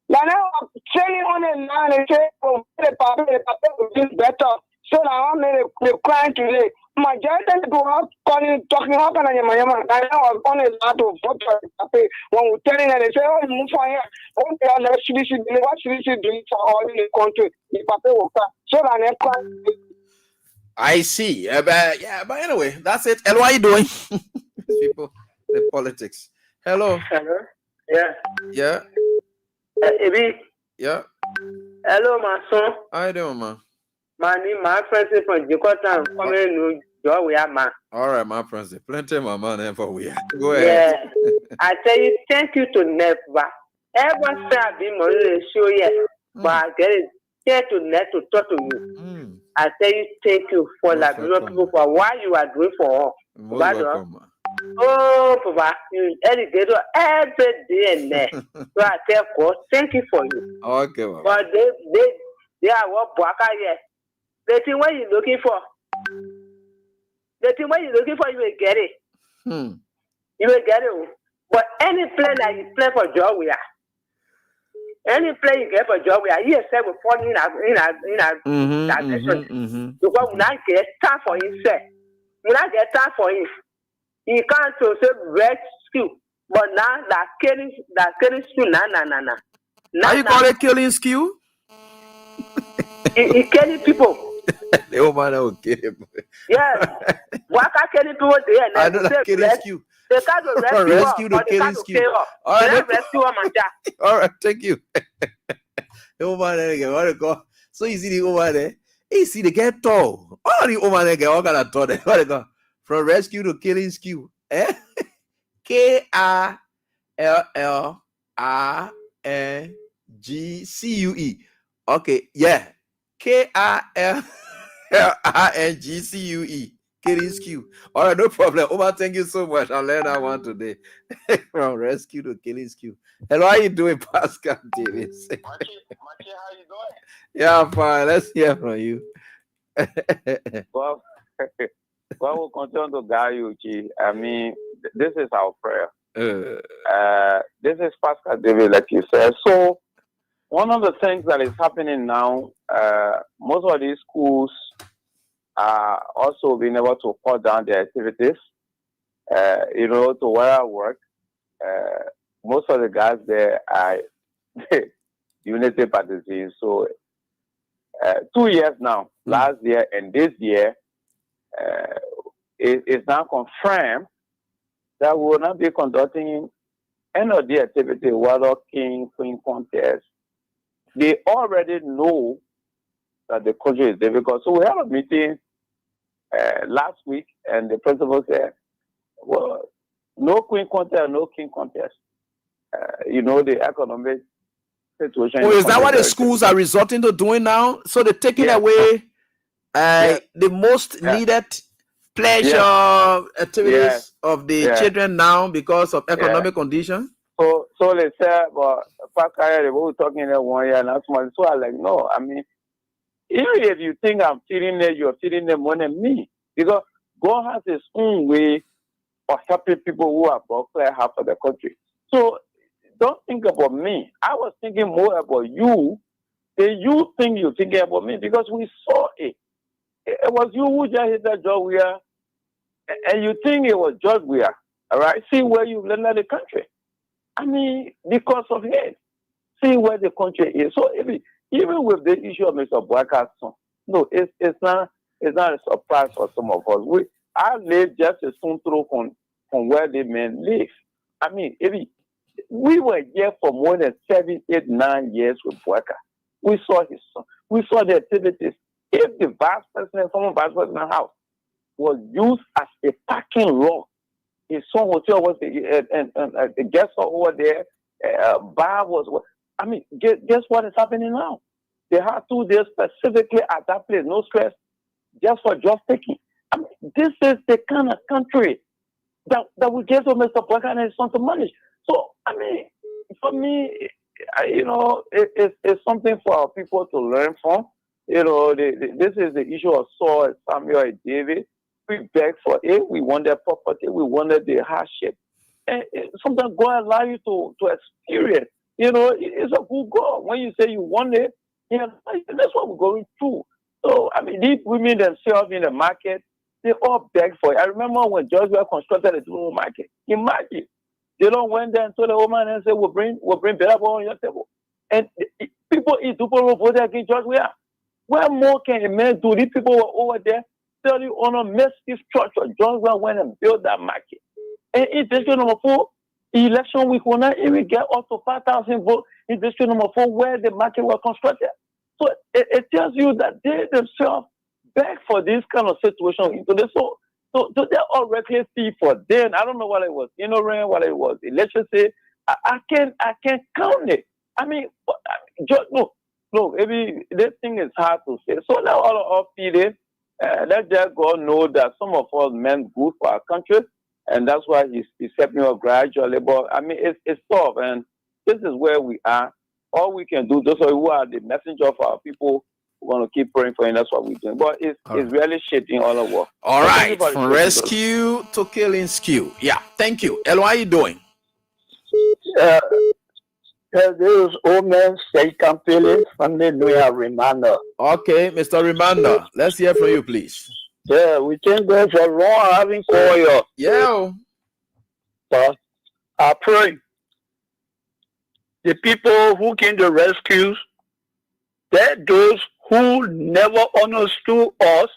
Now I'm training on the line and say, the paper will do better. So now I'm crying today. Majority of the people are calling, talking, how can I get my man? I know I'm on a lot of vote for the paper. When we're telling them, they say, oh, move for here. What should we do for all in the country? The paper will come. So now I'm crying. I see. But anyway, that's it. Hello, how you doing? People, the politics. Hello. Hello. Yeah. Yeah. Ebi. Yeah. Hello, my son. How you doing, man? My friend is from Jakarta. Come in, we are man. All right, my friends. Plenty of my man for we are. Go ahead. Yeah. I tell you, thank you to Never. Ever since I've been on the show yet, but I get it. Here to net to talk to you. I tell you, thank you for Liberia people for what you are doing for us. Oh, Papa, you educate every day and there. So I tell God, thank you for you. Okay, Mama. But they are what Bwaka here. The thing what you're looking for. The thing what you're looking for, you will get it. You will get it. But any plan that you plan for job, we are. Any play you get for job, we are here. Say we fall in that direction. Because we not get time for him. Say we not get time for him. He can't to say rescue, but now that killing skill. Nah. How you call it killing skill? He killing people. The old man will kill him. Yeah. Why can't killing people there? I don't like killing skill. They can't rescue the killing skill. All right, rescue man. All right, thank you. The old man again, what to go? So you see the old man there? You see they get tall. All the old man again, all kind of tall there. What to go? From rescue to killing skill. KRSQ. KILLINGCUE. Okay, yeah. KILLINGCUE. Killing Skew. All right, no problem. Omar, thank you so much. I'll learn that one today. From rescue to killing Skew. Hello, how you doing, Pascal Davis? Machi, how you doing? Yeah, I'm fine. Let's hear from you. Well, we'll continue to guide you, Chi. I mean, this is our prayer. This is Pascal David, like you said. So, one of the things that is happening now, most of these schools are also being able to cut down their activities, to where I work. Most of the guys there are unity participants. So, 2 years now, last year and this year, it's now confirmed that we will not be conducting any of the activity, whether king, queen contest. They already know that the country is difficult. So we had a meeting last week, and the principal said, well, no queen contest, no king contest. The economic situation. Oh, is that what the schools are resorting to doing now? So they're taking away the most needed pleasure activities of the children now because of economic conditions? So they said, but Pascal, they were talking there 1 year last month. So I like, no, I mean, even if you think I'm feeding them, you're feeding them more than me. Because God has his own way of helping people who are broke half of the country. So don't think about me. I was thinking more about you than you think you're thinking about me, because we saw it. It was you who just hit that job where, and you think it was just where, all right? See where you've landed the country. I mean, because of hate. See where the country is. So even with the issue of Mr. Boaka's son, no, it's not a surprise for some of us. I live just a stone throw from where the men live. I mean, we were here for more than 7, 8, 9 years with Boaka. We saw his son. We saw the activities. If the vice president, former vice president's house, was used as a parking lot, his son hotel was the guest over there, bar was. I mean, guess what is happening now? They had 2 days specifically at that place, no stress, just for job taking. I mean, this is the kind of country that we give to Mr. Boaka and his son to manage. So, I mean, for me, it's something for our people to learn from. This is the issue of Saul, Samuel, and David. We begged for it. We wanted property. We wanted the hardship. And sometimes God allows you to experience. It's a good God. When you say you want it, that's what we're going through. So, I mean, these women themselves in the market, they all beg for it. I remember when Joshua constructed the Dual market. Imagine. They don't went there and told the woman and said, we'll bring better on your table. And people eat Dual vote against Joshua. What more can a man do? These people were over there, tell you on a massive structure. Joshua went and built that market. And in district number 4, election week will not even get up to 5,000 votes in district number 4 where the market was constructed. So it tells you that they themselves beg for this kind of situation. So they all recklessly for them. I don't know what it was, ignorant, what it was, electricity. I can't count it. I mean, no, maybe this thing is hard to say. So now all of feeling, let just God know that some of us meant good for our country, and that's why he's helping us gradually. But I mean, it's tough, and this is where we are. All we can do, those who are the messenger of our people, we're going to keep praying for him. That's what we're doing. But it's really shaping all over. All right, from rescue to killing skew. Yeah, thank you. Elo, how are you doing? This is old man Satan Phillips from the New York Reminder. Okay, Mr. Reminder, let's hear from you, please. Yeah, we thank God for long having called you. Yeah. But I pray the people who came to rescue, that those who never understood us,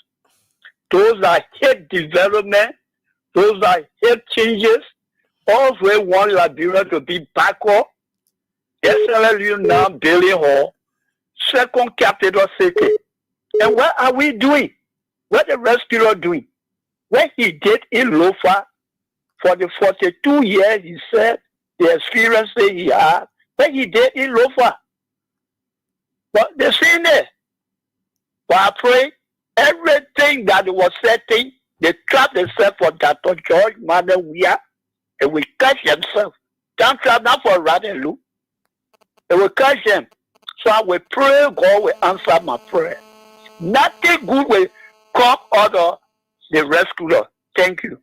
those that hate development, those that hate changes, all we want Liberia to be backward. SLLU now building hall, second capital city. And what are we doing? What the rescuer doing? What he did in Lofa for the 42 years, he said, the experience that he had, but he did in Lofa. But the same there. But I pray everything that was setting, they trap themselves for Dr. George Madawia, and we catch themselves. Don't trap not for Rad and Lou. They will catch them. So I will pray God will answer my prayer. Nothing good will come out of the rescuer. Thank you.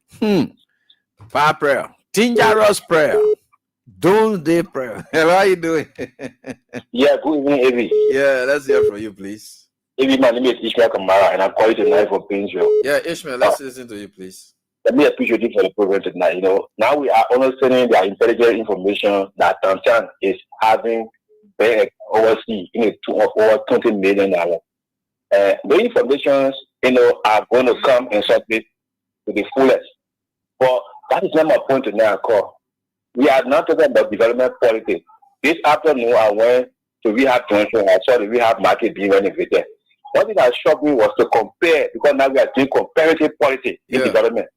Fire prayer. Dangerous prayer. Doomsday prayer. How are you doing? Yeah, good evening, Evie. Yeah, let's hear from you, please. Evie, my name is Ishmael Kamara, and I'm calling tonight for Painesville. Yeah, Ishmael, let's listen to you, please. Let me appreciate you for the program tonight. You know, now we are understanding the intelligent information that Tantan is having overseas in a of over $20 million. The informations, you know, are going to come and submit to the fullest. But that is not my point tonight, call. We are not talking about development politics. This afternoon, I went to rehab junction. I saw the rehab market being renovated. One thing that shocked me was to compare, because now we are doing comparative politics in development.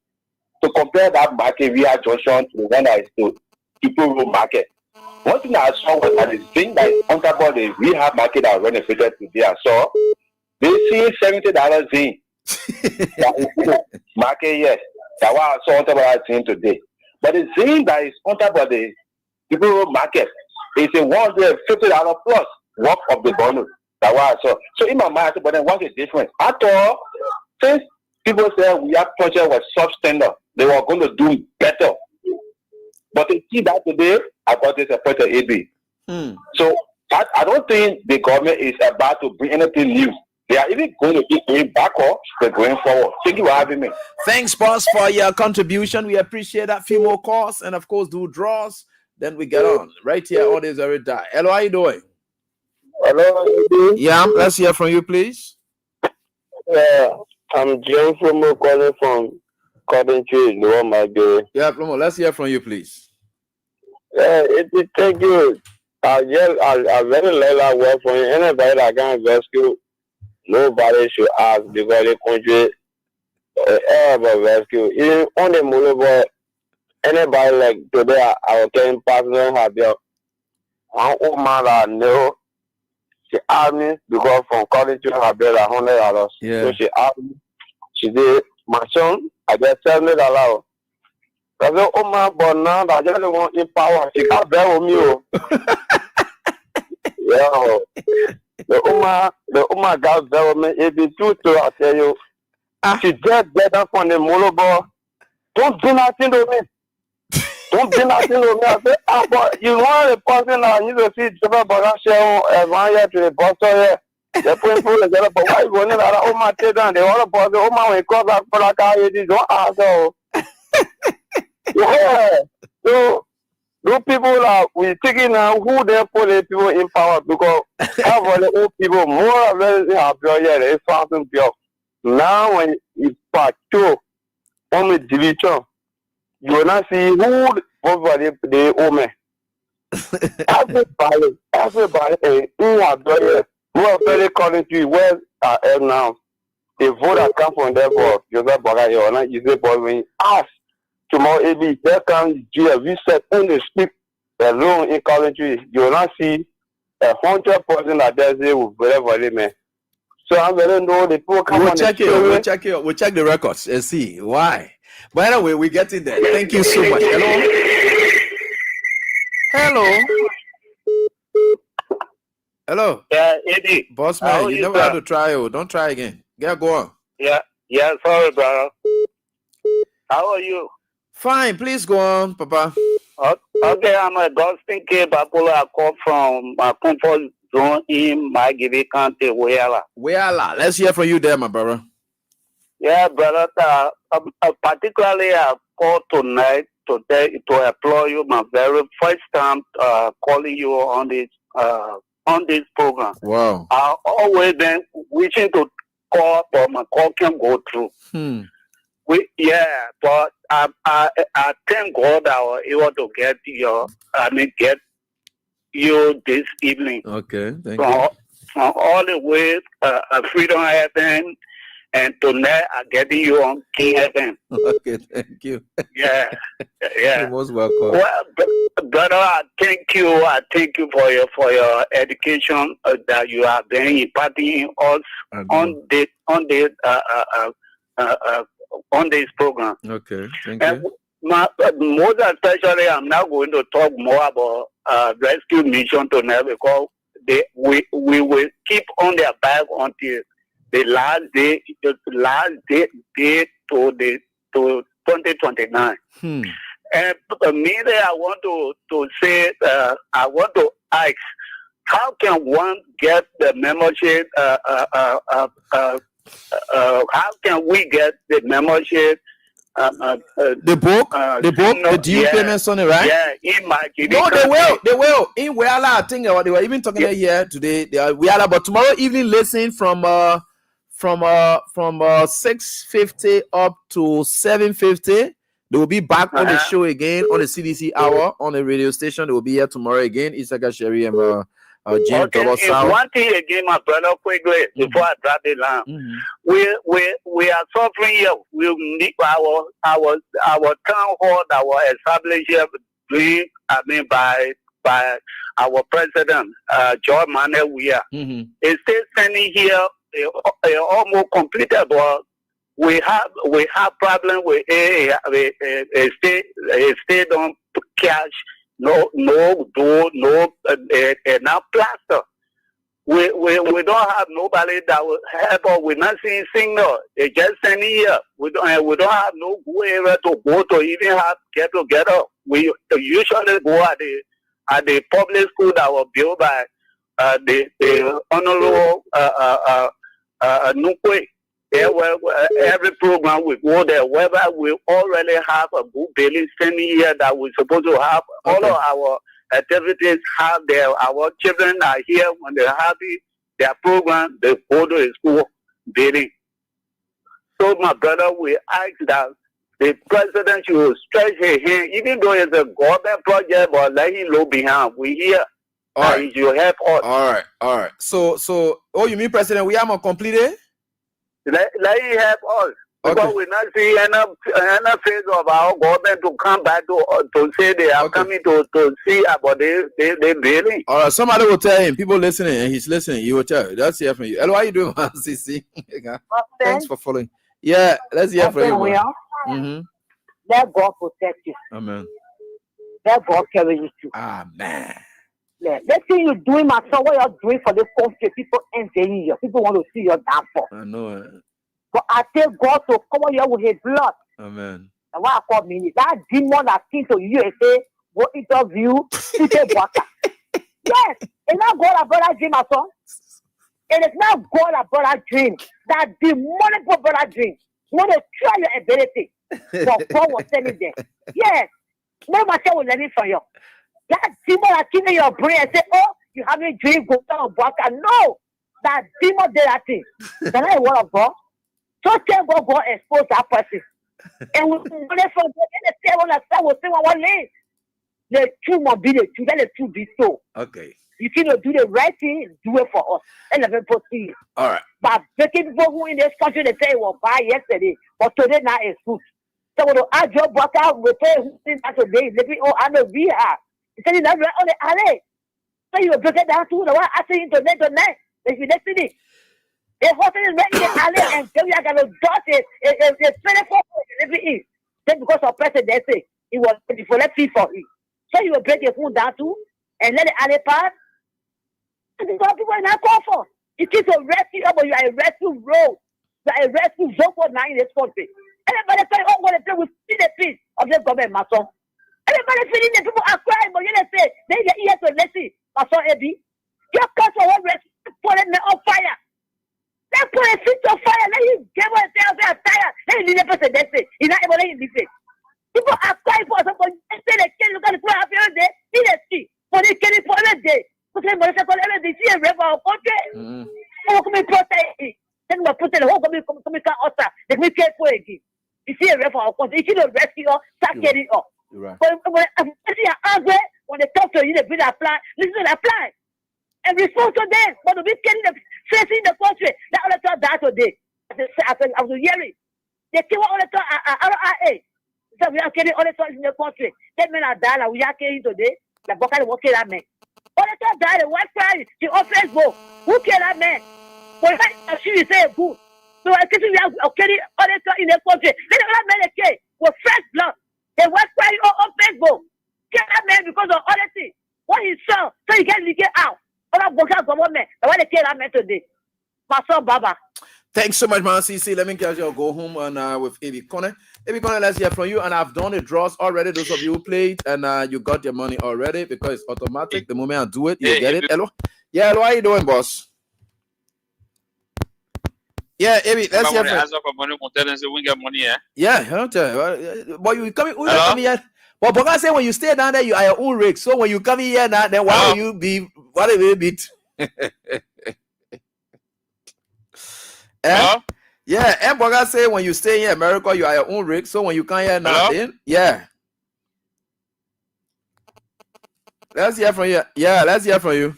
To compare that market rehab junction to the one that is the people road market. One thing that I saw was that the thing that is on top of the rehab market that renovated today, I saw they see $70 in market, yes. That's why I saw on top of that thing today. But the thing that is on top of the people road market is a $150 plus worth of the bonus. That's why I saw. So in my mind, I said, but then what's the difference? I thought since people said we have project was substandard, they were going to do better. But to see that today, I got this effect of AB. So I don't think the government is about to bring anything new. They are even going to be going backward, but going forward. Thank you for having me. Thanks, boss, for your contribution. We appreciate that. Few more calls, and of course, do draws. Then we get on. Right here, all days every day. Hello, how you doing? Hello. Yeah, let's hear from you, please. I'm John Flomo calling from Coventry, Lower Magdalene. Yeah, Flomo, let's hear from you, please. Thank you. I very like that work for you. Anybody that can rescue, nobody should ask because the country ever rescue. Even on the move, anybody like today, I was getting personal happy. One woman that know, she asked me because from college to her bill $100. Yeah. So she asked me, she did, my son, I get $70. I said, oh my, but now I just want in power. She got there with me. Yeah. The Oma got there with me. It be true to I tell you. She just get up from the Molobo. Don't do nothing to me. Don't do nothing to me. I said, but you want the person that you to see Trevor Bagasha 1 year to the boss here. They're putting food together, but why you going to that? Oh my, take down. They want to boss. Oh my, when you call back for that guy, you don't ask. Yeah. So, those people that we taking now, who they put the people in power because half of the old people, more or less, they have they found some job. Now, when you part two on the division, you will not see who over the woman. Everybody, who are there, who are very calling to you, where are now? The vote that come from there for Joseph Boga, or not, you say, but when you ask, tomorrow, AB, there comes GFV set on the speak alone in country. You will not see 100% that there's a whatever man. So I'm going to know the people come on check it. We'll check the records and see why. But anyway, we get in there. Thank you so much. Hello. Yeah, AB. Boss man, you never had to try. Don't try again. Go on. Yeah, sorry, brother. How are you? Fine, please go on, Papa. Okay, I'm a gospel kid, Bapola. I call from my comfort zone in my Gibi County, Weala. Let's hear from you there, my brother. Yeah, brother. Particularly, I called tonight to employ you. My very first time calling you on this program. Wow. I've always been wishing to call, but my call can't go through. But I thank God I was able to get you this evening. Okay, thank you. From all the way, Freedom FM and tonight I'm getting you on King FM. Okay, thank you. Yeah, yeah. You're most welcome. Well, brother, I thank you. I thank you for your education that you have been imparting us on this program. Okay, thank And you. most especially, I'm now going to talk more about rescue mission tonight because we will keep on their back until the last day to 2029. And immediately I want to say, I want to ask, how can one get the membership? How can we get the membership? The book, the due payments on it, right? Yeah, no, they will. In Wella, I think they were even talking here today. They are Wella, but tomorrow evening, listen from 6:50 up to 7:50. They will be back on the show again on the CDC hour on the radio station. They will be here tomorrow again. Isaka Sherry and James Double South. One thing again, my brother, quickly before I drop the line, we are suffering here. We need our town hall that was established here by our president, George Manuel Weah. It's still standing here, almost completed, but we have problem with a state on cash. No door, now plaster. We don't have nobody that will help us. We're not seeing signal. They just sending here. We don't have no good area to go to even have get together. We usually go at the public school that was built by the honorable Nukwe. Every program we go there, whether we already have a good building standing here that we're supposed to have, all of our activities have there. Our children are here when they're happy, their program, they go to the school building. So, my brother, we ask that the president should stretch his hand, even though it's a government project, but let him look behind. We here. All right. He should help us. All right. So, you mean, President, we are more completed? Let him help us. Because we not see any phase of our government to come back to say they are coming to see about they building. All right, somebody will tell him. People listening, and he's listening. He will tell you. Let's hear from you. Hello, how you doing, CC? Thanks for following. Yeah, let's hear from you. Let God protect you. Amen. Let God carry you through. Amen. Yeah. Let's see you doing, my son. What you're doing for this country, people envying you. People want to see your downfall. I know it. But I tell God to cover you with his blood. Amen. And what I call me, that demon that came to you and say, go interview, yes, it's not God that brought that dream, my son. It is not God that brought that dream. That demonic brought that dream. You want to try your ability. But God was telling them, yes, no matter will learn it from you. That demon that came in your brain and say, oh, you have a dream, go down, Baka. No, that demon did that thing. That's not a word of God. So tell God expose that person. And we from the table that will say what name. The truth must be the truth. Let the truth be so. Okay. You cannot do the right thing, do it for us. And let them see. All right. But making people who in this country they say was buy yesterday, but today now is good. So when I job work out, we pay who think that today, living all under we have. He said, "It's not on the alley." So you break it down to the one I say internet tonight. If you listen it. If what is right in the alley and tell you I got a daughter, it's 24 every eat. Then because of person they say it was before let's see for it. So you will break your phone down too and let the alley pass. And these are people in that call for. You keep a rescue, but you are a rescue road. You are a rescue zone for now in this country. Everybody say, oh, what they will see the peace of the government, my son. Everybody feeling the people are crying, but you don't say, they get ears to let's see, my son, Eddie. Your country will rescue, put them on fire. They put a feet on fire, let you give us they are tired. Let you leave the person, they say, he's not able to leave it. People are crying for something, they say they can't look at the poor happy every day, he is see, but they can't for every day. Because they must have every day, see a river of country. Who can be protected? Then we put the whole community come outside, they will care for it. You see a river of country, you should rescue us, start getting up. Right. But when you're angry, when they talk to you, they bring a plan, listen to the plan. And respond to them. But we can facing the country. That other time that today. I was hearing. They came all the time RRA. So we are carrying all the time in the country. 10 men are dying, we are carrying today. The Bokari will kill that man. All the time died, one cry, the offense go. Who killed that man? For that, she is saying good. So I can see we are carrying all the time in the country. Then the man came with fresh blood. They were crying on Facebook. Kill that man because of all the things. What he saw, so he can get out. All that Bokari government. I want to kill that man today. My son Baba. Thanks so much, man. CC. Let me catch you. I'll go home and with Avi Connor. Avi Connor, let's hear from you. And I've done the draws already. Those of you who played and you got your money already because it's automatic. The moment I do it, you get it. Hello. Yeah, hello. How you doing, boss? Yeah, Avi, let's hear from you. Yeah, I'll tell you. But you come here. But Boga say when you stay down there, you are your own rig. So when you come here now, then why will you be? What will you be? Yeah, and Boga say when you stay in America, you are your own rig. So when you come here now, then yeah. Let's hear from you. Yeah, let's hear from you.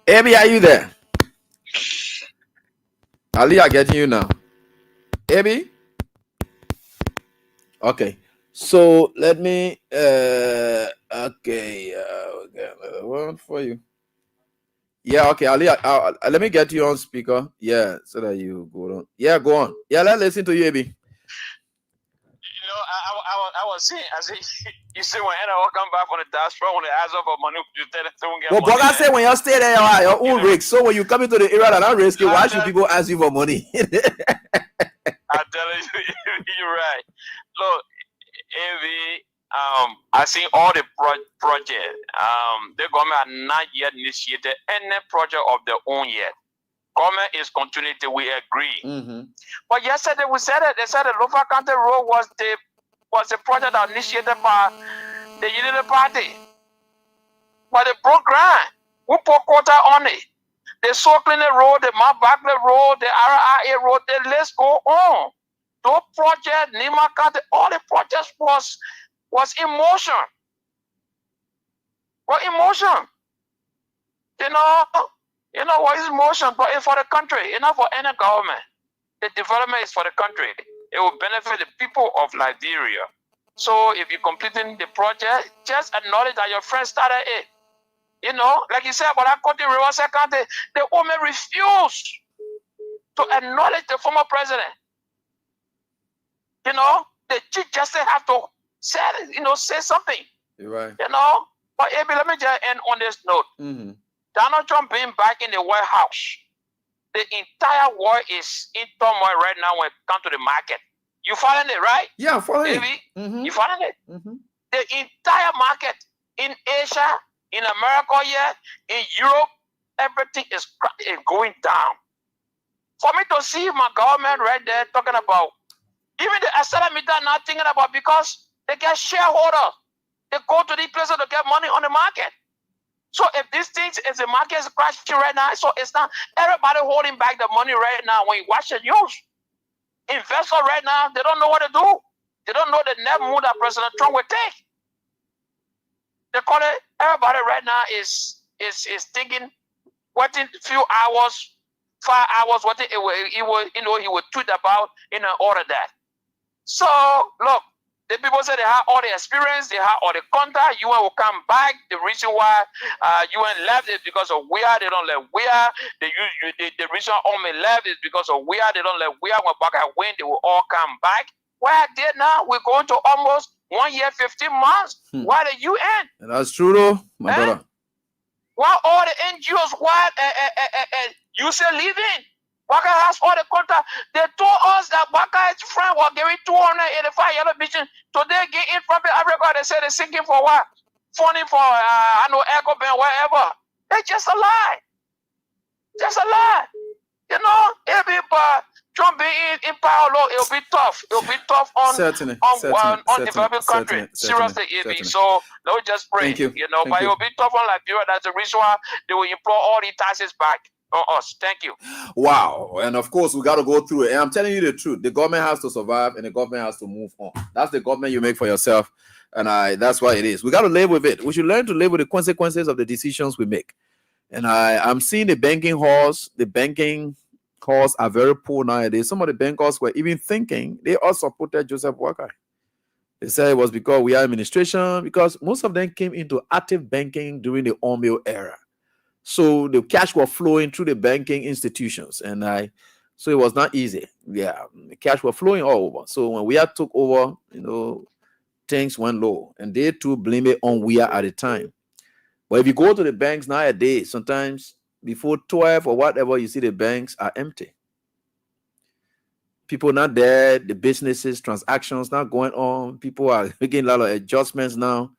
Abby, are you there? Ali, I'm getting you now. Abby? Okay. So let me okay, one for you. Yeah, okay, Ali, let me get you on speaker. Yeah, so that you go on. Yeah, go on. Yeah, let's listen to you, Abby. You know, I was saying, you say when anyone come back from the diaspora, when they ask for money, you tell them to get money. But I say when you stay there, you are your own rig. So when you come into the area that I'm risky, why should people ask you for money? I'm telling you, you're right. Look, Abby, I see all the project. The government are not yet initiated any project of their own yet. Government is continuity, we agree. Mm-hmm. But yesterday we said it. They said the Lofa County Road was the project that initiated by the Unity Party. But the broke ground, we put quota on it. The Soklin Road, the Mount Barkley Road, the RRA Road, the list go on. Those projects, Nima County, all the projects was in motion. Well, emotion. You know what is motion, but it's for the country. It's not for any government. The development is for the country. It will benefit the people of Liberia. So if you're completing the project, just acknowledge that your friend started it. You know, like you said, but I got the Riverside County, the woman refused to acknowledge the former president. You know, the chief justice have to say something. You're right. You know, but Abby, let me just end on this note. Mm-hmm. Donald Trump being back in the White House, the entire world is in turmoil right now when it comes to the market. You following it, right? Yeah, I'm following it. Mm-hmm. You following it? Mm-hmm. The entire market in Asia, in America, in Europe, everything is going down. For me to see my government right there talking about, even the accelerator not thinking about, because they get shareholders. They go to these places to get money on the market. So if these things, if the market is crashing right now, so it's not everybody holding back the money right now. When you watch the news, investors right now, they don't know what to do. They don't know the next move that President Trump will take. They call it, everybody right now is thinking, waiting a few hours, 5 hours, what he will tweet about in order that. So look, the people say they have all the experience, they have all the contact. UN will come back. The reason why UN left is because of where they don't let where. The reason only left is because of where they don't let where. When Baka win, they will all come back. Where they now? We're going to almost 1 year, 15 months. Why the UN? And that's true, though, my brother. Why all the NGOs? Why you say leaving? Baka has all the contact. They told us that Baka's friend was giving 285 yellow bitches. Today, get in from Africa, they say they're sinking for what? Funding for, Echo Band, whatever. It's just a lie. Just a lie. You know, it'll be, Trump being in power, it'll be tough. It'll be tough on developing country. Seriously, it'll be. So, let's just pray. Thank you. You know, but it'll be tough on Liberia. That's the reason why they will employ all the taxes back on us. Thank you. Wow. And of course, we got to go through it. And I'm telling you the truth. The government has to survive and the government has to move on. That's the government you make for yourself. And that's why it is. We got to live with it. We should learn to live with the consequences of the decisions we make. And I'm seeing the banking halls. The banking halls are very poor nowadays. Some of the bankers were even thinking they all supported Joseph Boakai. They said it was because we are administration, because most of them came into active banking during the Ormeal era. So the cash was flowing through the banking institutions, and so it was not easy. Yeah, the cash was flowing all over. So when we took over, things went low, and they too blame it on we at the time. But if you go to the banks nowadays, sometimes before 12 or whatever, you see the banks are empty. People not there, the businesses, transactions not going on. People are making a lot of adjustments now,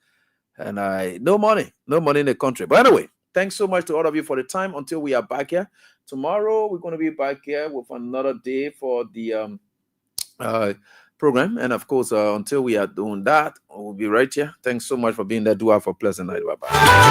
and no money in the country. But anyway, thanks so much to all of you for the time. Until we are back here tomorrow, we're going to be back here with another day for the program. And of course, until we are doing that, we'll be right here. Thanks so much for being there. Do have a pleasant night. Bye bye.